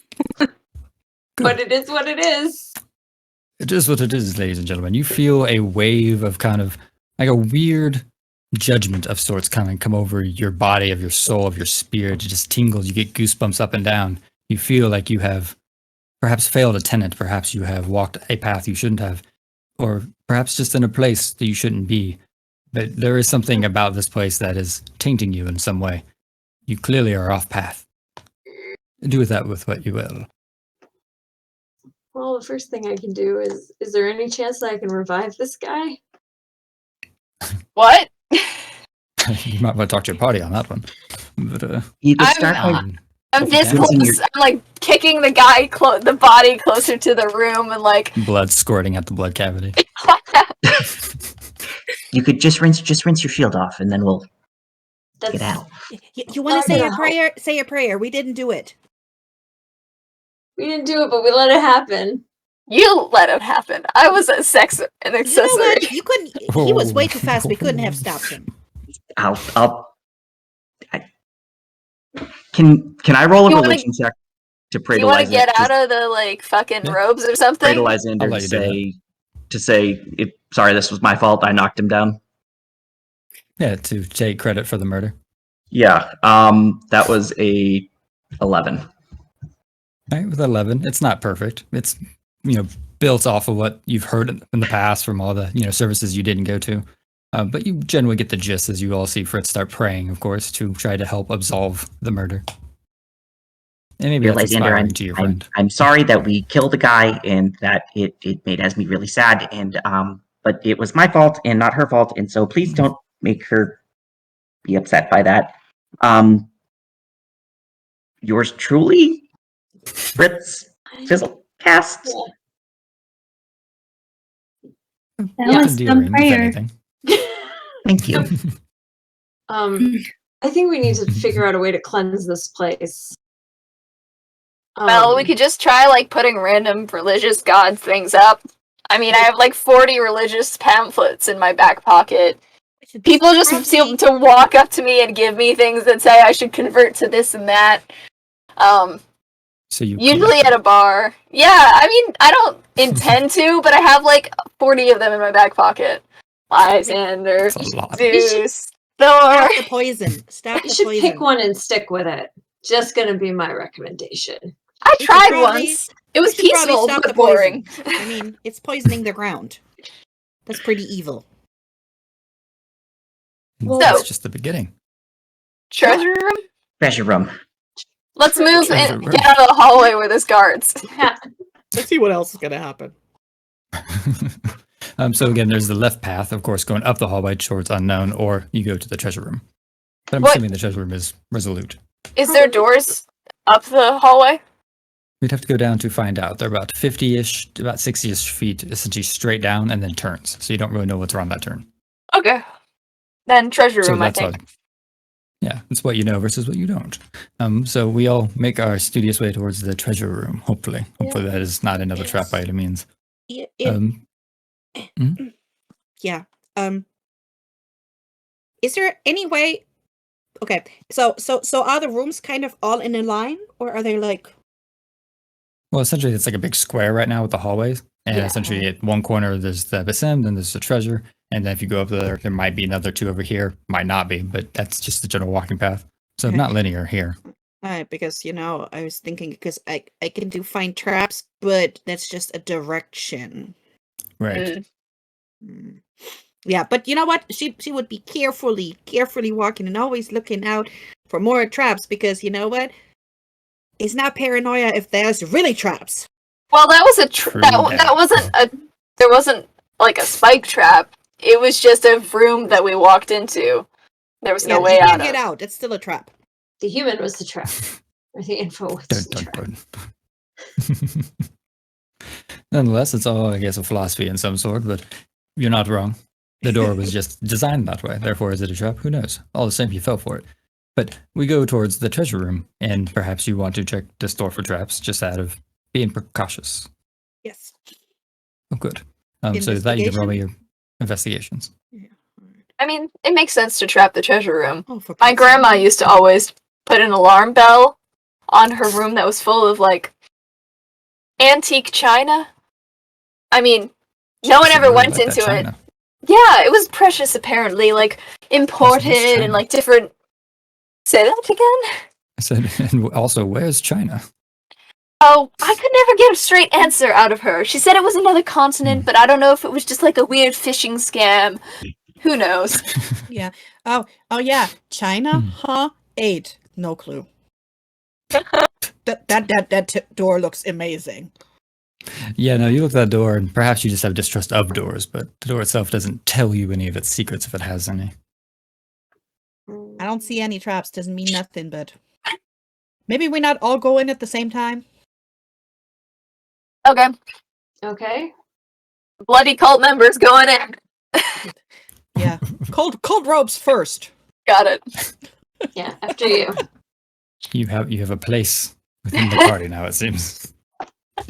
But it is what it is. It is what it is, ladies and gentlemen. You feel a wave of kind of like a weird judgment of sorts kind of come over your body, of your soul, of your spirit. It just tingles. You get goosebumps up and down. You feel like you have perhaps failed a tenant. Perhaps you have walked a path you shouldn't have, or perhaps just in a place that you shouldn't be. But there is something about this place that is tainting you in some way. You clearly are off path. Do with that with what you will. Well, the first thing I can do is there any chance that I can revive this guy? What? You might want to talk to your party on that one. But, You could I'm start by I'm this Yeah. close. I'm like kicking the guy, the body closer to the room, and like. blood squirting at the blood cavity. you could just rinse your shield off and then we'll That's get out. You want Not to say gonna a help. prayer? Say a prayer. We didn't do it. We didn't do it, but we let it happen. You let it happen. I was an accessory. You know what? You couldn't. He was way too fast. We couldn't have stopped him. Can I roll a You wanna- religion check to pray You to want to Liza? get out of the like fucking Yeah. robes or something? Pray to Lysander I'll to let you do say, sorry, this was my fault. I knocked him down. Yeah, to take credit for the murder. Yeah. That was a 11. Right, with 11, it's not perfect. It's, built off of what you've heard in the past from all the, services you didn't go to. But you generally get the gist as you all see Fritz start praying, of course, to try to help absolve the murder. And maybe Dear that's Lysander, inspiring to your friend. I'm sorry that we killed a guy and that it made Esme really sad. And but it was my fault and not her fault. And so please don't make her be upset by that. Yours truly, Fritz Fizzlecast. That Yeah. was some Endearing, if prayer. anything. Thank you. I think we need to figure out a way to cleanse this place. Well, we could just try like putting random religious god things up. I mean, I have like 40 religious pamphlets in my back pocket. People just seem to walk up to me and give me things that say I should convert to this and that. So you Usually at a bar. Yeah, I mean, I don't intend to, but I have like 40 of them in my back pocket. Lysander, That's a lot. Zeus, Thor. Stop the poison. Stop You the should poison. pick one and stick with it. Just gonna be my recommendation. I You should tried probably- once. It was you should probably peaceful, stop but the poison. boring. I mean, it's poisoning the ground. That's pretty evil. So- That's just the beginning. Treasure room? Treasure room. Let's move Treasure and room. get out of the hallway where there's guards. Let's see what else is gonna happen. So again, there's the left path, of course, going up the hallway towards unknown, or you go to the treasure room. But I'm What- assuming the treasure room is resolute. Is there doors up the hallway? We'd have to go down to find out. They're about 50-ish, about 60-ish feet, essentially straight down and then turns. So you don't really know what's around that turn. Okay. Then treasure So room, I that's all. think. Yeah, it's what you know versus what you don't. So we all make our studious way towards the treasure room. Hopefully, that is not another trap by any means. Yeah. Is there any way? Okay. So are the rooms kind of all in a line, or are they like? Well, essentially, it's like a big square right now with the hallways, and Yeah. essentially at one corner there's the abyssum, then there's the treasure, and then if you go up there might be another two over here. Might not be, but that's just the general walking path. So Okay. not linear here. Because I was thinking because I can do find traps, but that's just a direction. Right. Mm. Yeah, but you know what? She would be carefully walking and always looking out for more traps because you know what? It's not paranoia if there's really traps. Well, that was True that that. wasn't a there wasn't like a spike trap. It was just a room that we walked into. There was no way you out can't of. get out. It's still a trap. The human was the trap. Or the info was Dun, the dun, trap. dun. Nonetheless, it's all, I guess, a philosophy in some sort, but you're not wrong. The door was just designed that way. Therefore, is it a trap? Who knows? All the same, you fell for it. But we go towards the treasure room, and perhaps you want to check this door for traps, just out of being precautious. Yes. Oh, good. So that you can roll me your investigations. I mean, it makes sense to trap the treasure room. Oh, for My Pete's grandma sake. used to always put an alarm bell on her room that was full of like antique china. I mean, no one ever Really went like that into it. china. Yeah, it was precious apparently, like imported china? and like different. Say that again? I said, and also, where's China? Oh, I could never get a straight answer out of her. She said it was another continent, but I don't know if it was just like a weird phishing scam. Who knows? Yeah. Oh yeah. China? Hmm. Huh? 8. No clue. That door looks amazing. Yeah, no, you look at that door, and perhaps you just have distrust of doors, but the door itself doesn't tell you any of its secrets if it has any. I don't see any traps. Doesn't mean nothing, but maybe we not all go in at the same time. Okay, Okay. bloody cult members going in. Yeah. Cold ropes first. Got it. Yeah, after you. You have a place within the party now, it seems.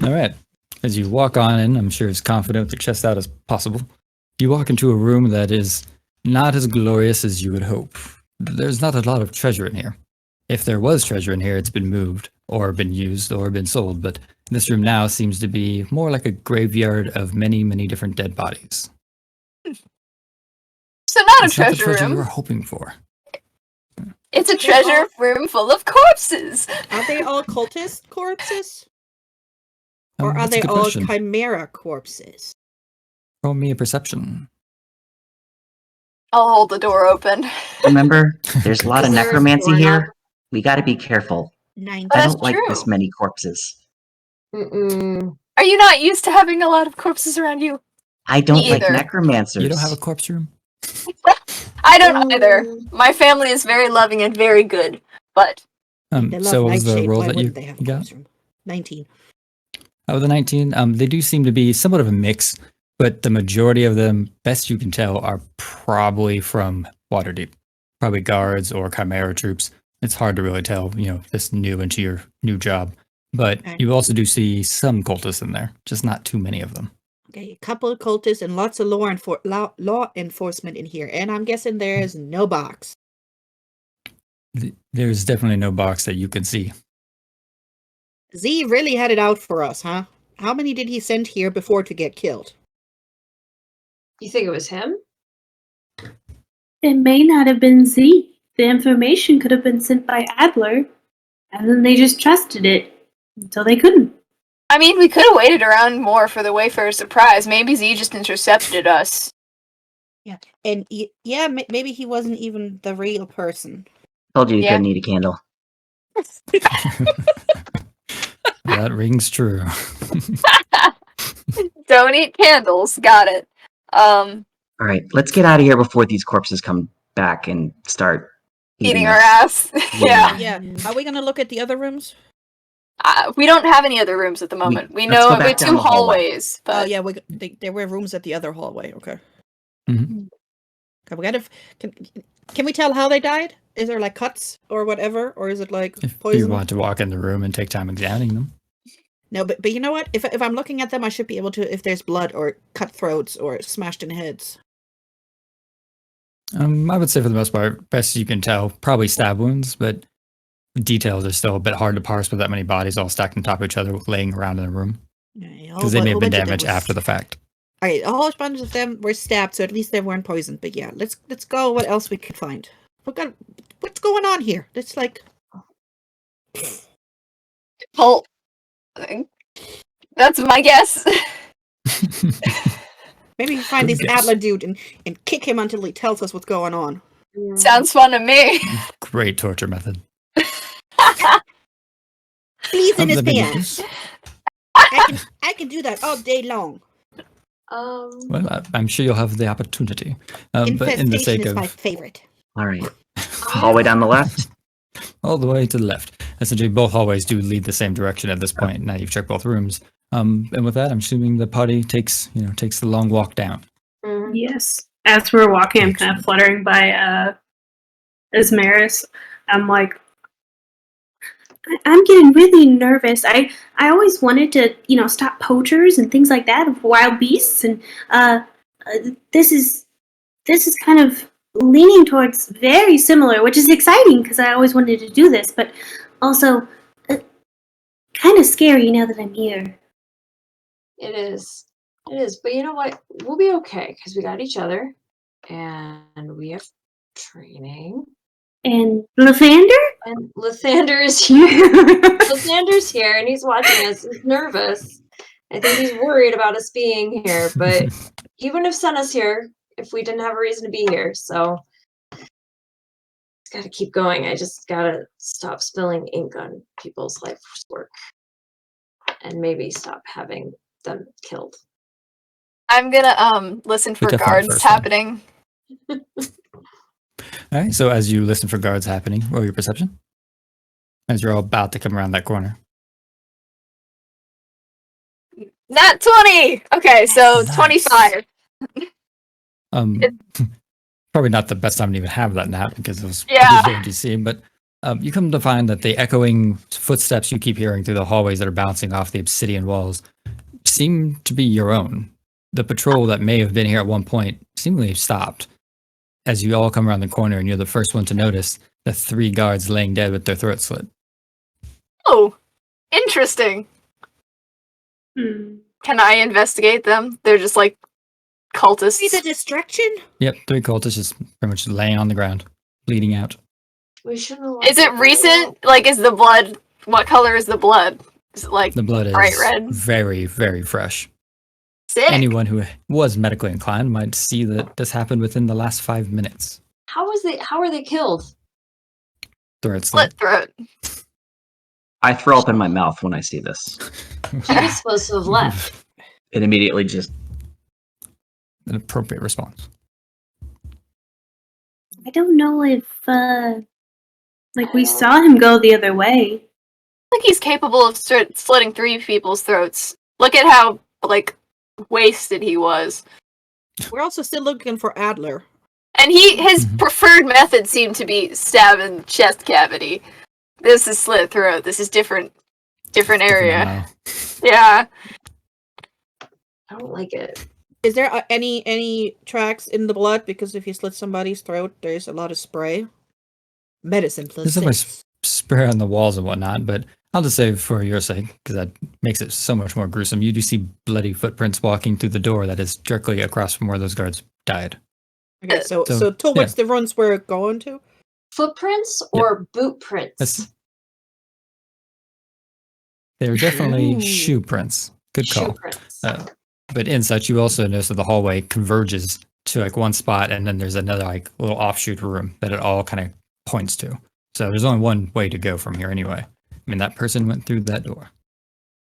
All right. As you walk on in, I'm sure as confident with your chest out as possible, you walk into a room that is not as glorious as you would hope. There's not a lot of treasure in here. If there was treasure in here, it's been moved, or been used, or been sold, but this room now seems to be more like a graveyard of many, many different dead bodies. So not a It's not the treasure treasure you were room. hoping for. It's a treasure room full of corpses. Are they all cultist corpses? Or are That's a they good all question. chimera corpses? Roll me a perception. I'll hold the door open. Remember, there's a lot of Is there a necromancy doorknob? here. We got to be careful. 9. I That's don't like this true. many corpses. Mm-mm. Are you not used to having a lot of corpses around you? I don't Me like either. necromancers. You don't have a corpse room? I don't either. My family is very loving and very good, but They love So what was the nightshade. roll Why that you wouldn't they have a got? corpse room? 19. Oh, the 19. They do seem to be somewhat of a mix. but the majority of them, best you can tell, are probably from Waterdeep. Probably guards or Chimera troops. It's hard to really tell, this new into your new job. But Okay. you also do see some cultists in there, just not too many of them. Okay, a couple of cultists and lots of law enforcement in here, and I'm guessing there's no box. There's definitely no box that you can see. Z really had it out for us, huh? How many did he send here before to get killed? You think it was him? It may not have been Z. The information could have been sent by Adler, and then they just trusted it until they couldn't. I mean, we could have waited around more for the Wayfarer's surprise. Maybe Z just intercepted us. Yeah, and maybe he wasn't even the real person. Told you you Yeah. couldn't eat a candle. That rings true. Don't eat candles. Got it. All right, let's get out of here before these corpses come back and start Eating our us. ass. Yeah. Yeah, are we gonna look at the other rooms? We don't have any other rooms at the moment. We let's know go we back have down 2 the hallway. hallways, but Oh yeah, there were rooms at the other hallway. Okay. Mhm. Okay, we gotta. Can we tell how they died? Is there like cuts or whatever, or is it like If poison? you want to walk in the room and take time examining them. No, but you know what? If I'm looking at them, I should be able to. If there's blood or cut throats or smashed in heads. I would say for the most part, best you can tell, probably stab wounds, but details are still a bit hard to parse with that many bodies all stacked on top of each other, laying around in a room. Because they may have been damaged after the fact. All right, a whole bunch of them were stabbed, so at least they weren't poisoned. But yeah, let's go. What else we could find? What's going on here? It's like Well, that's my guess. maybe we find Good this guess. Adler dude and kick him until he tells us what's going on. Sounds fun to me. Great torture method. Please in his Let me get pants. this. I can do that all day long. Well, I'm sure you'll have the opportunity. But in the Infestation sake is my of favorite. All right, hallway down the left. all the way to the left, essentially both hallways do lead the same direction at this point. Now you've checked both rooms. And with that, I'm assuming the party takes the long walk down. Yes. As we're walking, I'm kind of fluttering by Esmerys. I'm like, I'm getting really nervous. I always wanted to, stop poachers and things like that of wild beasts, and this is kind of leaning towards very similar, which is exciting because I always wanted to do this, but also kind of scary now that I'm here. It is. It is. But you know what? We'll be okay because we got each other and we have training. And Lathander? And Lathander is here. Lathander's here and he's watching us. He's nervous. I think he's worried about us being here, but he wouldn't have sent us here if we didn't have a reason to be here. So just gotta keep going. I just gotta stop spilling ink on people's life's work. And maybe stop having them killed. I'm gonna listen for definitely guards first one. happening. All right, so as you listen for guards happening, roll your perception. As you're all about to come around that corner. Nat 20! Okay, so Nice. 25. Probably not the best time to even have that nap because it was Yeah. pretty low DC, but you come to find that the echoing footsteps you keep hearing through the hallways that are bouncing off the obsidian walls seem to be your own. The patrol that may have been here at one point seemingly stopped. As you all come around the corner and you're the first one to notice the 3 guards laying dead with their throats slit. Oh, interesting. Can I investigate them? They're just like cultists. See the distraction? Yep, 3 cultists just pretty much laying on the ground, bleeding out. We shouldn't have Is it recent? Like, is the blood? What color is the blood? Is it like The blood is bright red? very, very fresh. Sick? Anyone who was medically inclined might see that this happened within the last 5 minutes. How are they killed? Throat slit. Slit throat. I throw up in my mouth when I see this. He was supposed to have left. It immediately just An appropriate response. I don't know if, we saw him go the other way. I think he's capable of slitting 3 people's throats. Look at how, wasted he was. We're also still looking for Adler. And his preferred method seemed to be stab in the chest cavity. This is slit throat. This is different area. Yeah. I don't like it. Is there any tracks in the blood? Because if you slit somebody's throat, there's a lot of spray. Medicine plus There's so much 6. spray on the walls and whatnot, but I'll just say for your sake, because that makes it so much more gruesome. You do see bloody footprints walking through the door that is directly across from where those guards died. Okay, so towards the runs we're going to? Footprints or boot prints? They're definitely shoe prints. Good call. Shoe prints. But in such, you also notice that the hallway converges to like one spot, and then there's another like little offshoot room that it all kind of points to. So there's only one way to go from here anyway. I mean, that person went through that door.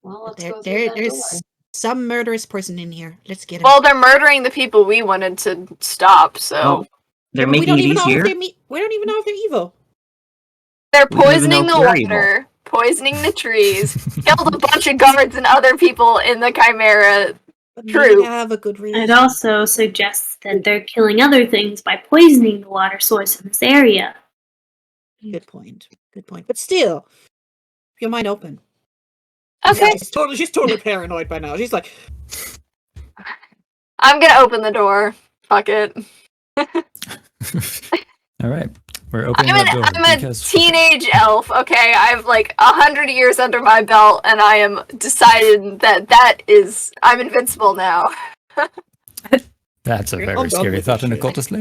Well, let's go through that there's door. some murderous person in here. Let's get him. Well, they're murdering the people we wanted to stop, so Oh, they're we making don't it even know easier. if we don't even know if they're evil. they're We don't even know poisoning the if they're evil. water, poisoning the trees, killed a bunch of guards and other people in the Chimera. But True. maybe have a good reason. It also suggests that they're killing other things by poisoning the water source in this area. Good point. Good point. But still, keep your mind open. Okay, She's totally paranoid by now. She's like, I'm gonna open the door. Fuck it. All right, we're opening I'm that door a because teenage elf, okay? I have like 100 years under my belt, and I am decided I'm invincible now. that's a I'm very done scary with thought this in a shit. cultist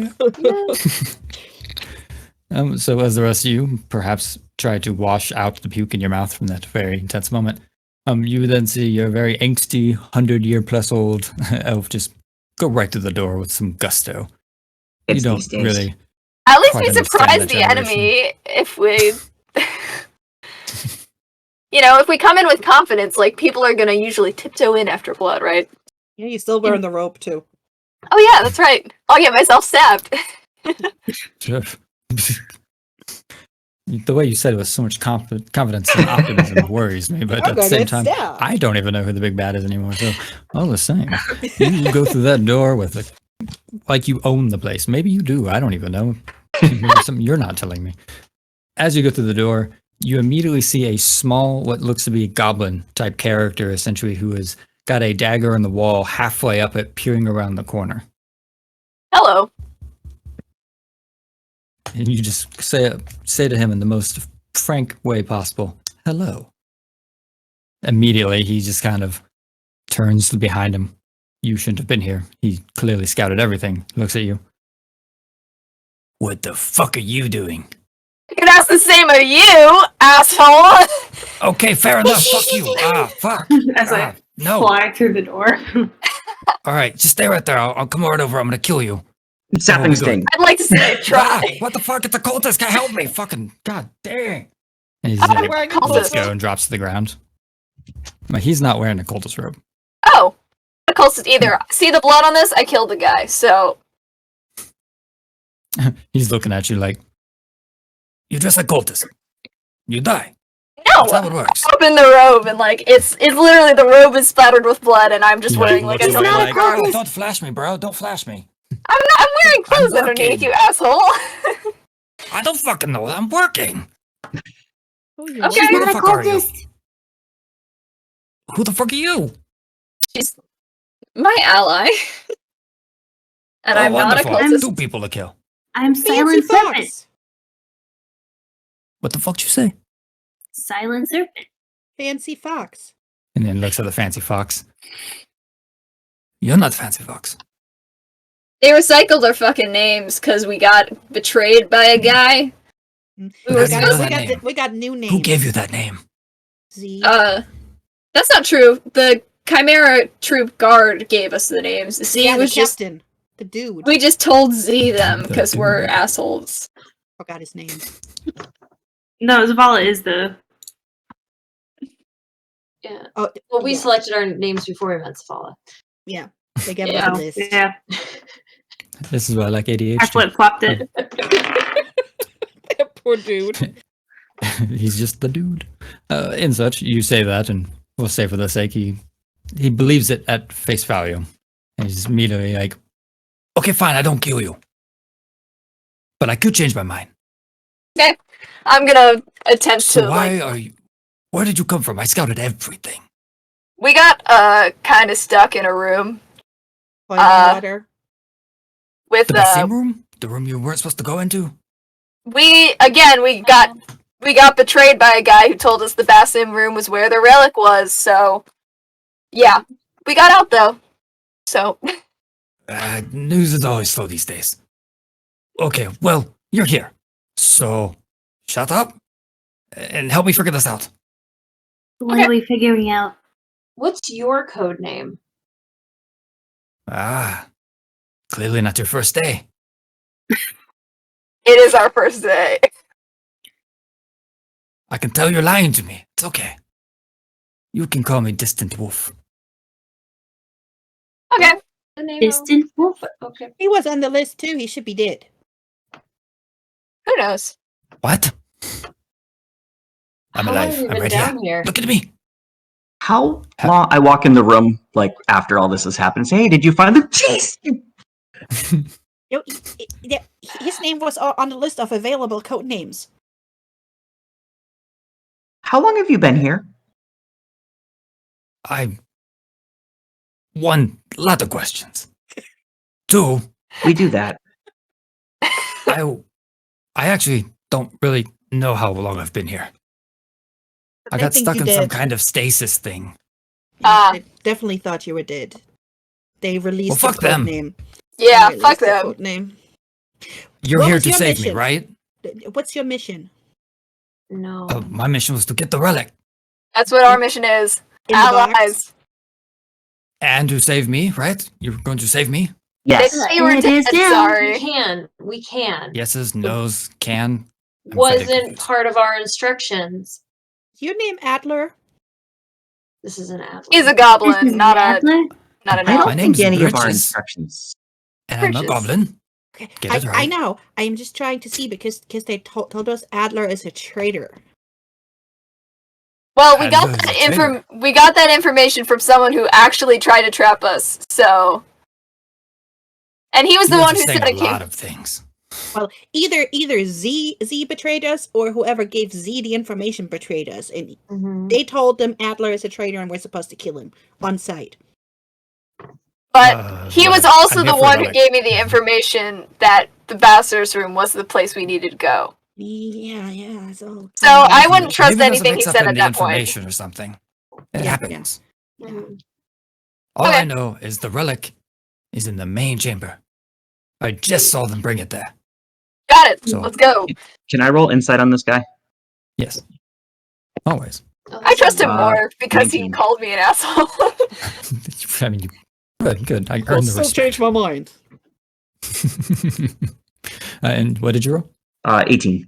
layer. So as the rest of you perhaps try to wash out the puke in your mouth from that very intense moment, you then see your very angsty 100-year-plus-old elf just go right through the door with some gusto. It's you don't these days. really. At least Quite we understand surprise that the generation. enemy if we. If we come in with confidence, like, people are gonna usually tiptoe in after blood, right? yeah, you're still wearing the rope too. Oh yeah, that's right. I'll get myself stabbed. Sure. The way you said it with so much confidence and optimism worries me, but I'm at the gonna same get time, stabbed. I don't even know who the big bad is anymore. So all the same, you go through that door with like you own the place. Maybe you do. I don't even know. Maybe something you're not telling me. As you go through the door, you immediately see a small, what looks to be a goblin type character, essentially, who has got a dagger in the wall halfway up it, peering around the corner. Hello. And you just say to him in the most frank way possible, hello. Immediately, he just kind of turns behind him. You shouldn't have been here. He clearly scouted everything. Looks at you. What the fuck are you doing? I could ask the same of you, asshole. Okay, fair enough. Fuck you. Fuck. As I No. fly through the door. All right, just stay right there. I'll come right over. I'm gonna kill you. Sapping Oh, sting. I'd like to see it try. What the fuck? It's a cultist. Can help me? Fucking god dang. And he's I'm like, wearing a lets cultist. go and drops to the ground. But he's not wearing a cultist robe. Oh, the cultist either. See the blood on this? I killed the guy, so He's looking at you like, you're just a cultist. You die. no. That's how it works. Open the robe and like it's literally the robe is splattered with blood, and I'm just Yeah, wearing he like looks a at you normal like, garb. "Oh, don't flash me, bro. Don't flash me. I'm wearing clothes I'm underneath, working. you asshole. I don't fucking know. I'm working. Okay. Who the Not a fuck are you? cultist. Who the fuck are you? She's my ally, and Oh, I'm not a wonderful. cultist. 2 people to kill. I'm Fancy Silent Serpent. Fox. What the fuck did you say? Silent Serpent. Fancy Fox. And then looks at the fancy fox. You're not fancy fox. They recycled our fucking names because we got betrayed by a guy. Mm. We How were do you know supposed that to. name? We got new names. Who gave you that name? Z. That's not true. The Chimera Troop Guard gave us the names. Z yeah, the was just. captain. The dude. We just told Z them The because we're dude. assholes. Forgot his name. No, Zavala is the. Yeah. Oh, Well, we yeah. selected our names before we met Zavala. Yeah. They gave Yeah. us a list. Yeah, This is why I like ADHD. I flip flopped it. Poor dude. He's just the dude. In such, you say that, and we'll say for the sake he he believes it at face value. And he's immediately like, okay, fine, I don't kill you. But I could change my mind. Okay. I'm gonna attempt So to why are you... Where did you come from? I scouted everything. We got kind of stuck in a room Boiling water. with The same room? The room you weren't supposed to go into? we got betrayed by a guy who told us the Basim room was where the relic was. So yeah, we got out though. So News is always slow these days. Okay, well, you're here. So, shut up and help me figure this out. What are we figuring out? What's your code name? Clearly not your first day. it is our first day. I can tell you're lying to me. It's okay. You can call me Distant Wolf. Okay. The name Distant wolf? Okay. He was on the list too. He should be dead. Who knows? What? I'm How long alive. have you I'm been right down here. here? Look at me. How long? I walk in the room like after all this has happened and say, "Hey, did you find them?" Jeez, No, his name was on the list of available code names. How long have you been here? One, lot of questions. Two, We do that. I actually don't really know how long I've been here. I got think stuck you in some did. kind of stasis thing. I definitely thought you were dead. They released Well, the fuck code them. name. Yeah, They released fuck the them. code name. You're What here was to your save me, mission? right? What's your mission? No. My mission was to get the relic That's what our mission is. In the box? Allies. and to save me, right? You're going to save me? Yes. They say we're It dead, is now. sorry. We can. Yeses, nos, can. I'm fairly Wasn't confused. part of our instructions. Is your name Adler? This is an adler. He's a This goblin, is not a Adler? not an I elf. don't name's think any of our Bridges. instructions. And I'm a Bridges. goblin. Okay, Get it I right. know. I'm just trying to see because they told us Adler is a traitor. Well, we got Adler is that a traitor. we got that information from someone who actually tried to trap us. So, and he was You the guys one are who saying said a it came. lot of things. Well, either Z betrayed us or whoever gave Z the information betrayed us, and Mhm. they told them Adler is a traitor and we're supposed to kill him on sight. But he was whatever. also I'm the here for one who relic. gave me the information that the Bastard's room was the place we needed to go. Yeah. So I wouldn't trust Maybe there's a anything he mix-up said in at the that point. information or something. It Yeah, happens. Mhm. All Okay. I know is the relic is in the main chamber. I just saw them bring it there. Got it. So- Let's go. Can I roll insight on this guy? Yes. Always. Oh, I trust him Uh, more because he 19. called me an asshole. I mean, good. I I'll earned the still respect. change my mind. And what did you roll? 18.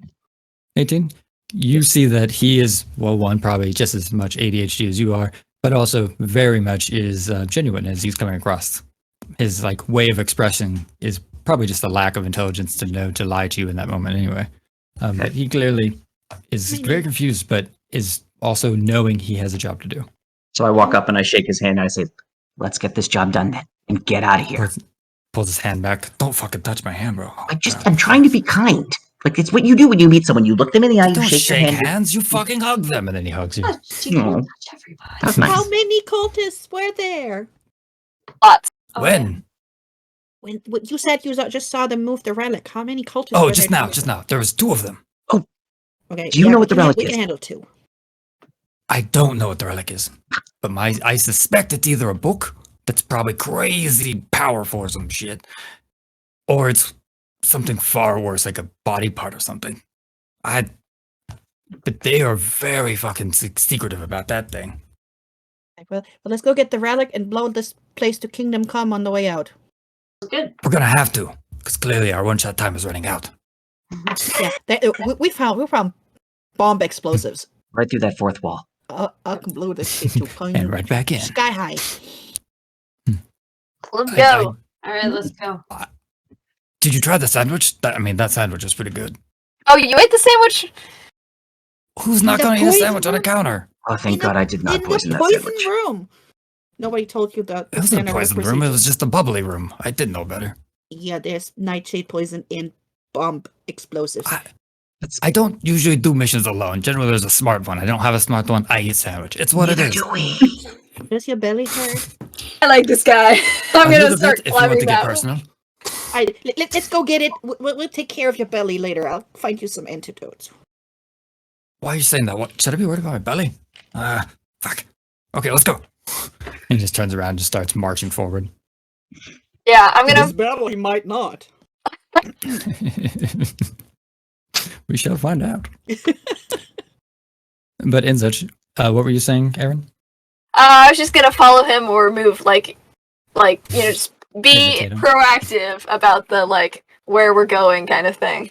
18? You see that he is, well, one, probably just as much ADHD as you are, but also very much is genuine as he's coming across. His like way of expressing is probably just a lack of intelligence to know to lie to you in that moment anyway. But he clearly is very confused, but is also knowing he has a job to do. So I walk up and I shake his hand and I say, "Let's get this job done then and get out of here." Pulls his hand back. Don't fucking touch my hand, bro. I'm trying to be kind. Like, it's what you do when you meet someone. You look them in the eye, you Don't shake shake their hand. hands. You fucking hug them, and then he hugs you. You can't touch everybody. That's nice. How many cultists were there? Lots. Oh, When? When you said you just saw them move the relic, how many cultists? Oh, were just there now. total? Just now. There was two of them. Okay. Do you know what we the can- relic we is? can handle two. I don't know what the relic is, but I suspect it's either a book that's probably crazy powerful or some shit, or it's something far worse, like a body part or something. But they are very fucking secretive about that thing. Well, let's go get the relic and blow this place to Kingdom Come on the way out. Good. We're gonna have to, because clearly our one-shot time is running out. Yeah, we found bomb explosives. Right through that fourth wall. I can blow this shit to kind And of right back in. sky high. Let's I- go. All right, let's go. Did you try the sandwich? That sandwich is pretty good. Oh, you ate the sandwich? Who's not The gonna eat a poison sandwich on a room? counter? Oh, thank God I did not in poison the that poison sandwich. room. Nobody told you that. It wasn't a poison room. It was just a bubbly room. I didn't know better. Yeah, there's nightshade poison and bomb explosives. I don't usually do missions alone. Generally, there's a smart one. I don't have a smart one. I eat sandwich. It's what Neither it is. do we. Does your belly hurt? I like this guy. I'm A gonna little start bit, if you want climbing to get that. personal. Let's go get it. We'll take care of your belly later. I'll find you some antidotes. Why are you saying that? What? Should I be worried about my belly? Fuck. Okay, let's go. He just turns around and just starts marching forward. Yeah, I'm In gonna. this battle, he might not. We shall find out. But in such, what were you saying, Aerin? I was just gonna follow him or move, like just be Imitate him. proactive about the where we're going kind of thing.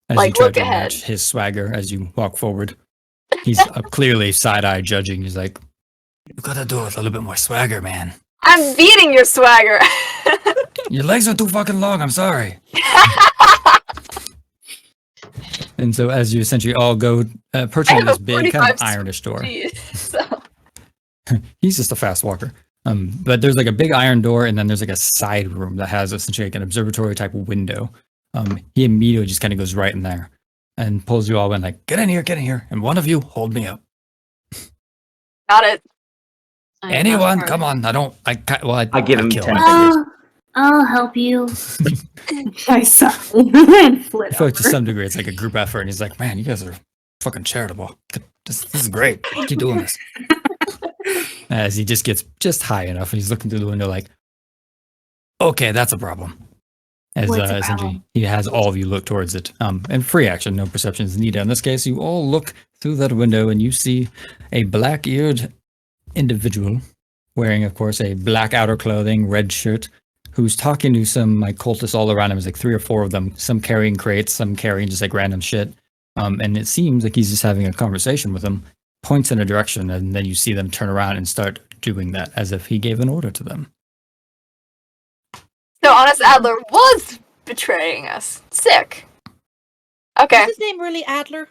As Like, you try look to ahead. match his swagger as you walk forward. He's clearly side-eye judging. He's like, you gotta do it with a little bit more swagger, man. I'm beating your swagger. Your legs are too fucking long, I'm sorry. And so as you essentially all go perching in this big kind of 45 ironish door. Jeez, so. He's just a fast walker. But there's like a big iron door, and then there's like a side room that has essentially like an observatory type of window. He immediately just kind of goes right in there and pulls you all in, like, get in here, and one of you hold me up. Got it. Anyone, come on. I give him kill 10 him. fingers. I'll help you. I sigh and flit I feel like to over. some degree it's like a group effort, and he's like, man, you guys are fucking charitable. This is great. Keep doing this. As he just gets just high enough, and he's looking through the window like, okay, that's a problem. As What's a essentially problem? he has all of you look towards it. And free action, no perception is needed. In this case, you all look through that window, and you see a black-eared individual wearing, of course, a black outer clothing, red shirt, who's talking to some like cultists all around him. There's like 3 or 4 of them, some carrying crates, some carrying just like random shit. And it seems like he's just having a conversation with them, points in a direction, and then you see them turn around and start doing that as if he gave an order to them. So Honest Adler was betraying us. Sick. Okay. Is his name really Adler?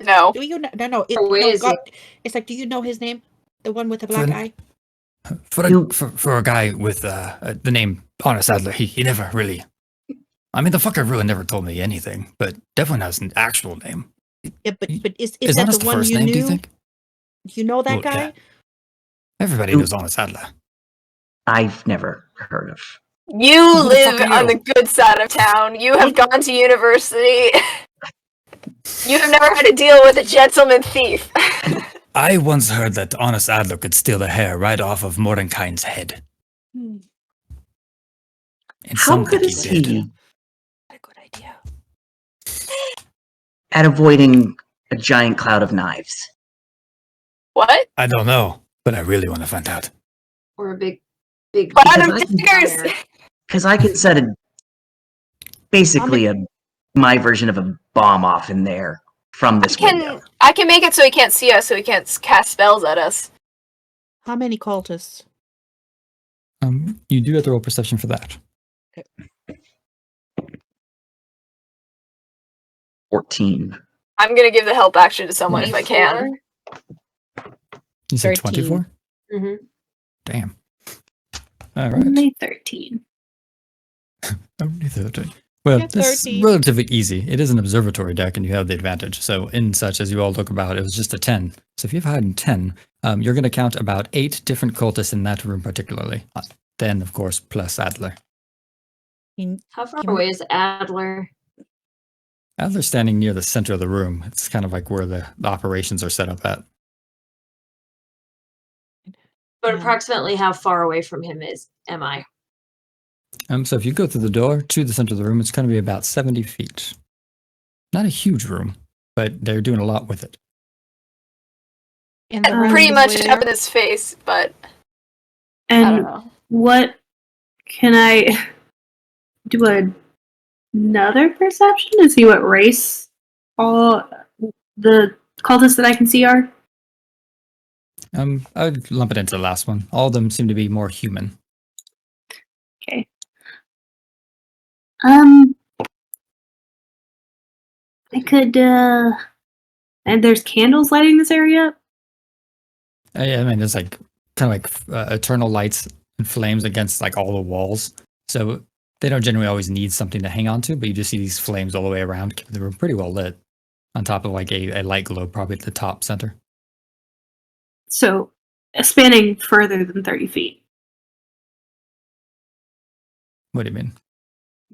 No. Do you know? No. Where is he? It's like, do you know his name? The one with the black Finn. eye? For a guy with the name Honest Adler, he never really. I mean, the fucker really never told me anything, but definitely has an actual name. Yeah, but is Is that Honest the the one first you name? knew? Do you think? You know that Well, guy? yeah. Everybody knows Honest Adler. I've never heard of. You Who the live fuck are on the you? good side of town. You have gone to university. You have never had to deal with a gentleman thief. I once heard that Honest Adler could steal the hair right off of Mordecai's head. And How some good think is did. he A good idea. At avoiding a giant cloud of knives. What? I don't know, but I really want to find out. Or a big Cloud of I can- daggers. Because I can set my version of a bomb off in there from this window. I can make it so he can't see us, so he can't cast spells at us. How many cultists? You do have to roll perception for that. 14. I'm gonna give the help action to someone if I can. You said 13. 24? Mm-hmm. Damn. All right. Only 13. Only 13. Well, Yeah, this is 13. relatively easy. It is an observatory deck, and you have the advantage. So, in such as you all look about, it was just a 10. So, if you've had 10, you're going to count about 8 different cultists in that room, particularly. Then, of course, plus Adler. How far away is Adler? Adler's standing near the center of the room. It's kind of like where the operations are set up at. But Yeah. approximately how far away from him am I? So, if you go through the door to the center of the room, it's going to be about 70 feet. Not a huge room, but they're doing a lot with it. And the Pretty room much where- up in his face, but I don't And know. what can I do another perception to see what race all the cultists that I can see are? I would lump it into the last one. All of them seem to be more human. Okay. I could and there's candles lighting this area up? Yeah, I mean, there's like kind of like eternal lights and flames against like all the walls. So they don't generally always need something to hang on to, but you just see these flames all the way around, keeping the room pretty well lit. On top of like a light globe, probably at the top center. So, spanning further than 30 feet. What do you mean?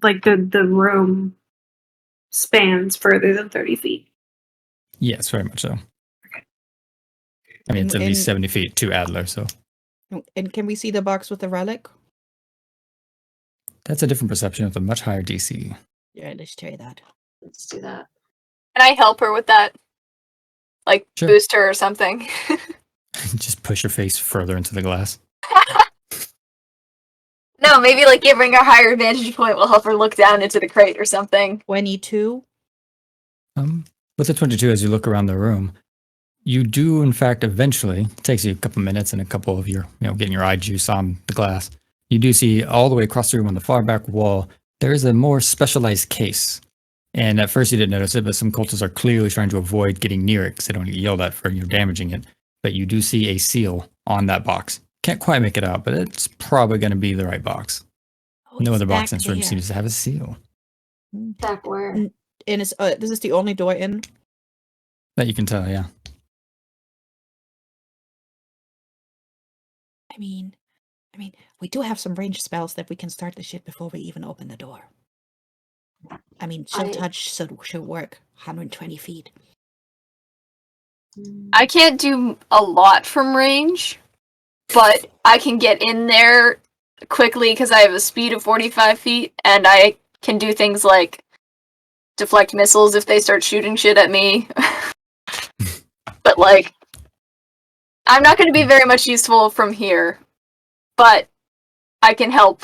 Like the room spans further than 30 feet. Yes, very much so. I mean, it's at least 70 feet to Adler, so. And can we see the box with the relic? That's a different perception with a much higher DC. Yeah, let's try that. Let's do that. Can I help her with that? Like, Sure. boost her or something? Just push your face further into the glass. No, maybe like giving her a higher vantage point will help her look down into the crate or something. 22. With the 22, as you look around the room, you do, in fact, eventually, it takes you a couple minutes and a couple of your, getting your eye juice on the glass. You do see all the way across the room on the far back wall, there is a more specialized case. And at first you didn't notice it, but some cultists are clearly trying to avoid getting near it because they don't get yelled at for damaging it. But you do see a seal on that box. Can't quite make it out, but it's probably going to be the right box. Oh, No it's other box back in this room there. seems to have a seal Back where? And it's this is the only door in. that you can tell. Yeah, I mean, we do have some ranged spells that we can start the shit before we even open the door. I mean, chill touch should work. 120 feet. I can't do a lot from range, but I can get in there quickly because I have a speed of 45 feet, and I can do things like deflect missiles if they start shooting shit at me. But, like, I'm not going to be very much useful from here, but I can help,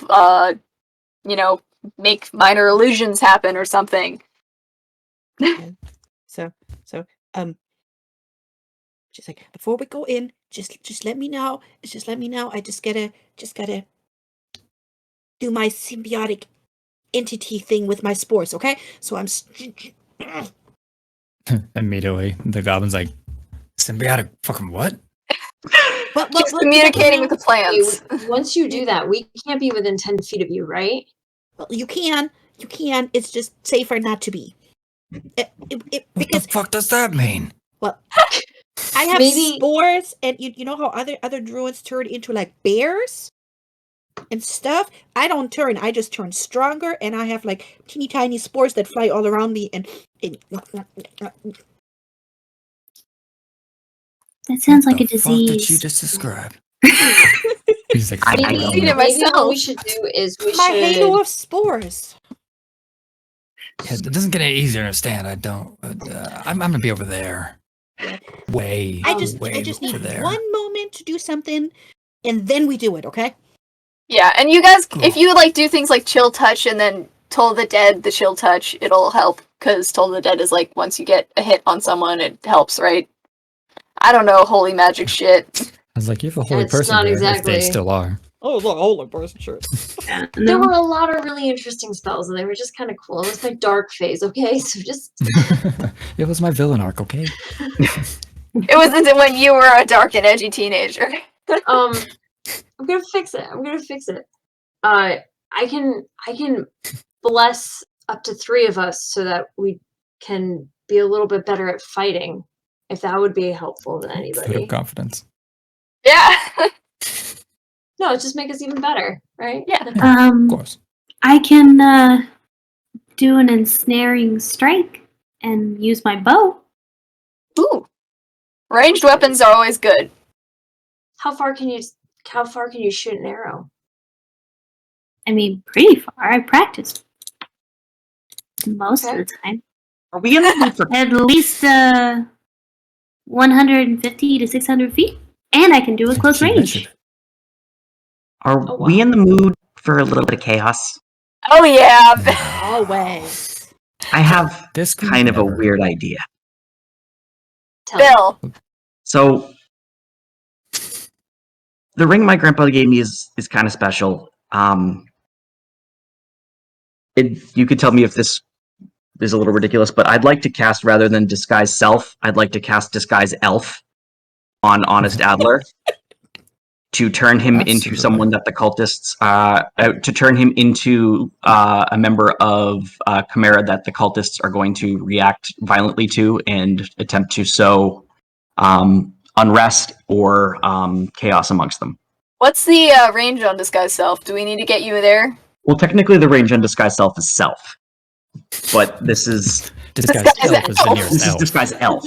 make minor illusions happen or something. So, she's like, before we go in, just let me know. Just let me know. I just gotta do my symbiotic entity thing with my spores, okay? So I'm. immediately the goblin's like, symbiotic fucking what? She's communicating with the plants. Once you do that, we can't be within 10 feet of you, right? Well, you can. It's just safer not to be. What Because the fuck does that mean? well, I have Maybe- spores, and you know how other druids turn into like bears and stuff. I don't turn. I just turn stronger, and I have like teeny tiny spores that fly all around me. And That sounds like a What the fuck did you disease. just describe? He's like, I Maybe, don't seen it know. maybe what myself. we should do is we my should. halo of spores. yeah, it doesn't get any easier to understand. I don't. I'm gonna be over there. Way. I just way need over there. 1 moment to do something, and then we do it. Okay. Yeah, and you guys, Cool. if you do things like chill touch and then Toll the Dead, the chill touch, it'll help, because Toll the Dead is like, once you get a hit on someone, it helps, right? I don't know, holy magic shit. I was like, you have a holy It's person not there, if exactly- they still are. Oh, look, holy person, sure. Yeah, There no. were a lot of really interesting spells, and they were just kind of cool. It was my dark phase, okay? So just It was my villain arc, okay? It wasn't when you were a dark and edgy teenager. I'm gonna fix it. I can bless up to 3 of us so that we can be a little bit better at fighting. If that would be helpful to Vote anybody. of confidence. Yeah. No, just make us even better, right? Yeah. Of course. I can do an ensnaring strike and use my bow. Ooh. Ranged weapons are always good. How far can you shoot an arrow? I mean, pretty far. I practiced most Okay. of the time. Are we in the mood for At least 150 to 600 feet, and I can do a close She range. measured it. Are Oh, we wow. in the mood for a little bit of chaos? Oh yeah. Always. I have This kind of a never- weird idea. Tell me. Bill. So, the ring my grandpa gave me is kind of special. You could tell me if this is a little ridiculous, but I'd like to cast, rather than disguise self, I'd like to cast disguise elf on Honest Adler. to turn him into Absolutely. someone that the cultists, to turn him into a member of Chimera that the cultists are going to react violently to and attempt to sow unrest or chaos amongst them. What's the range on disguise self? Do we need to get you there? Well, technically, the range on disguise self is self, but this is Disguise Disguise elf is the elf. nearest this is elf. disguise elf.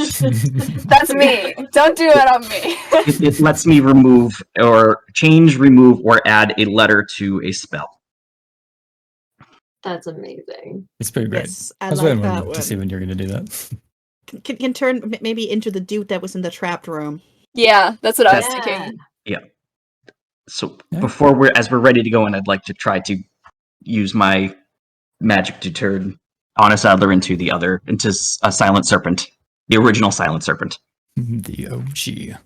That's me. Don't do it on me. It lets me remove or change, remove, or add a letter to a spell. That's amazing. It's pretty great. Yes, I was like waiting that to see one. when you're going to do that. Can turn maybe into the dude that was in the trapped room. Yeah, that's what I was Yeah. thinking. So Yeah. before we're ready to go in, I'd like to try to use my magic to turn Honest Adler into a silent serpent, the original silent serpent. The OG.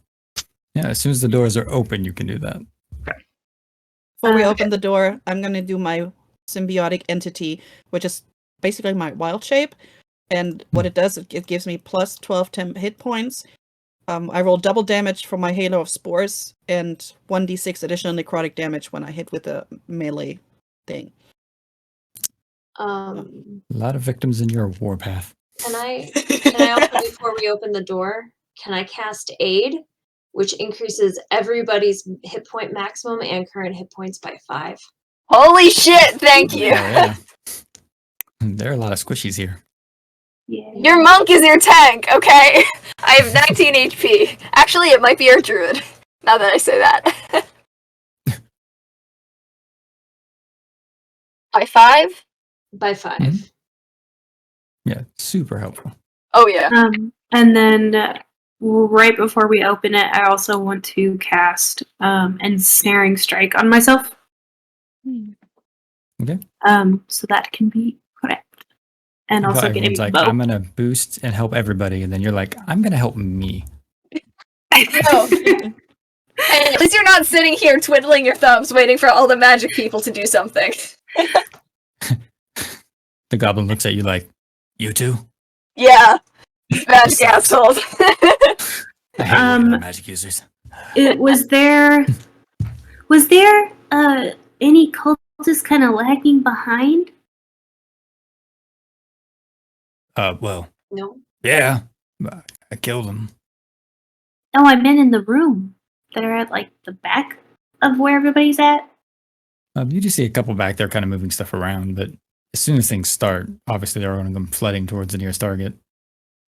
Yeah, as soon as the doors are open, you can do that. Before we Okay. open the door, I'm gonna do my symbiotic entity, which is basically my wild shape. And what it does, it gives me plus 12 hit points. I roll double damage from my Halo of Spores and 1d6 additional necrotic damage when I hit with a melee thing. A lot of victims in your warpath. Can I also, before we open the door, can I cast Aid, which increases everybody's hit point maximum and current hit points by 5? Holy shit, thank Oh, you. yeah. There are a lot of squishies here. Yeah. Your monk is your tank, okay? I have 19 HP. Actually, it might be your druid, now that I say that. By 5? By 5. Mhm. Yeah, super helpful. Oh, yeah. And then right before we open it, I also want to cast Ensnaring Strike on myself. Okay. So that can be correct. And But also get everyone's a like, bow. I'm going to boost and help everybody. And then you're like, I'm going to help me. No. And at least you're not sitting here twiddling your thumbs waiting for all the magic people to do something. The goblin looks at you like, you too? Yeah. Magic assholes. I hate working with magic users. Was there any cultists kind of lagging behind? Well, No? yeah. I killed him. No, I meant in the room. They're at like the back of where everybody's at. You do see a couple back there kind of moving stuff around, but as soon as things start, obviously they're going to come flooding towards the nearest target.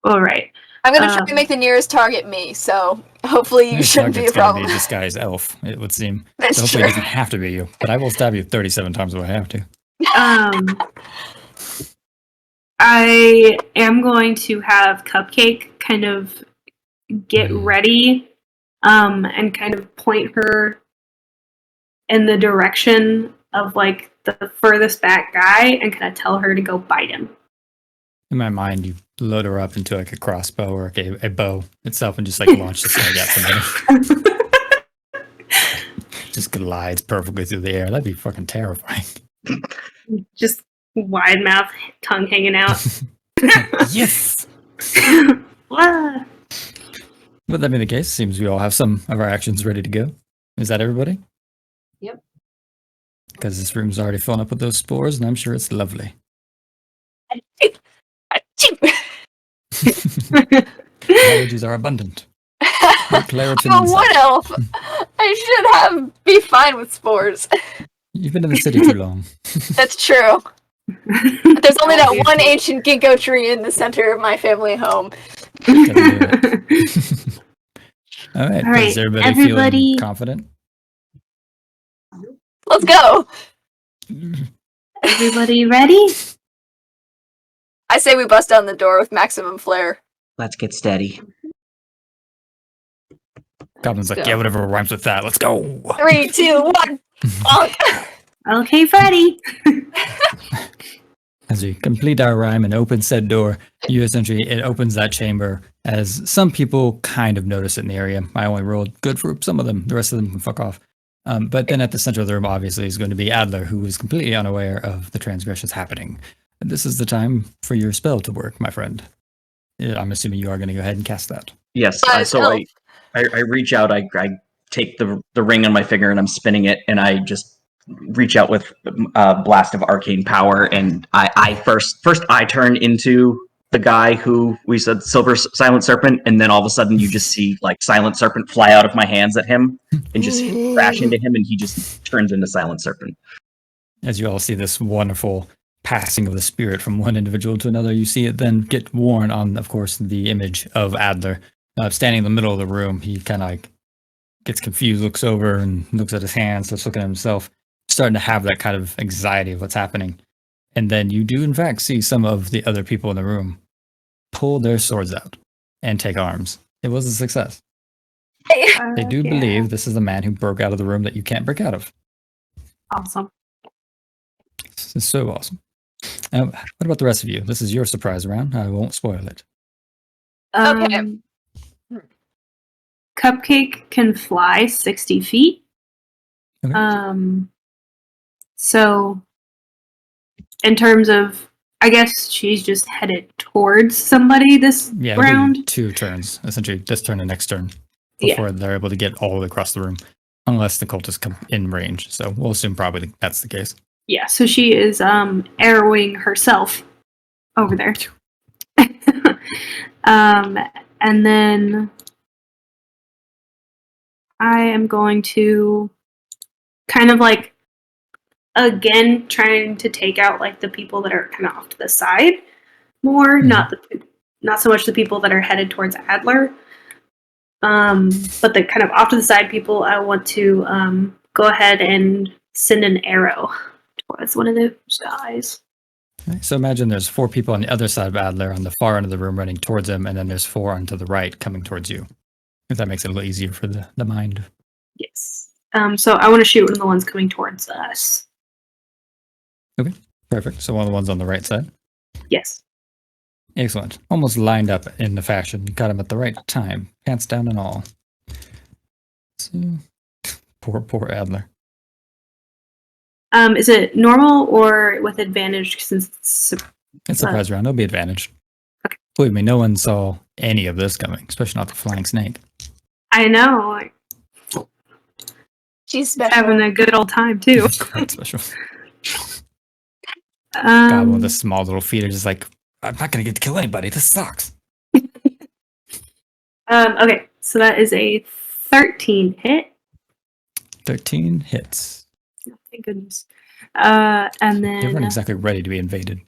All right. I'm gonna try to make the nearest target me, so hopefully you Nearest shouldn't be a target's gonna problem. be a disguised elf, it would seem. That's So hopefully true. it doesn't have to be you, but I will stab you 37 times if I have to. I am going to have Cupcake kind of get ready, and kind of point her in the direction of like the furthest back guy and kind of tell her to go bite him. In my mind, you load her up into like a crossbow or like a bow itself and just like launch the slug at somebody. Just glides perfectly through the air. That'd be fucking terrifying. Just wide mouth, tongue hanging out. Yes! Wah. Would that be the case? Seems we all have some of our actions ready to go. Is that everybody? Yep. Because this room's already filling up with those spores, and I'm sure it's lovely. Allergies are abundant. Claritin I'm a inside. wood elf. I should be fine with spores. You've been in the city too long. That's true. There's only that one ancient ginkgo tree in the center of my family home. Gotta do it. All right. All right, Is everybody everybody- feeling confident? Let's go. Everybody ready? I say we bust down the door with maximum flair. Let's get steady. Goblin's like, Go. yeah, whatever rhymes with that. Let's go. 3, 2, 1. Bonk. Okay, Freddy. As we complete our rhyme and open said door, you essentially, it opens that chamber as some people kind of notice it in the area. I only rolled good for some of them. The rest of them can fuck off. But then at the center of the room, obviously, is going to be Adler, who is completely unaware of the transgressions happening. And this is the time for your spell to work, my friend. I'm assuming you are going to go ahead and cast that. Yes. By So itself. I reach out. I take the ring on my finger and I'm spinning it, and I just reach out with a blast of arcane power, and I first I turn into the guy who we said Silver Silent Serpent, and then all of a sudden you just see like Silent Serpent fly out of my hands at him and just crash into him, and he just turns into Silent Serpent. As you all see this wonderful passing of the spirit from one individual to another, you see it then get worn on, of course, the image of Adler. Standing in the middle of the room, he kind of like gets confused, looks over and looks at his hands, starts looking at himself, starting to have that kind of anxiety of what's happening. And then you do, in fact, see some of the other people in the room pull their swords out and take arms. It was a success. They do believe this is the man who broke out of the room that you can't break out of. Awesome. This is so awesome. What about the rest of you? This is your surprise round. I won't spoil it. Okay. Cupcake can fly 60 feet. Okay. So in terms of, I guess she's just headed towards somebody this round. 2 turns, essentially this turn and next turn, before they're able to get all the way across the room, unless the cultists come in range. So we'll assume probably that's the case. Yeah, so she is arrowing herself over there. And then I am going to kind of like, again, trying to take out like the people that are kind of off to the side more, not so much the people that are headed towards Adler, but the kind of off to the side people. I want to go ahead and send an arrow towards one of those guys. Okay, so imagine there's 4 people on the other side of Adler on the far end of the room running towards him, and then there's 4 onto the right coming towards you. If that makes it a little easier for the mind. Yes. So I want to shoot one of the ones coming towards us. Okay, perfect. So one of the ones on the right side. Yes. Excellent. Almost lined up in the fashion. You got him at the right time. Pants down and all. So, poor Adler. Is it normal or with advantage since it's a surprise round? It'll be advantaged. Okay. Believe me, no one saw any of this coming, especially not the flying snake. I know. She's special. Having a good old time too. Quite special. God, one of the small little feet are just like, I'm not gonna get to kill anybody. This sucks. Okay, so that is a 13 hit. 13 hits. Oh, thank goodness. And then They weren't exactly ready to be invaded.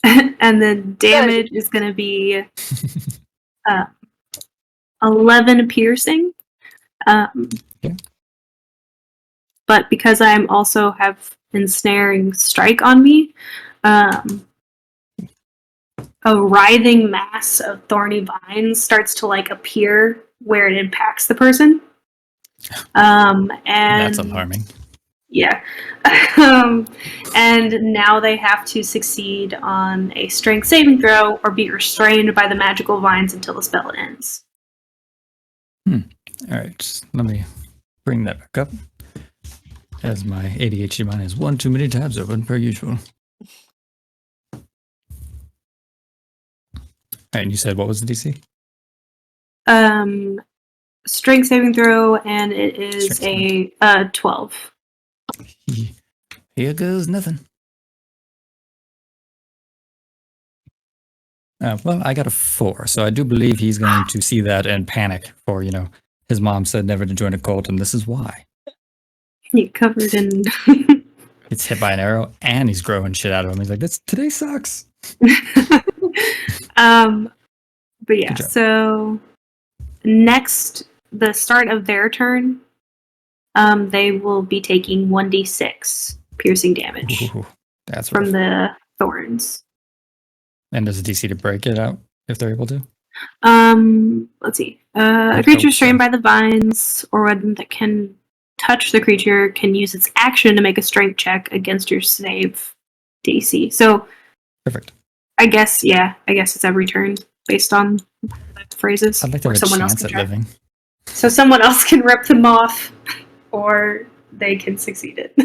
and then damage is going to be 11 piercing. Okay. But because I'm also have ensnaring strike on me, a writhing mass of thorny vines starts to like appear where it impacts the person. And that's alarming. Yeah. And now they have to succeed on a strength saving throw or be restrained by the magical vines until the spell ends. All right, let me bring that back up. As my ADHD mind has one too many tabs open per usual. All right, and you said what was the DC? Strength saving throw, and it is a 12. Here goes nothing. Well, I got a 4, so I do believe he's going to see that and panic for, his mom said never to join a cult, and this is why. You covered in... It's hit by an arrow, and he's growing shit out of him. He's like, today sucks. But yeah, so next, the start of their turn, they will be taking 1d6 piercing damage. Ooh, that's from rough. the thorns. And there's a DC to break it out if they're able to? Let's see. A creature strained by the vines or one that can touch the creature can use its action to make a strength check against your save DC. So perfect. I guess it's every turn based on phrases. I'd like to have a someone else chance can at living. So someone else can rip them off or they can succeed it.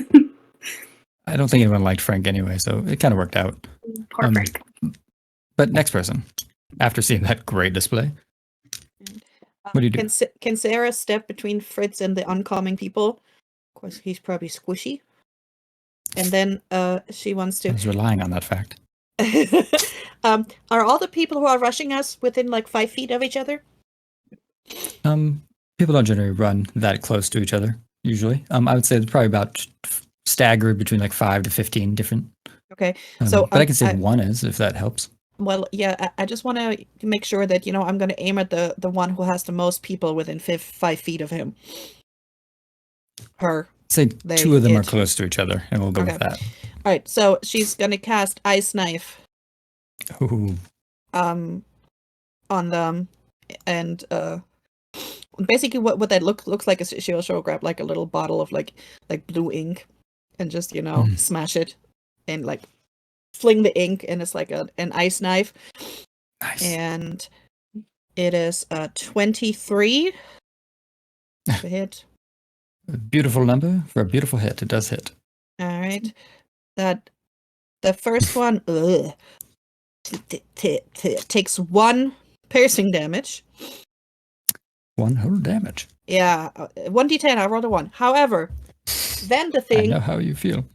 I don't think anyone liked Frank anyway, so it kind of worked out. Poor Frank. But next person, after seeing that great display. What do you do? Can Sarah step between Fritz and the oncoming people? Of course, he's probably squishy. And then she wants I to. was relying on that fact. Are all the people who are rushing us within like 5 feet of each other? People don't generally run that close to each other, usually. I would say it's probably about staggered between like 5 to 15 different. Okay, so but I can say one is, if that helps. Well, yeah, I just want to make sure that, I'm going to aim at the one who has the most people within 5 feet of him. Her. Say two of them are close to each other, and we'll go with that. All right, so she's going to cast Ice Knife. Ooh. On them, and basically what that looks like is she'll grab like a little bottle of like blue ink, and just smash it, and like fling the ink, and it's like an ice knife. Nice. And it is 23 to hit. A beautiful number for a beautiful hit. It does hit. All right, that the first one takes 1 piercing damage. 1 whole damage. Yeah, 1d10. I rolled a 1. However, then the I thing know how you feel.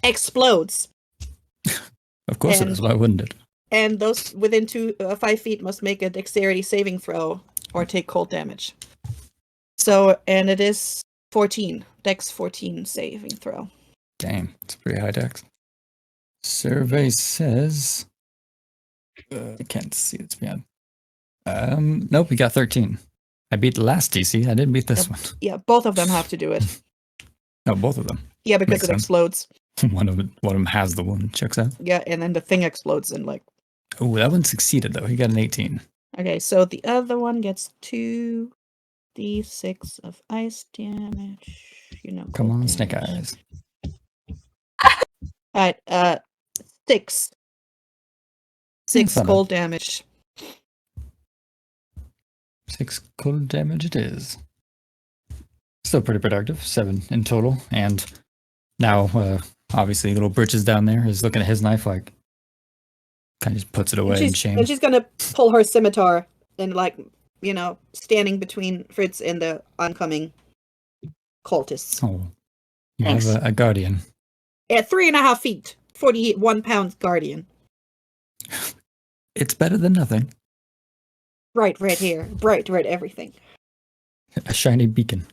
explodes. Of course it is. Why wouldn't it? And those within 5 feet must make a dexterity saving throw or take cold damage. So, and it is 14. Dex 14 saving throw. Damn, it's a pretty high dex. Survey says... I can't see it's beyond. Nope, we got 13. I beat the last DC. I didn't beat this one. Yeah, both of them have to do it. No, both of them. Yeah, because Makes it sense. explodes. One of them has the one. Checks out. Yeah, and then the thing explodes and like... Oh, that one succeeded, though. He got an 18. Okay, so the other one gets 2d6 of ice damage. Come on, damage. Snake Eyes. Alright, 6. 6 Fun. cold damage. 6 cold damage it is. Still pretty productive. 7 in total. And now, obviously, little Britches down there is looking at his knife like, kind of just puts it away in shame. And she's gonna pull her scimitar and standing between Fritz and the oncoming cultists. Oh, you Thanks. have a guardian. At 3.5 feet, 41-pound guardian. It's better than nothing. Bright red hair, bright red everything. A shiny beacon.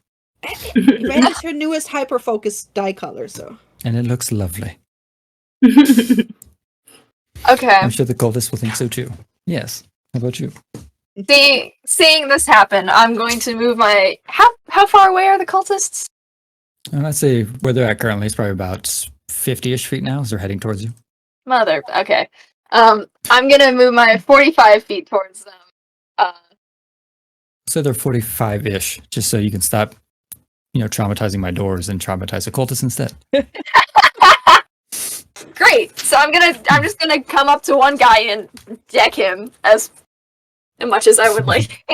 Red is her newest hyper-focused dye color, so. And it looks lovely. Okay. I'm sure the cultists will think so too. Yes. How about you? Seeing this happen, I'm going to move my... How far away are the cultists? I'd say where they're at currently is probably about 50-ish feet now as they're heading towards you. Mother... Okay. I'm gonna move my 45 feet towards them. So they're 45-ish, just so you can stop, traumatizing my doors and traumatize the cultists instead. Great. So I'm just gonna come up to one guy and deck him as much as I would like.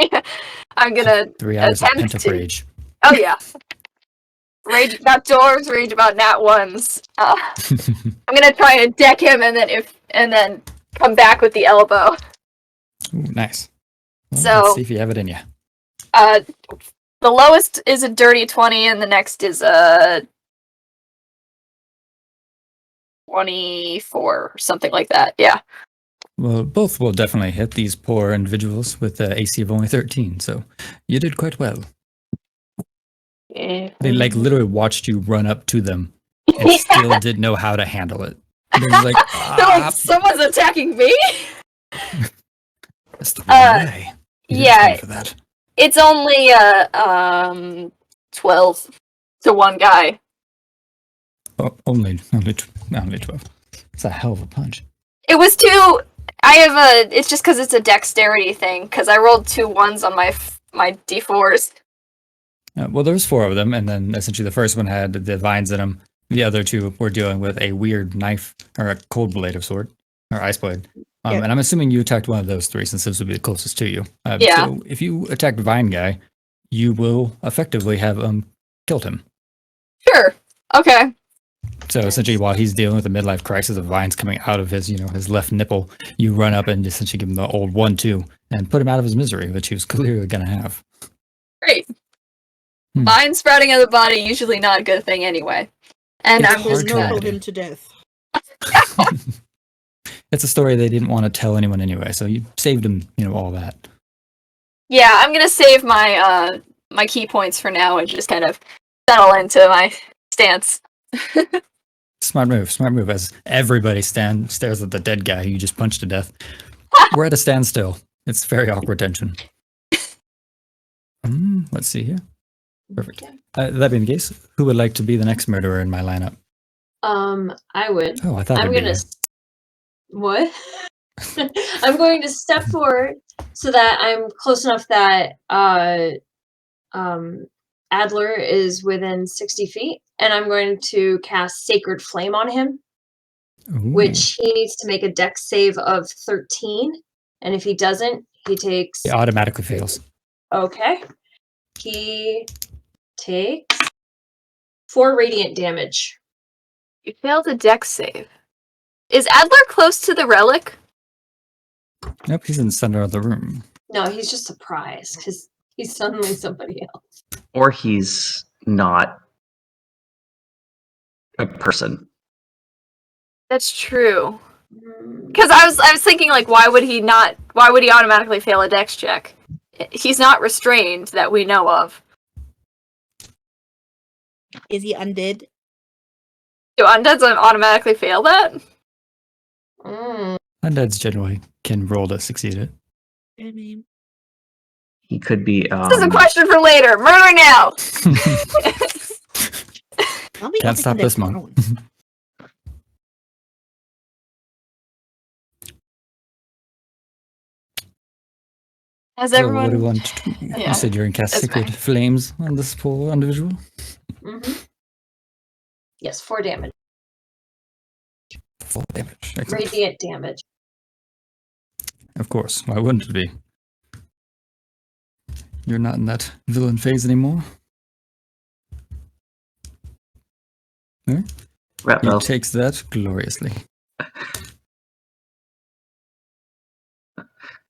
I'm gonna 3 hours of attempt pent-up to. rage. Oh yeah. Rage about doors, rage about nat ones. I'm gonna try and deck him, and then come back with the elbow. Ooh, nice. Well, So- let's see if you have it in you. The lowest is a dirty 20, and the next is a 24 or something like that. Yeah. Well, both will definitely hit these poor individuals with an AC of only 13, so you did quite well. They literally watched you run up to them and still didn't know how to handle it. They're just like, They're like, someone's attacking me. That's the wrong way. You didn't yeah. stand for that. It's only 12 to one guy. Oh, only 12. It's a hell of a punch. It was two. It's just because it's a dexterity thing. Because I rolled 2 1s on my d4s. Well, there was 4 of them, and then essentially the first one had the vines in them. The other 2 were dealing with a weird knife, or a cold blade of sword, or ice blade. Yeah. And I'm assuming you attacked one of those 3 since this would be the closest to you. Yeah. So if you attack the vine guy, you will effectively have killed him. Sure. Okay. So essentially, while he's dealing with a midlife crisis of vines coming out of his, his left nipple, you run up and essentially give him the old 1-2 and put him out of his misery, which he was clearly going to have. Great. Hmm. Vine sprouting out of the body, usually not a good thing anyway. And It's I'm hard just to gonna... hide. him to death. It's a story they didn't want to tell anyone anyway, so you saved him, all that. Yeah, I'm gonna save my my key points for now and just kind of settle into my stance. Smart move, as everybody stares at the dead guy who you just punched to death. We're at a standstill. It's very awkward tension. Let's see here. Perfect. That being the case, who would like to be the next murderer in my lineup? I would. Oh, I thought I'm it'd be gonna. you. What? I'm going to step forward so that I'm close enough that Adler is within 60 feet, and I'm going to cast Sacred Flame on him, Ooh. which he needs to make a dex save of 13, and if he doesn't, he takes... He automatically fails. Okay. He takes 4 radiant damage. You failed a dex save. Is Adler close to the relic? Nope, he's in the center of the room. No, he's just surprised because he's suddenly somebody else. Or he's not a person. That's true. Mm, Because I was thinking, like, why would he automatically fail a dex check? He's not restrained that we know of. Is he undead? Do undeads automatically fail that? Undeads generally can roll to succeed it. I mean, He could be. This is a question for later. Murder now! I'll be Can't honest stop with this that monk. drone. Has So everyone... what do you want to do? Yeah. You said you're in cast That's Sacred fine. Flames on this poor individual? Yes, 4 damage. 4 damage. Excellent. Radiant damage. Of course. Why wouldn't it be? You're not in that villain phase anymore. He Retro. takes that gloriously.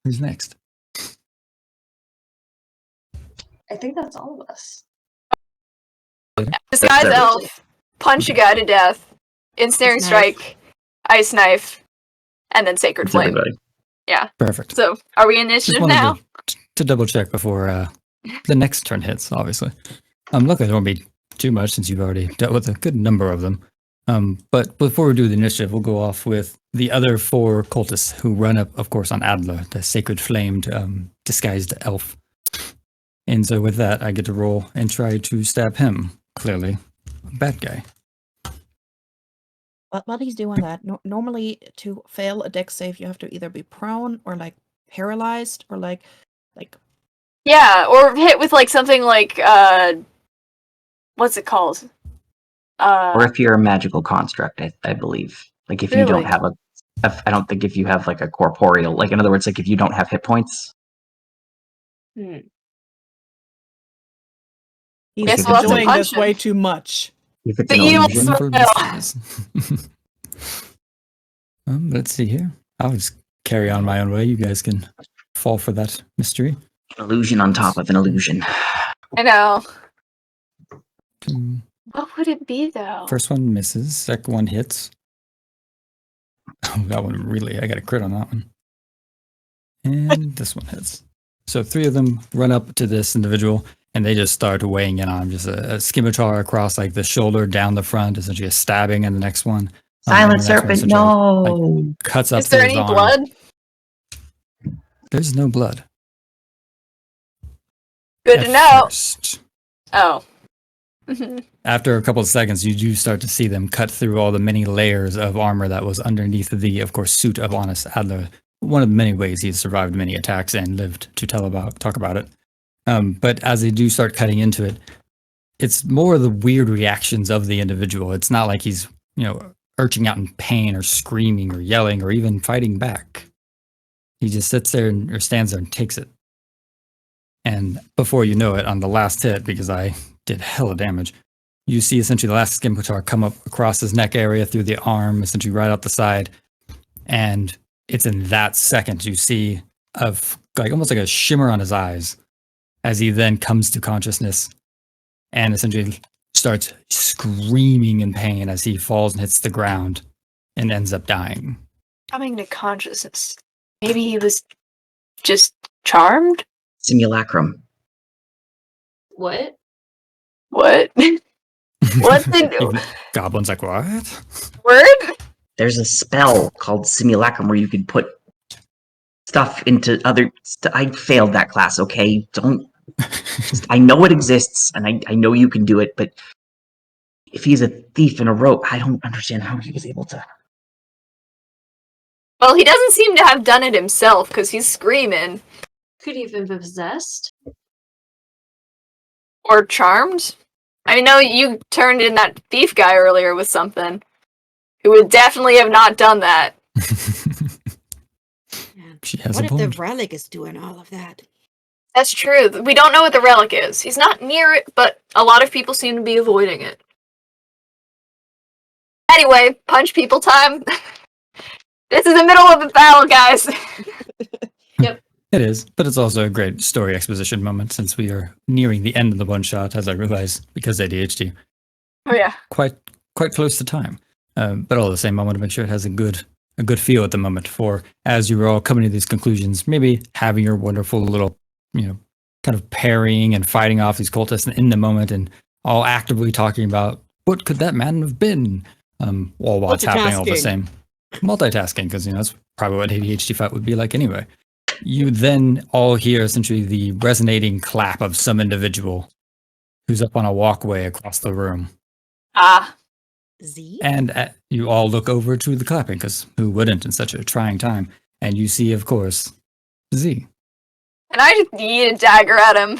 Who's next? I think that's all of us. Disguise That's elf, punch a guy to death, ensnaring Ice knife. strike, ice knife, and then sacred It's flame. everybody. Perfect. So, are we Just initiative wanted now? to double check before the next turn hits, obviously. Luckily, there won't be too much since you've already dealt with a good number of them. But before we do the initiative, we'll go off with the other 4 cultists who run up, of course, on Adler, the sacred flamed disguised elf. And so with that, I get to roll and try to stab him. Clearly, a bad guy. But while he's doing that, normally to fail a dex save, you have to either be prone or like paralyzed or like Yeah, or hit with like something like what's it called? Or if you're a magical construct, I believe. Like if you don't Really? have I don't think if you have like a corporeal, like in other words, like if you don't have hit points. he's Guess we'll have to enjoying punch this way him. too much. If it's The an evil illusion. Room for smile. mysteries. Let's see here. I'll just carry on my own way. You guys can fall for that mystery. Illusion on top of an illusion. I know. Hmm. What would it be though? First one misses. Second one hits. Oh, that one really, I got a crit on that one. And this one hits. So 3 of them run up to this individual and they just start weighing in on him. Just a scimitar across like the shoulder, down the front, essentially a stabbing, and the next one. Silent and the next one serpent, essentially, no. like, cuts up Is there through his any arm. blood? There's no blood. Good At to know. first. Oh. After a couple of seconds, you do start to see them cut through all the many layers of armor that was underneath the, of course, suit of Honest Adler. One of the many ways he's survived many attacks and lived to talk about it. But as they do start cutting into it, it's more the weird reactions of the individual. It's not like he's, urging out in pain or screaming or yelling or even fighting back. He just sits there or stands there and takes it. And before you know it, on the last hit, because I did hella damage, you see essentially the last scimitar come up across his neck area through the arm, essentially right out the side. And it's in that second you see of like almost like a shimmer on his eyes. as he then comes to consciousness and essentially starts screaming in pain as he falls and hits the ground and ends up dying. Coming to consciousness. Maybe he was just charmed? Simulacrum. What? What? What did... Goblin's like, what? Word? There's a spell called Simulacrum where you can put stuff into other... I failed that class, okay? Don't... I know it exists, and I know you can do it, but if he's a thief in a rope, I don't understand how he was able to... Well, he doesn't seem to have done it himself, because he's screaming. Could he have been possessed? Or charmed? I know you turned in that thief guy earlier with something. Who would definitely have not done that. She has What a if the point. relic is doing all of that? That's true. We don't know what the relic is. He's not near it, but a lot of people seem to be avoiding it. Anyway, punch people time. This is the middle of the battle, guys. It is, but it's also a great story exposition moment since we are nearing the end of the one shot, as I realize, because ADHD. Oh yeah. Quite close to time. But all the same, I want to make sure it has a good feel at the moment for as you were all coming to these conclusions, maybe having your wonderful little, kind of parrying and fighting off these cultists in the moment and all actively talking about what could that man have been while it's happening all the same. Multitasking, because that's probably what ADHD fight would be like anyway. You then all hear essentially the resonating clap of some individual who's up on a walkway across the room. Ah. Z? And you all look over to the clapping, because who wouldn't in such a trying time? And you see, of course, Z. And I just yeet a dagger at him.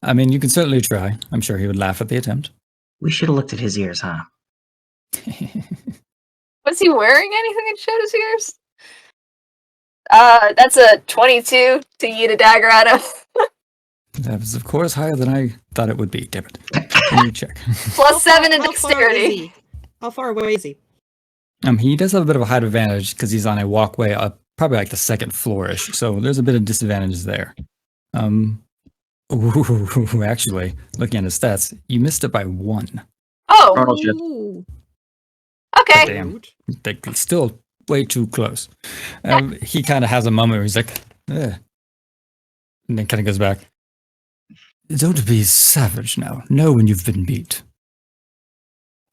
I mean, you can certainly try. I'm sure he would laugh at the attempt. We should have looked at his ears, huh? Was he wearing anything that showed his ears? That's a 22 to yeet a dagger at him. That was, of course, higher than I thought it would be. Damn it. Let me check. Plus 7 in How far is dexterity. he? How far away is he? He does have a bit of a height advantage because he's on a walkway up, probably like the second floor-ish. So there's a bit of disadvantages there. Actually, looking at his stats, you missed it by 1. Oh, Ooh. okay. Damn. Like, still way too close. He kind of has a moment where he's like, eh. And then kind of goes back. Don't be savage now. Know when you've been beat.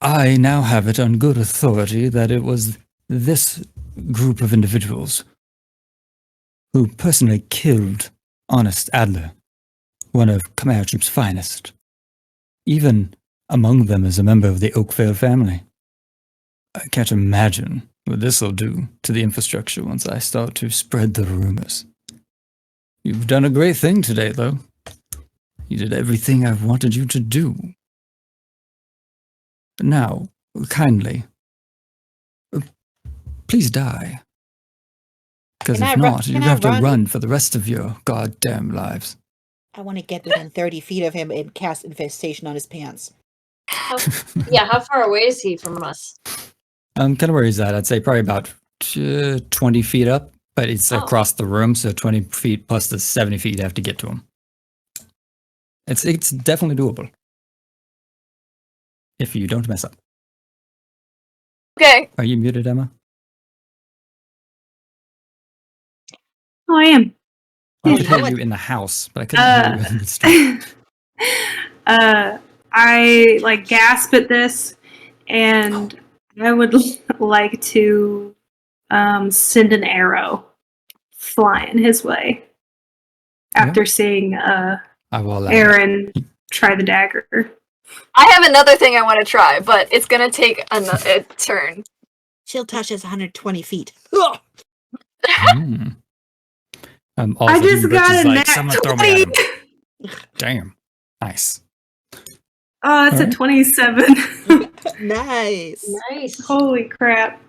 I now have it on good authority that it was this group of individuals who personally killed Honest Adler, one of Khmer Troop's finest. Even among them is a member of the Oakvale family. I can't imagine what this'll do to the infrastructure once I start to spread the rumors. You've done a great thing today, though. You did everything I've wanted you to do. Now, kindly, please die. Because if not, you're going to have to run for the rest of your goddamn lives. I want to get within 30 feet of him and cast infestation on his pants. How far away is he from us? Kind of where he's at. I'd say probably about 20 feet up, but it's across the room, so 20 feet plus the 70 feet you have to get to him. It's definitely doable. If you don't mess up. Okay. Are you muted, Emma? Oh, I am. I could hear you in the house, but I couldn't hear you in the street. I gasp at this, and I would like to send an arrow flying his way after seeing I will allow Aerin try the dagger. I have another thing I want to try, but it's going to take a turn. Chill touch is 120 feet. Mm. I just got a nat someone throw me at him. Damn. Nice. Oh, it's a 27. Nice. Nice. Holy crap.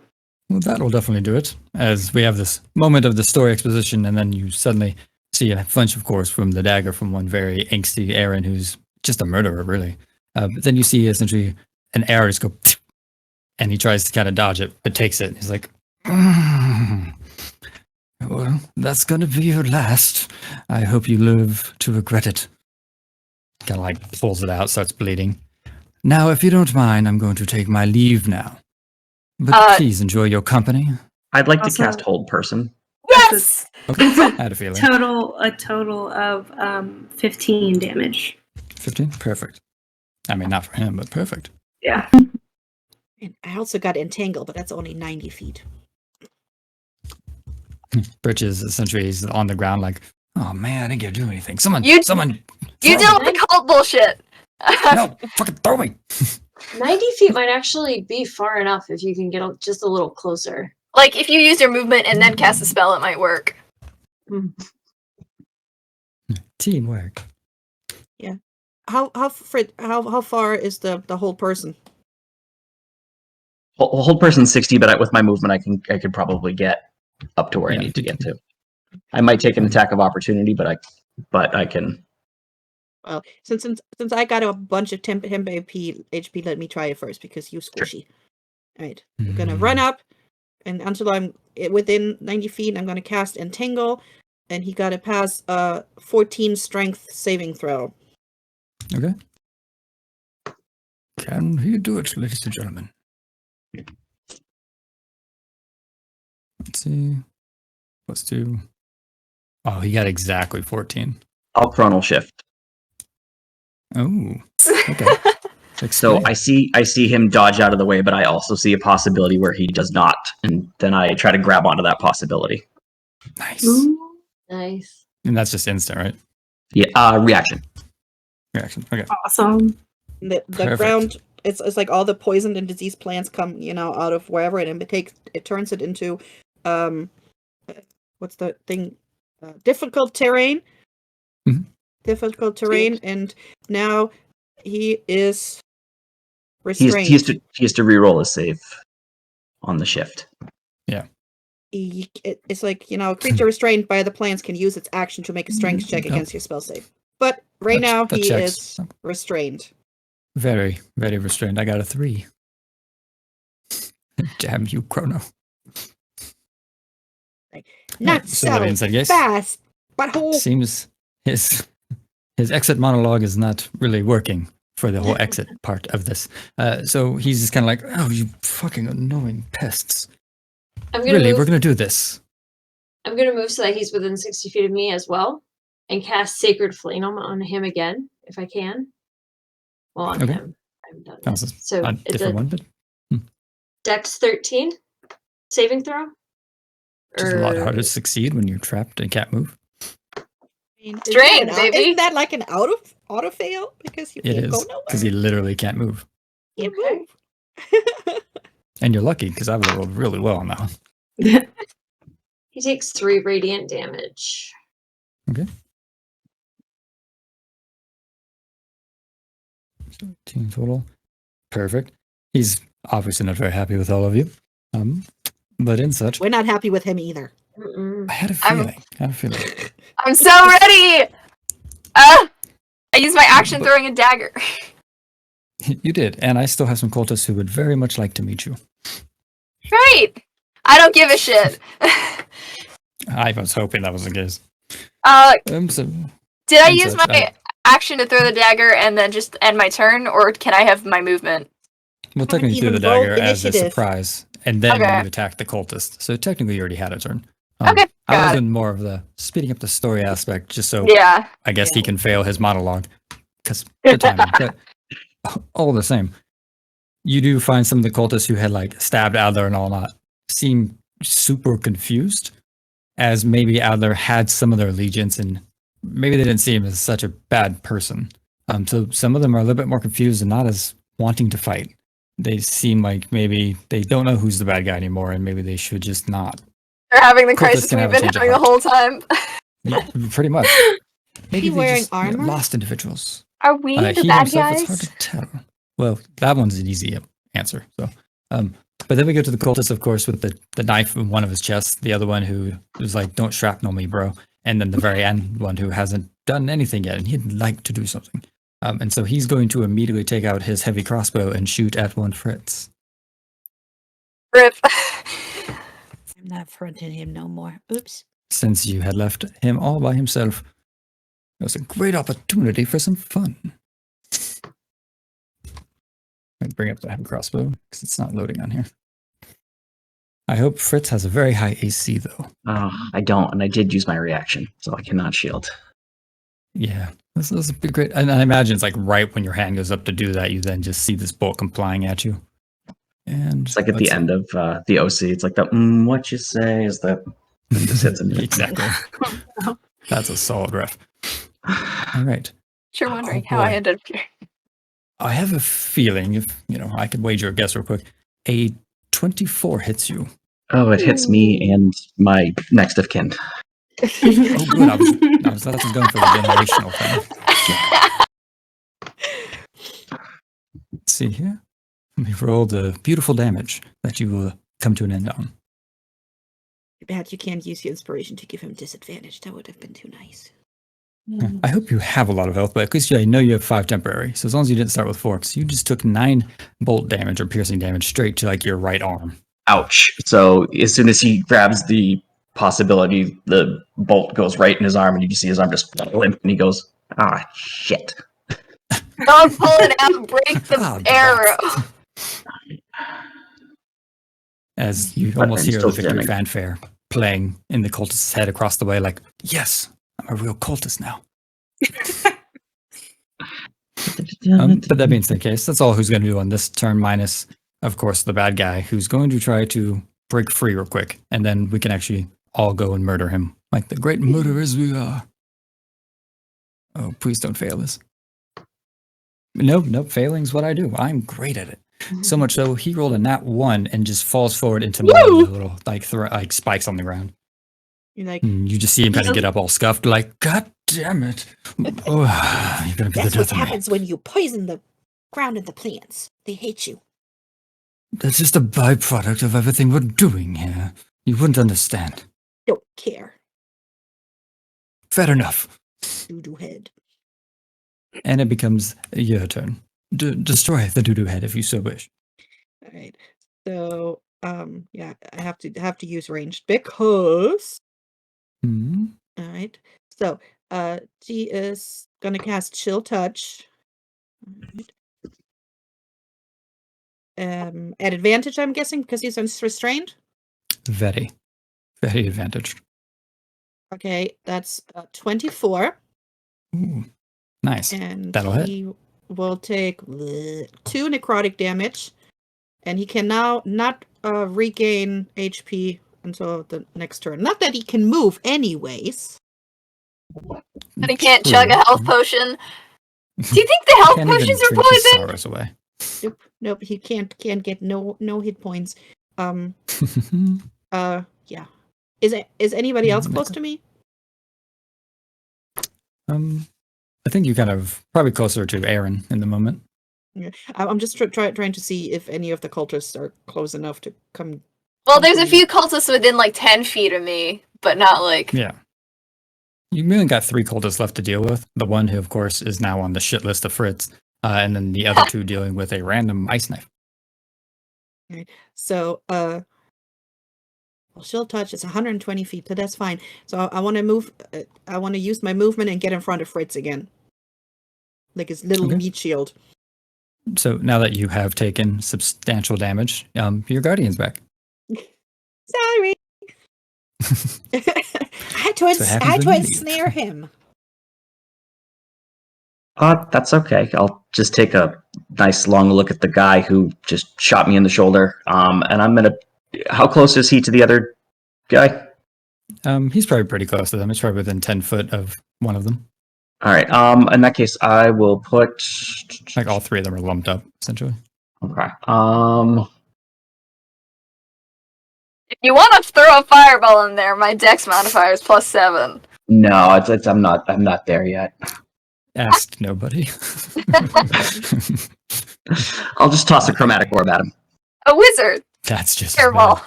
Well, that will definitely do it. As we have this moment of the story exposition, and then you suddenly see a flinch, of course, from the dagger from one very angsty Aerin, who's just a murderer, really. But then you see essentially an arrow just go, and he tries to kind of dodge it, but takes it. He's like, Well, that's gonna be your last. I hope you live to regret it. Kind of like pulls it out, starts bleeding. Now, if you don't mind, I'm going to take my leave now. But please enjoy your company. I'd like to Also- cast Hold Person. Yes! Okay, It's I had a feeling. a total of 15 damage. 15? Perfect. I mean, not for him, but perfect. Yeah. And I also got entangled, but that's only 90 feet. Britches essentially is on the ground like, oh man, I didn't get to do anything. Someone. You throw did me. all the cult bullshit. No, fucking throw me. 90 feet might actually be far enough if you can get just a little closer. Like, if you use your movement and then cast a spell, it might work. Teamwork. How far is the whole person? Hold Person 60, but with my movement, I could probably get up to where I Yeah, need to get to. I might take an attack of opportunity, but I can. Well, since I got a bunch of temp HP, let me try it first because you squishy. All right, I'm gonna run up, and until I'm within 90 feet, I'm gonna cast Entangle, and he got to pass 14 Strength saving throw. Okay. Can he do it, ladies and gentlemen? Let's see. Let's do. Oh, he got exactly 14. I'll chronal shift. Oh, okay. So Explain. I see him dodge out of the way, but I also see a possibility where he does not, and then I try to grab onto that possibility. Nice. Nice. And that's just instant, right? Yeah. Reaction. Reaction. Okay. Awesome. The Perfect. ground, it's like all the poisoned and diseased plants come, out of wherever, and it turns it into, what's the thing? Difficult terrain. Mhm. Difficult terrain, and now he is He restrained. has to re-roll a save on the shift. It's like, a creature restrained by the plants can use its action to make a strength check Yep. against your spell save. But right now That he checks. is restrained. Very, very restrained. I got a 3. Damn you, Chrono. Not so what so inside guess? fast, butthole. Seems his exit monologue is not really working for the whole exit part of this. So he's just kind of like, oh, you fucking annoying pests. Really, we're gonna do this. I'm gonna move so that he's within 60 feet of me as well, and cast Sacred Flame on him again, if I can. Well, on Okay. him. I'm done. That was So a it's different a one, but Dex 13 saving throw. just a lot harder to succeed when you're trapped and can't move. Strain, baby. Isn't that like an auto fail because you It can't go is nowhere? because he literally can't move. Can't Okay. move. And you're lucky because I would have rolled really well on that one. He takes 3 radiant damage. Okay. 13 total. Perfect. He's obviously not very happy with all of you. But in such, We're not happy with him either. Mm-mm. I had a I'm- feeling. I'm so ready! I use my action throwing a dagger. You did, and I still have some cultists who would very much like to meet you. Great! I don't give a shit. I was hoping that was the case. So, Did I and use such, my action to throw the dagger and then just end my turn, or can I have my movement? we'll technically do the even roll dagger as a initiative. surprise, and then Okay. you attack the cultist. So technically, you already had a turn. Okay, I was got it. in more of the speeding up the story aspect, just so Yeah. I guess he can fail his monologue. Because good timing. But all the same, you do find some of the cultists who had like stabbed Adler and all that seem super confused, as maybe Adler had some of their allegiance and maybe they didn't see him as such a bad person. So some of them are a little bit more confused and not as wanting to fight. They seem like maybe they don't know who's the bad guy anymore, and maybe they should just not. They're having the Cultists crisis can we've have a been change of having the heart. whole time. Yeah, pretty much. Maybe he they wearing just, armor? lost individuals. Are we the He bad himself, it's hard guys? to tell. Well, that one's an easy answer. So, but then we go to the cultist, of course, with the knife in one of his chests. The other one who was like, "Don't shrapnel me, bro." And then the very end one who hasn't done anything yet, and he'd like to do something. And so he's going to immediately take out his heavy crossbow and shoot at one Fritz. Rip. I'm not fronting him no more. Oops. since you had left him all by himself. It was a great opportunity for some fun. I'd bring up the heavy crossbow because it's not loading on here. I hope Fritz has a very high AC though. I don't, and I did use my reaction, so I cannot shield. Yeah, this would be great. And I imagine it's like right when your hand goes up to do that, you then just see this bolt come flying at you. And it's like at the end of the OC. It's like the what you say is that just hits him. Exactly. That's a solid ref. All right. Sure wondering Oh, how I boy. ended up here. I have a feeling, if I could wager a guess real quick, a 24 hits you. Oh, it hits me and my next of kin. Oh, good. I was going for the generational thing. Let's see here. Let me roll the beautiful damage that you will come to an end on. Bad you can't use your inspiration to give him disadvantage. That would have been too nice. I hope you have a lot of health, but at least I know you have 5 temporary. So as long as you didn't start with 4, because you just took 9 bolt damage or piercing damage straight to like your right arm. Ouch. So as soon as he grabs the possibility, the bolt goes right in his arm, and you can see his arm just limp, and he goes, shit. Don't pull it out, break the arrow. As you But almost I'm hear still the victory standing. fanfare playing in the cultist's head across the way, like, yes, I'm a real cultist now. But that being the case, that's all who's going to do on this turn, minus, of course, the bad guy who's going to try to break free real quick, and then we can actually all go and murder him like the great murderers we are. Oh, please don't fail this. Nope, failing's what I do. I'm great at it. So much so, he rolled a nat 1 and just falls forward into more little like spikes on the ground. You're like, You just see him kind of get up all scuffed, like, God damn it. Oh, you're going to be the that's what death of me. happens when you poison the ground and the plants. They hate you. That's just a byproduct of everything we're doing here. You wouldn't understand. Don't care. Fair enough. Doo-doo head. And it becomes your turn. Destroy the doo-doo head if you so wish. All right. So, yeah, I have to use ranged because. Hmm. All right. So, she is gonna cast Chill Touch. All right. At advantage, I'm guessing, because he's restrained. Very, very advantaged. Okay, that's 24, Ooh, nice. and That'll hit. he will take 2 necrotic damage, and he can now not regain HP until the next turn. Not that he can move, anyways. And he can't chug a health potion. Do you think the health Can't even potions are drink his poison? sorrows away. Nope. He can't get no hit points. Yeah. Is anybody else close to me? I think you kind of probably closer to Aerin in the moment. Yeah. I'm just trying to see if any of the cultists are close enough to come. Well, there's a few cultists within like 10 feet of me, but not like. Yeah. You really got 3 cultists left to deal with. The one who, of course, is now on the shit list of Fritz, and then the other 2 dealing with a random ice knife. Right. So, well, Chill Touch is 120 feet, so that's fine. So I want to move. I want to use my movement and get in front of Fritz again, like his little Okay. meat shield. So now that you have taken substantial damage, your guardian's back. Sorry. I had to ensnare him. That's okay. I'll just take a nice long look at the guy who just shot me in the shoulder. And I'm gonna. How close is he to the other guy? He's probably pretty close to them. He's probably within 10 foot of one of them. All right. In that case, I will put. Like all 3 of them are lumped up, essentially. Okay. If you want to throw a fireball in there, my dex modifier is +7. No, it's I'm not there yet. Ask nobody. I'll just toss a chromatic orb at him. A wizard. That's just Fireball.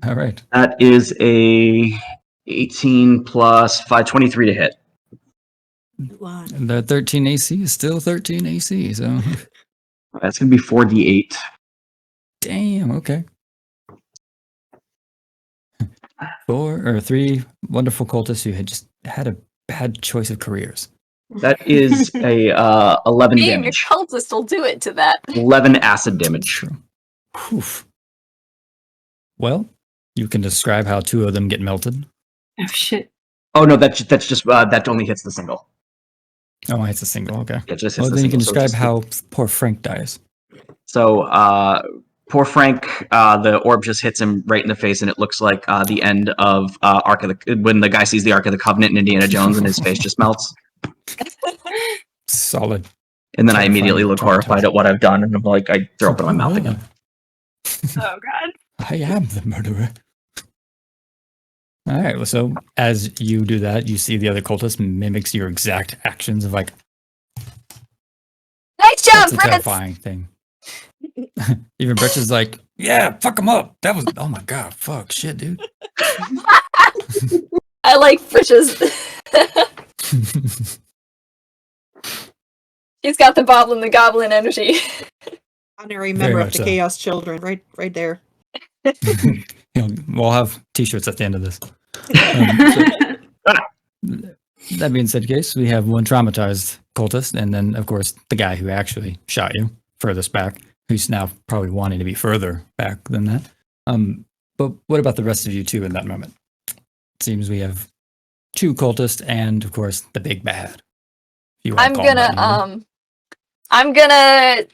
all right. That is a 18 plus 5, 23 to hit. And the 13 AC is still 13 AC, so That's gonna be 4d8. damn, okay. Three wonderful cultists who had just had a bad choice of careers. That is a 11 Being damage. a cultist will do it to that. 11 acid damage. True. Oof. Well, you can describe how 2 of them get melted. Oh shit. Oh no, that's just that only hits the single. Oh, it's a single. Okay. It just hits Well, the then you can single, so describe how poor Frank dies. So, poor Frank, the orb just hits him right in the face, and it looks like the end of when the guy sees the Ark of the Covenant in Indiana Jones, and his face just melts. Solid. And then I Terrifying, immediately look horrified traumatizing. at what I've done, and I'm like, I throw up in my mouth again. Oh god. I am the murderer. All right. Well, so as you do that, you see the other cultist mimics your exact actions of like. Nice job, That's a Fritz! terrifying thing. Even Bretch is like, yeah, fuck him up. That was, oh my god, fuck, shit, dude. I like Fritz's. He's got the Boblin the Goblin energy. Honorary Very member of much the so. Chaos Children, right there. We'll have t-shirts at the end of this. That being said, case we have one traumatized cultist, and then of course the guy who actually shot you furthest back, who's now probably wanting to be further back than that. But what about the rest of you two in that moment? It seems we have 2 cultists and of course the big bad. If you wanna I'm call him that, gonna Nilo. I'm gonna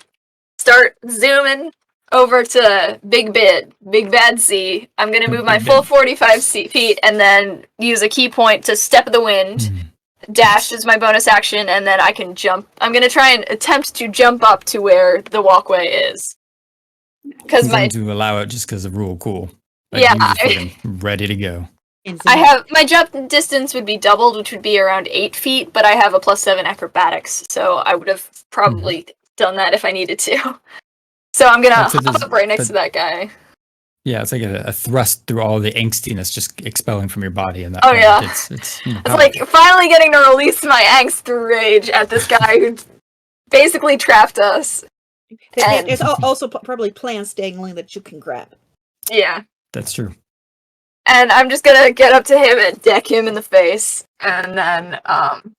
start zooming over to Big Bad C. I'm gonna move my Big full Bad. 45 feet and then use a key point to step of the wind. Hmm. Dash is my bonus action, and then I can jump. I'm gonna try and attempt to jump up to where the walkway is. Because I'm my going to allow it just because of rule cool. Like, Yeah, you just fucking ready to go. I have my jump distance would be doubled, which would be around 8 feet, but I have a +7 acrobatics, so I would have probably done that if I needed to. So I'm gonna That's it, hop up right next that- to that guy. Yeah, it's like a thrust through all the angstiness just expelling from your body. And that Oh, moment. yeah. It's It's like finally getting to release my angst through rage at this guy who basically trapped us. And- There's also probably plants dangling that you can grab. Yeah. That's true. And I'm just gonna get up to him and deck him in the face, and then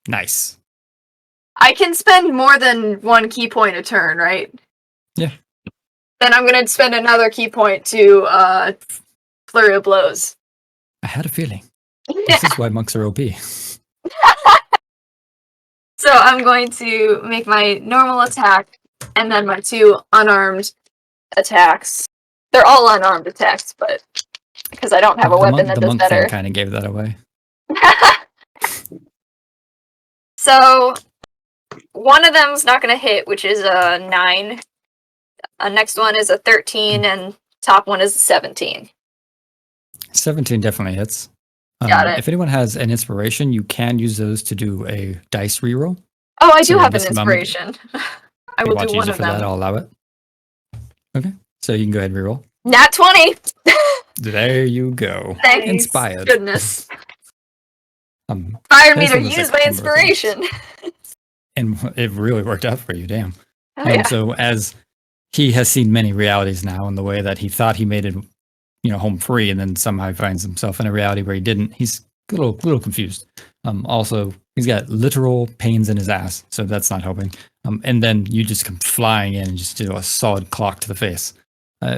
Nice. I can spend more than 1 key point a turn, right? Yeah. Then I'm gonna spend another key point to flurry of blows. I had a feeling. This is why monks are OP. So I'm going to make my normal attack, and then my 2 unarmed attacks. They're all unarmed attacks, but because I don't have a weapon that the does monk better. thing kind of gave that away. So one of them's not going to hit, which is a 9. Next one is a 13, and top one is a 17. 17 definitely hits. Got it. If anyone has an inspiration, you can use those to do a dice reroll. Oh, I So do in have an this moment, inspiration. I If you will want do to use one it of for that, them. I'll allow it. Okay, so you can go ahead and reroll. Nat 20! There you go. Thanks. Inspired. Goodness. Nice Inspired me to one, that's use like my combo thing. inspiration. And it really worked out for you, damn. Oh, yeah. So as he has seen many realities now, in the way that he thought he made it, home free, and then somehow he finds himself in a reality where he didn't. He's a little confused. Also, he's got literal pains in his ass, so that's not helping. And then you just come flying in and just do a solid clock to the face.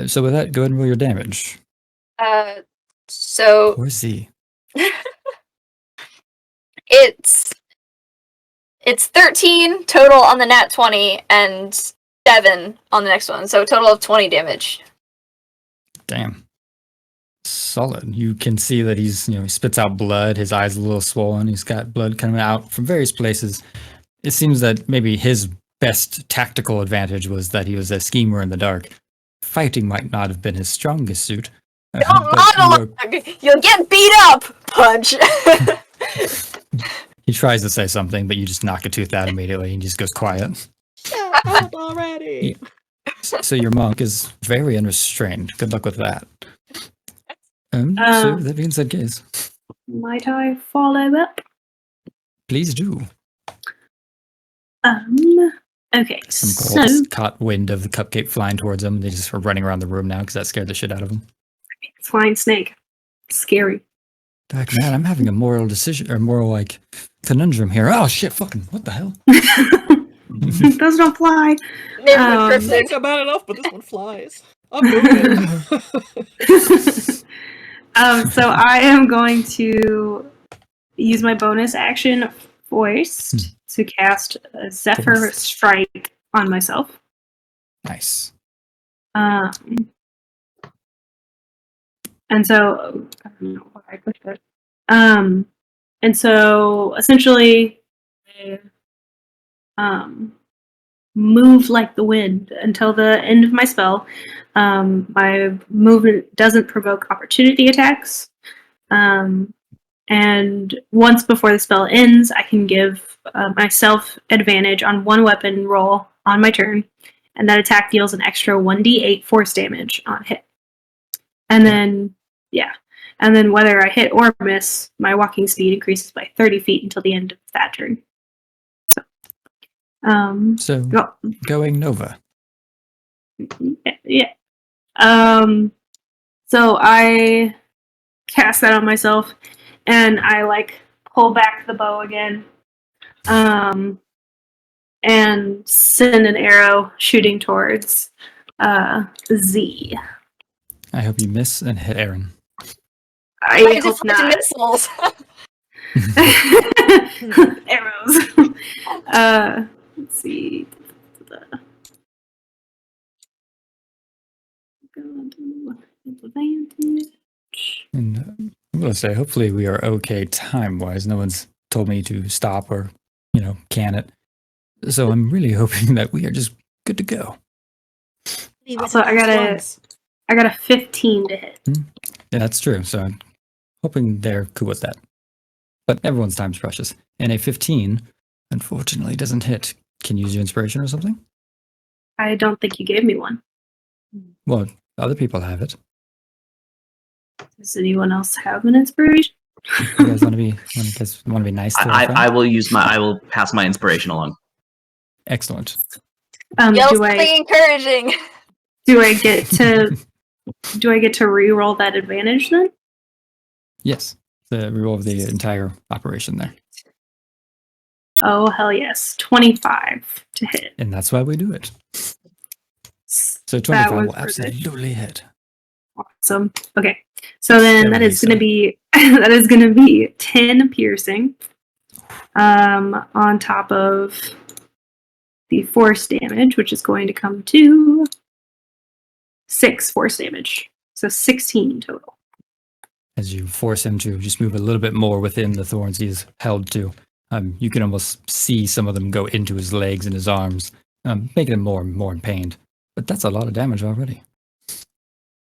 So with that, go ahead and roll your damage. So Or Z. it's 13 total on the nat 20 and 7 on the next one, so a total of 20 damage. Damn. Solid. You can see that he's, he spits out blood. His eyes are a little swollen. He's got blood coming out from various places. It seems that maybe his best tactical advantage was that he was a schemer in the dark. Fighting might not have been his strongest suit. Don't but monologue! You'll get beat up! Punch! he tries to say something, but you just knock a tooth out immediately and he just goes quiet. Shut up already. So your monk is very unrestrained. Good luck with that. So that being said, Gaze, Might I follow up? please do. Okay, Some so cultists caught wind of the cupcake flying towards them. They just were running around the room now because that scared the shit out of them. flying snake. scary. Like, man, I'm having a moral decision or moral like conundrum here. Oh shit! Fucking what the hell? Those don't fly. It's not bad enough, but this one flies. I'm moving. So I am going to use my bonus action voice to cast a Zephyr Voice. Strike on myself. Nice. And so I don't know why I clicked it. And so essentially, I move like the wind until the end of my spell. My movement doesn't provoke opportunity attacks. And once before the spell ends, I can give myself advantage on one weapon roll on my turn, and that attack deals an extra 1d8 force damage on hit. And then, and then whether I hit or miss, my walking speed increases by 30 feet until the end of that turn. So going Nova. Yeah. So I cast that on myself, and I like pull back the bow again, and send an arrow shooting towards Z. I hope you miss and hit Aerin. I hope not. Missiles. Arrows. Let's see. And I'm gonna say, hopefully, we are okay time-wise. No one's told me to stop or, can it. So I'm really hoping that we are just good to go. Also, I got a 15 to hit. Yeah, that's true. So I'm hoping they're cool with that. But everyone's time's precious. And a 15, unfortunately, doesn't hit. Can you use your inspiration or something? I don't think you gave me one. Well, other people have it. Does anyone else have an inspiration? You guys want to be nice to I will pass my inspiration along. Excellent. Yell something encouraging. Do I get to re-roll that advantage then? Yes. The reroll of the entire operation there. Oh, hell yes. 25 to hit. And that's why we do it. So 25 will absolutely hit. Awesome. Okay. So then that is going to be 10 piercing on top of the force damage, which is going to come to 6 force damage. So 16 total. As you force him to just move a little bit more within the thorns he's held to, you can almost see some of them go into his legs and his arms, making him more and more in pain. But that's a lot of damage already.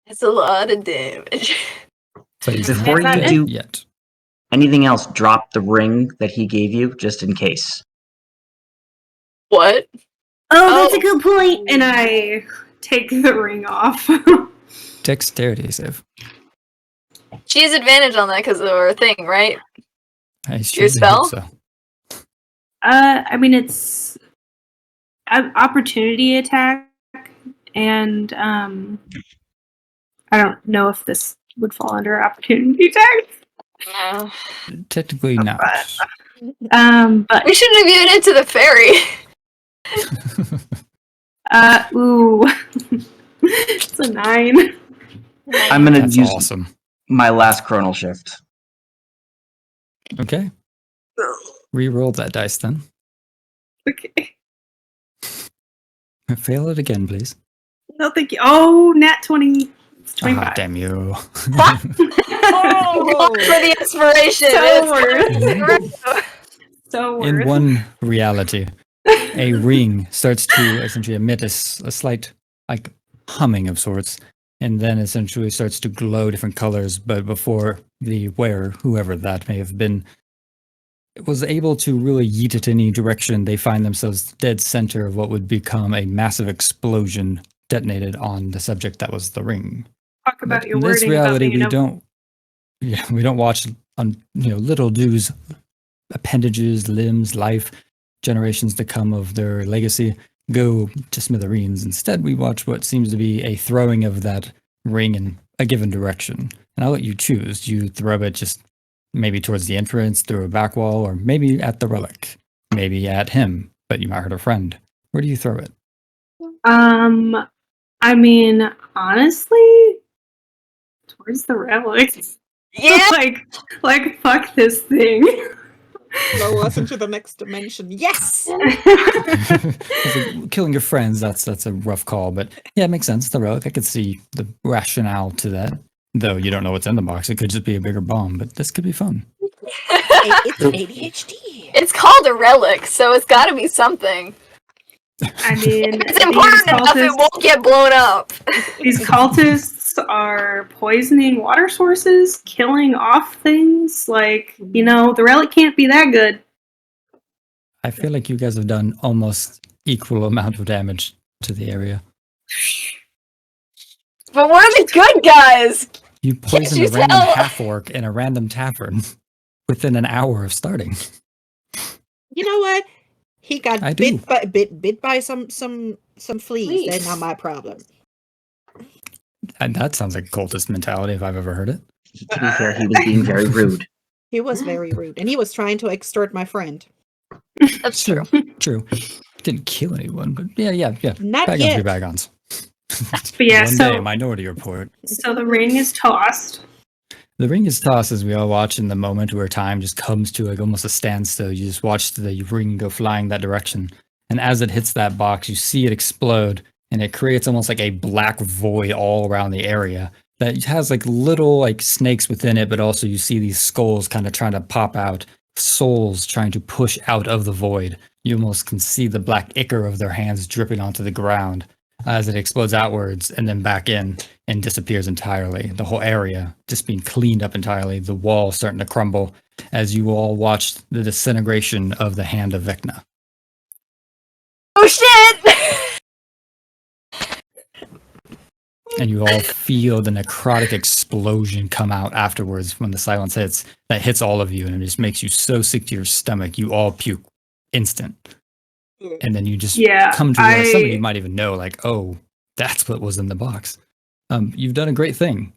It's a lot of damage. So he's Before not you dead do yet. anything else, drop the ring that he gave you, just in case. What? Oh, that's a good point. And I take the ring off. Dexterity save. She has advantage on that because of her thing, right? I Your spell? So. I mean, it's an opportunity attack, and I don't know if this would fall under opportunity attack. No. Technically not. But We shouldn't have given it to the fairy. ooh, it's a 9. I'm gonna That's use awesome. my last chronal shift. Okay. Reroll that dice then. Okay. Fail it again, please. No, thank you. Oh, nat 20. It's 25. Ah, damn you. Oh, for the inspiration. So worth. In one reality, a ring starts to essentially emit a slight like humming of sorts, and then essentially starts to glow different colors. But before the wearer, whoever that may have been, was able to really yeet it in any direction, they find themselves dead center of what would become a massive explosion detonated on the subject that was the ring. Talk about But your in this wording reality, about being we don't watch on little dudes appendages, limbs, life, generations to come of their legacy go to smithereens. Instead, we watch what seems to be a throwing of that ring in a given direction. And I'll let you choose. Do you throw it just maybe towards the entrance, through a back wall, or maybe at the relic? Maybe at him, but you might hurt a friend. Where do you throw it? I mean, honestly, towards the relic. Yeah. like fuck this thing. Blow us into the next dimension. Yes! Killing your friends, that's a rough call, but yeah, it makes sense. The relic, I could see the rationale to that. Though you don't know what's in the box. It could just be a bigger bomb, but this could be fun. It's ADHD. It's called a relic, so it's got to be something. I mean, It's important enough it won't get blown up. These cultists are poisoning water sources, killing off things. Like, the relic can't be that good. I feel like you guys have done almost equal amount of damage to the area. But we're the good guys. You poisoned you a random tell? half-orc in a random tavern within an hour of starting. You know what? He got I do. bit by some fleas. That's not my problem. And that sounds like cultist mentality if I've ever heard it. To be fair, he was being very rude. He was very rude, and he was trying to extort my friend. That's true. True. Didn't kill anyone, but yeah. Not Bagons yet. be bagons. But yeah, One so day, Minority Report. so the ring is tossed. The ring is tossed as we all watch in the moment where time just comes to like almost a standstill. You just watch the ring go flying that direction. And as it hits that box, you see it explode and it creates almost like a black void all around the area that has like little like snakes within it, but also you see these skulls kind of trying to pop out, souls trying to push out of the void. You almost can see the black ichor of their hands dripping onto the ground as it explodes outwards and then back in and disappears entirely. The whole area just being cleaned up entirely. The wall starting to crumble as you all watched the disintegration of the hand of Vecna. Oh shit! And you all feel the necrotic explosion come out afterwards when the silence hits. That hits all of you and it just makes you so sick to your stomach. You all puke instant. And then you just come to realize some of you might even know, like, oh, that's what was in the box. You've done a great thing.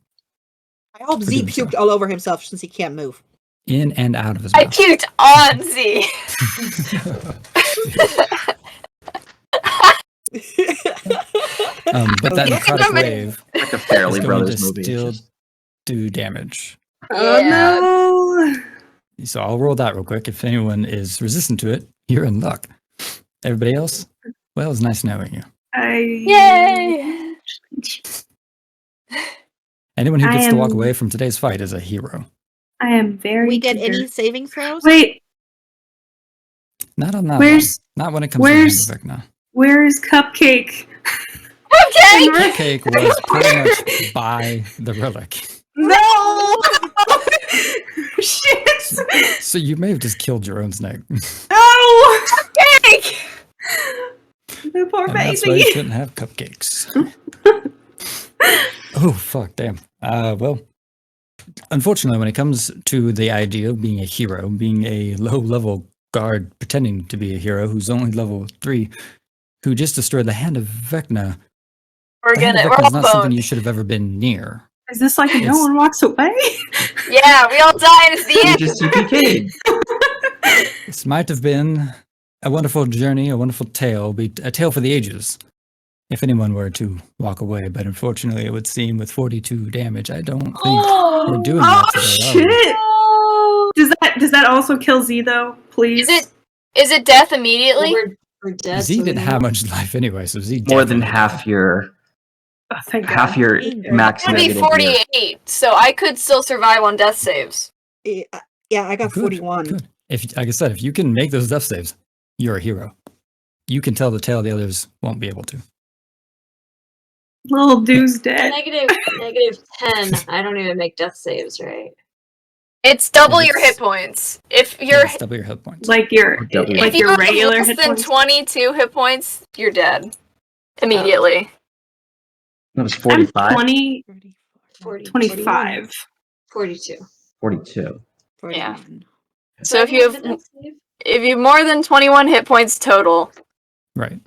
I hope Z puked all over himself since he can't move. In and out of his I mouth. puked on Z. But that necrotic wave Like a Fairly is going to Brothers movie. still do damage. Oh no! So I'll roll that real quick. If anyone is resistant to it, you're in luck. Everybody else, well, it's nice knowing you. Yay! Anyone who gets to walk away from today's fight is a hero. I am very. We get eager. any saving throws? Wait, Not on that Where's- one. Not when it comes where's- to Vecna. where's Cupcake? Okay! Cupcake was pretty much by the relic. No! Shit! So you may have just killed your own snake. No! Cake! The poor And that's why you baby. shouldn't have cupcakes. Oh, fuck, damn. Well, unfortunately, when it comes to the idea of being a hero, being a low-level guard pretending to be a hero who's only level 3, who just destroyed the hand of Vecna, We're the hand of all Vecna is not something boned. you should have ever been near. Is this like a no It's- one walks away? Yeah, we all died at the You end. just CPK'd. This might have been a wonderful journey, a wonderful tale, be a tale for the ages, if anyone were to walk away. But unfortunately, it would seem with 42 damage, I don't think we're doing that Oh today, are we? shit! Oh. Does that also kill Z though? Please. Is it death immediately? We're dead. Z so we didn't have don't- much life anyway, so Z More than definitely- half your Oh, thank God. half your max It's gonna be negative. here. 48, so I could still survive on death saves. Yeah, I got Good, 41. Good. If, like I said, if you can make those death saves, you're a hero. You can tell the tale the others won't be able to. Little dude's dead. negative 10. I don't even make death saves, right? It's double your It's- hit points. If you're Yes, double your hit points. Like your Double. if like you your have regular less hit than points. 22 hit points, you're dead immediately. That was I'm 45. 20, 40, 25. 42. 42. 41. So if you have more than 21 hit points total, Right.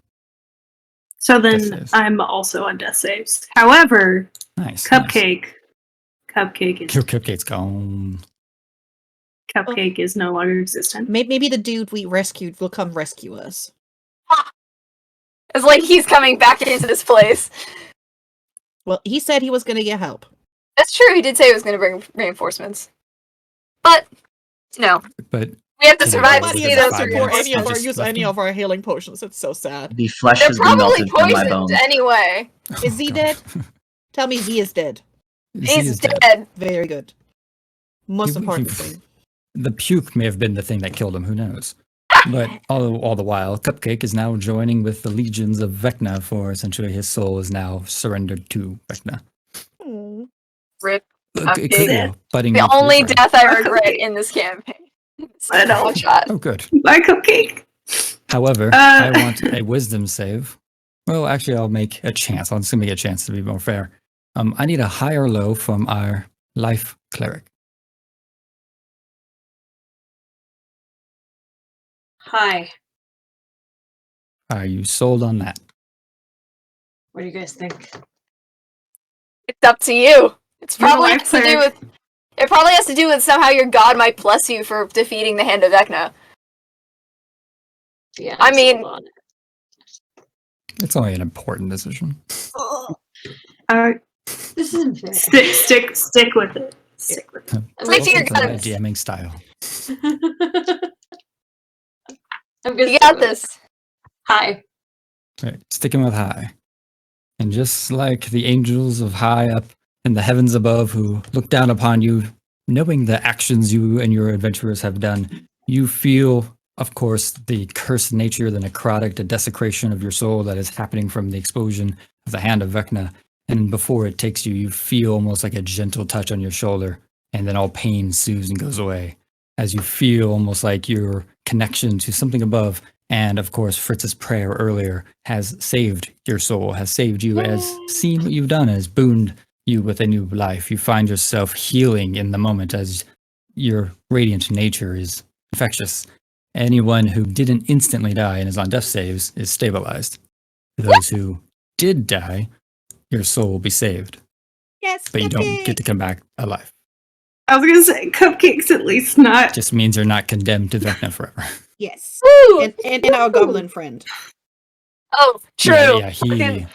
So Death then saves. I'm also on death saves. However, Nice. nice. Cupcake Cupcake Your is cupcake's gone. Cupcake is no longer existent. Maybe the dude we rescued will come rescue us. It's like he's coming back into this place. Well, he said he was going to get help. That's true. He did say he was going to bring reinforcements. But, no. But We have to Today survive to was Nobody see is those out to surviving. pour Just any of our left use them. any of our healing potions. It's so sad. The flesh They're has been probably melted from my poisoned bones. anyway. Is he dead? Tell me he is dead. He's dead. Very good. Most He- important he- thing. The puke may have been the thing that killed him, who knows? But all the while, Cupcake is now joining with the legions of Vecna, for essentially his soul is now surrendered to Vecna. Hmm. Rip. It could be a budding The new career only for him. death I regret in this campaign. I know. One shot. Oh, good. Bye, Cupcake. However, I want a wisdom save. Well, actually, I'll make a chance. I'm just gonna make a chance to be more fair. I need a high or low from our life cleric. Hi. Are you sold on that? What do you guys think? It's up to you. It's You're probably life has to do cleric. with. It probably has to do with somehow your god might bless you for defeating the Hand of Vecna. Yeah. I I'm mean- sold on it. It's only an important decision. This isn't fair. Stick with it. Stick with it. Stick to your Welcome to my guns. DMing style. I'm good. You got this. Hi. Right, sticking with high. And just like the angels of high up in the heavens above who look down upon you, knowing the actions you and your adventurers have done, you feel, of course, the cursed nature, the necrotic, the desecration of your soul that is happening from the explosion of the hand of Vecna. And before it takes you, you feel almost like a gentle touch on your shoulder, and then all pain soothes and goes away as you feel almost like your connection to something above. And of course, Fritz's prayer earlier has saved your soul, has saved you, has seen what you've done, has booned you with a new life. You find yourself healing in the moment as your radiant nature is infectious. Anyone who didn't instantly die and is on death saves is stabilized. Those who did die, your soul will be saved, Yes, but you don't Cupcake! get to come back alive. I was gonna say Cupcake's at least not. Just means you're not condemned to Vecna forever. Yes. Woo! And our goblin friend. Oh, true. Yeah, he Fucking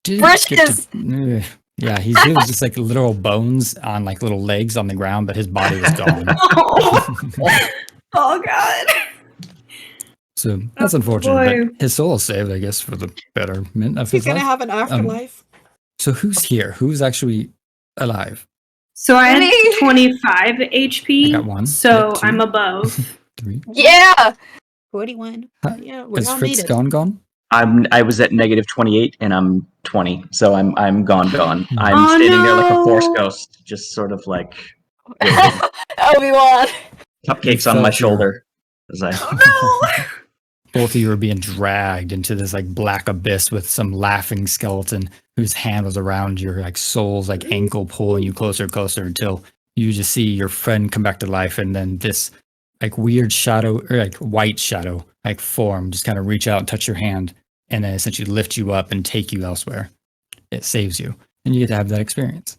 did Brishes. get to. Yeah, he was just like literal bones on like little legs on the ground, but his body was gone. Oh God. So that's unfortunate. boy. But his soul is saved, I guess, for the betterment of He's his gonna life. have an afterlife. So who's here? Who's actually alive? So I Me. had 25 HP. I got one. So I got two. I'm above. 3. Yeah. 41. Huh? Yeah, we're Is all Fritz needed. I was at negative 28 and I'm 20, so I'm gone. I'm Oh, standing there like a force no. ghost, just sort of like Obi-Wan. cupcakes You on my felt your- shoulder. As I Both of you were being dragged into this like black abyss with some laughing skeleton whose hand was around your like soul's like ankle, pulling you closer and closer until you just see your friend come back to life, and then this like weird shadow or like white shadow like form just kind of reach out and touch your hand, and then essentially lift you up and take you elsewhere. It saves you, and you get to have that experience.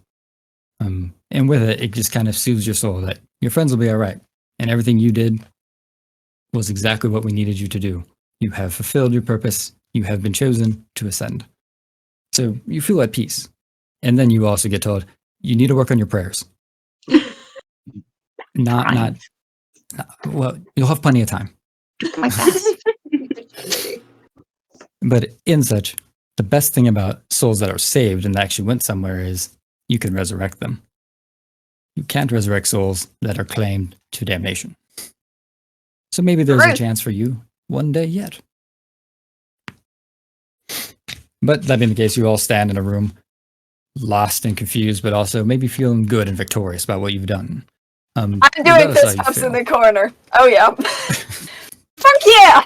And with it, it just kind of soothes your soul that your friends will be all right, and everything you did was exactly what we needed you to do. You have fulfilled your purpose. You have been chosen to ascend. So you feel at peace. And then you also get told you need to work on your prayers. Not well, you'll have plenty of time. My best. But in such, the best thing about souls that are saved and that actually went somewhere is you can resurrect them. You can't resurrect souls that are claimed to damnation. So maybe there's a Right. chance for you one day yet. But that being the case, you all stand in a room, lost and confused, but also maybe feeling good and victorious about what you've done. I'm doing regardless of fist how you bumps in feel. the corner. Oh yeah. Fuck yeah.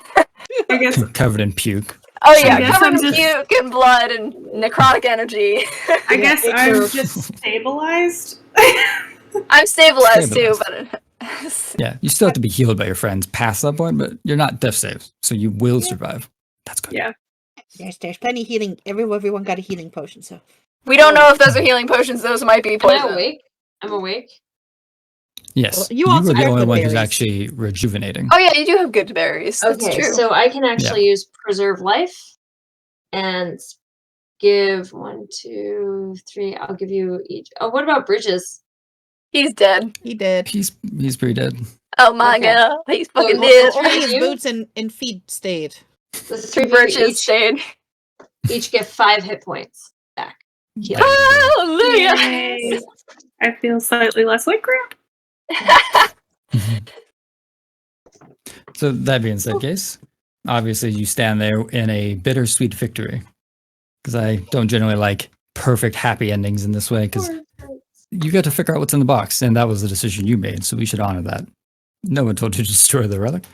I guess Covered in puke. Oh I yeah. guess Covered I'm in just- puke and blood and necrotic energy. I guess me I'm too. just stabilized. I'm stabilized too, Stabilized. but Yeah, you still have to be healed by your friends past that point, but you're not death saves, so you will survive. That's good. Yeah. There's plenty healing. Everyone got a healing potion, so we don't know if those are healing potions. Those might be Am I poison. awake? I'm awake. Yes, Well, you you also were the have only good one who's berries. actually rejuvenating. Oh yeah, you do have good berries. That's Okay, true. so I can actually use preserve life and give 1, 2, 3. I'll give you each. Oh, what about Bridges? He's dead. He did. He's pretty dead. Oh my Okay. god, he's fucking well, dead. well, Only his you? boots and feet stayed. The three of you Bridges stayed. each get 5 hit points back. Heal. Hallelujah. Yay. I feel slightly less like crap. So that being said, Case, obviously you stand there in a bittersweet victory. Because I don't generally like perfect happy endings in this way, because you got to figure out what's in the box, and that was the decision you made, so we should honor that. No one told you to destroy the relic.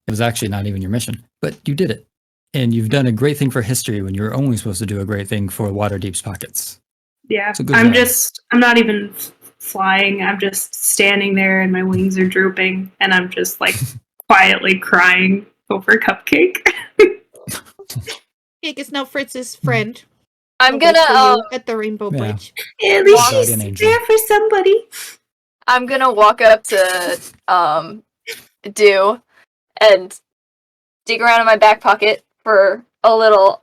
It was actually not even your mission, but you did it. And you've done a great thing for history when you're only supposed to do a great thing for Waterdeep's pockets. Yeah, So good I'm job. not even flying. I'm just standing there and my wings are drooping and I'm just like quietly crying over Cupcake. Cake is now Fritz's friend. I'm He'll wait for gonna you at the Rainbow Yeah. Bridge. At least Guardian she's angel. there for somebody. I'm gonna walk up to Do and dig around in my back pocket for a little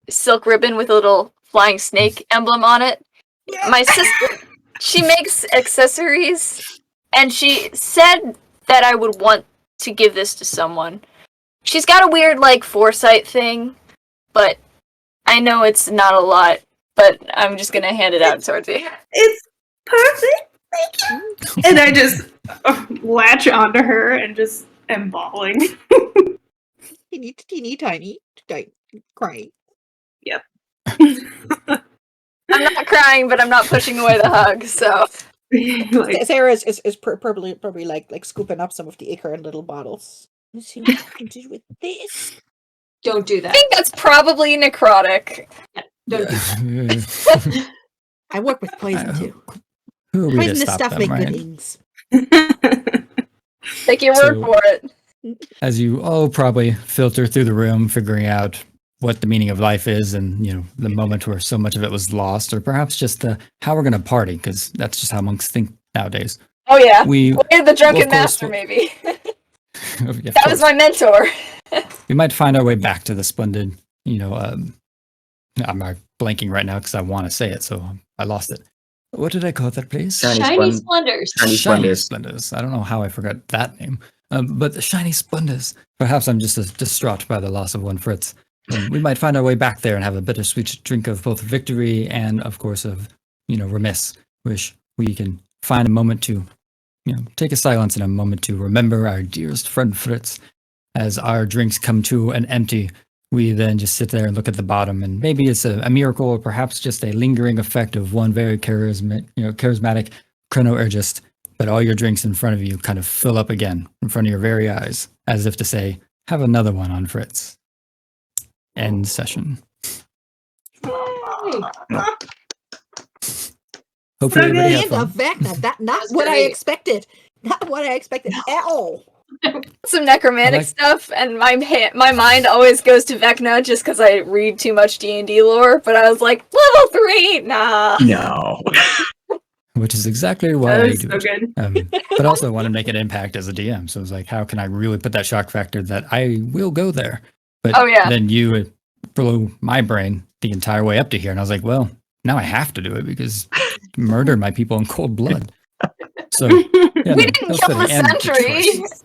silk ribbon with a little flying snake emblem on it. My sister, she makes accessories, and she said that I would want to give this to someone. She's got a weird, like, foresight thing, but I know it's not a lot, but I'm just gonna hand it out towards you. It's perfect. Thank you. And I just latch onto her and just am bawling. Teeny tiny, crying. I'm not crying, but I'm not pushing away the hug, so... Like, Sarah is probably like scooping up some of the acorn little bottles. Let's see what I can do with this. Don't do I that. think that's probably necrotic. Don't do that. I work with poison too. Who are we to Poisonous stop stuff them, make right? good things. Take your So- word for it. As you all probably filter through the room, figuring out what the meaning of life is, and the moment where so much of it was lost, or perhaps just how we're going to party, because that's just how monks think nowadays. Oh yeah. We We're the drunken of course, master, maybe. yeah, of That was course. my mentor. We might find our way back to the splendid. I'm blanking right now because I want to say it, so I lost it. What did I call that place? Shiny Shiny Splendors. splendors. Shiny Splendors. Splendors. I don't know how I forgot that name. But the Shiny Splendors. Perhaps I'm just as distraught by the loss of one Fritz. We might find our way back there and have a bittersweet drink of both victory and, of course, of, remiss. Wish we can find a moment to, take a silence and a moment to remember our dearest friend Fritz. As our drinks come to an empty, we then just sit there and look at the bottom, and maybe it's a miracle, or perhaps just a lingering effect of one very charismatic chronourgist. But all your drinks in front of you kind of fill up again in front of your very eyes, as if to say, have another one on Fritz. End session. Hopefully So everybody good. had And the fun. fact that not That's what I great. expected. Not what I expected at all. Some necromantic I like- stuff, and my mind always goes to Vecna just because I read too much D&D lore. But I was like, level 3, nah. No. Which is exactly why that I was do so it. good. But also want to make an impact as a DM. So it's like, how can I really put that shock factor that I will go there? But Oh, yeah. then you blew my brain the entire way up to here. And I was like, well, now I have to do it because you murdered my people in cold blood. So yeah, We no, didn't that was kill the fitting, and good sentry. choice.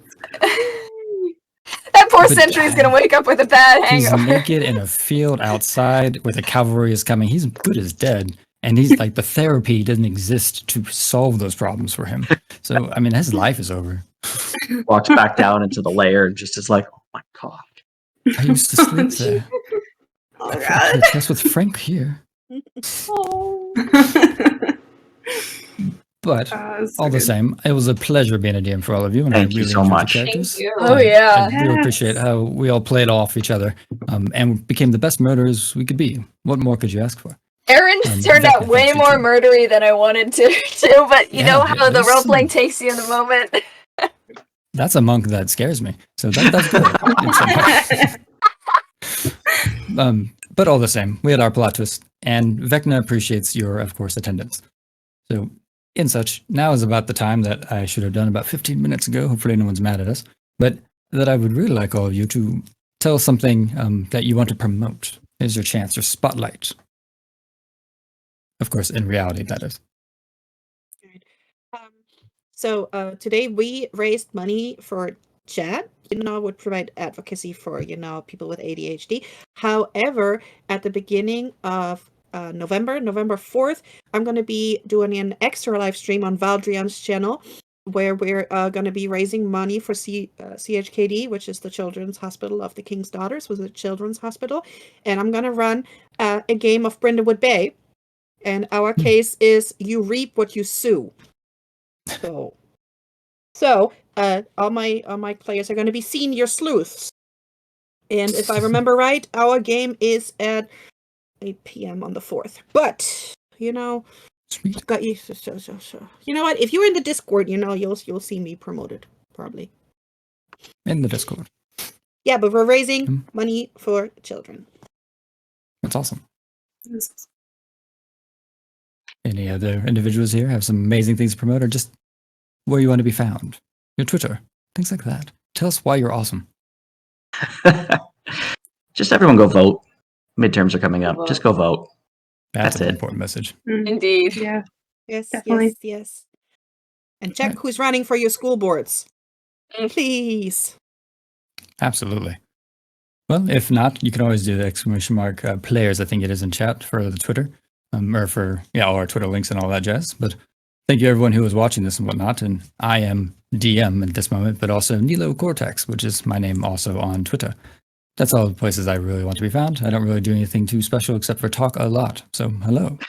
That poor But, sentry's gonna wake up with a bad He's hangover. naked in a field outside where the cavalry is coming. He's good as dead. And he's like, the therapy doesn't exist to solve those problems for him. So, I mean, his life is over. Walks back down into the lair and just is like, oh my god. I used to sleep there. Oh I god. could trust with Frank here. But That's all the good. same, it was a pleasure being a DM for all of you. And Thank I you really so enjoyed much. the Thank characters. you. Oh yeah. I do Yes. appreciate how we all played off each other and became the best murderers we could be. What more could you ask for? Aaron's turned out Vecna way thinks you more too. murdery than I wanted to do, but you Yeah, know yeah, how the there's role playing some- takes you in the moment. That's a monk that scares me. So that's good. But all the same, we had our plot twist, and Vecna appreciates your, of course, attendance. So in such, now is about the time that I should have done about 15 minutes ago. Hopefully no one's mad at us. But that I would really like all of you to tell something that you want to promote. Here's your chance, your spotlight. Of course, in reality, that is. So today we raised money for chat, would provide advocacy for, people with ADHD. However, at the beginning of November 4th, I'm going to be doing an extra live stream on Valdrian's channel where we're going to be raising money for CHKD, which is the Children's Hospital of the King's Daughters, was a children's hospital. And I'm going to run a game of Brindlewood Bay. And our case is you reap what you sow. So all my players are going to be senior sleuths. And if I remember right, our game is at 8 p.m. on the 4th. But, Sweet. got you. So. You know what? If you're in the Discord, you'll see me promoted, probably. In the Discord. Yeah, but we're raising money for children. That's awesome. Any other individuals here have some amazing things to promote, or just where you want to be found? Your Twitter, things like that. Tell us why you're awesome. Just everyone go vote. Midterms are coming up. Just go vote. That's an it. important message. Indeed. Yeah. Yes, Definitely. yes. And check Right. who's running for your school boards. Please. Absolutely. Well, if not, you can always do the exclamation mark players, I think it is in chat for the Twitter, or for, all our Twitter links and all that jazz. But thank you everyone who was watching this and whatnot. And I am DM at this moment, but also Nilo Cortex, which is my name also on Twitter. That's all the places I really want to be found. I don't really do anything too special except for talk a lot. So hello.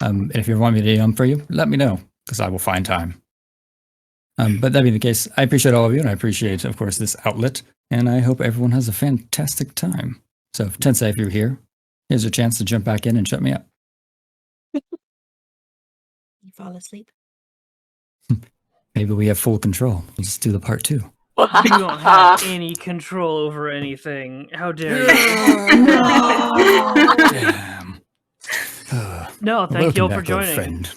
And if you want me to DM for you, let me know, because I will find time. But that being the case, I appreciate all of you, and I appreciate, of course, this outlet, and I hope everyone has a fantastic time. So, Tensei, if you're here, here's your chance to jump back in and shut me up. You fall asleep. Maybe we have full control. We'll just do the part 2. You don't have any control over anything. How dare you? Damn. No, thank you all for Welcome back, old joining. friend.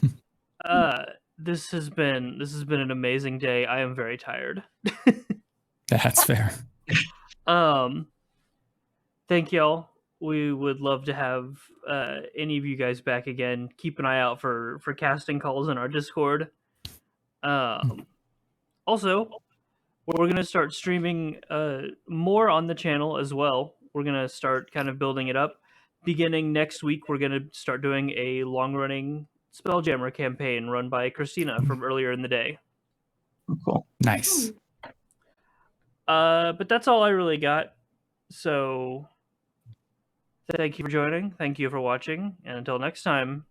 This has been an amazing day. I am very tired. That's fair. Thank y'all. We would love to have any of you guys back again. Keep an eye out for casting calls in our Discord. Also, we're going to start streaming more on the channel as well. We're going to start kind of building it up. Beginning next week, we're going to start doing a long-running Spelljammer campaign run by Christina from earlier in the day. Cool. Nice. But that's all I really got. So thank you for joining. Thank you for watching. And until next time,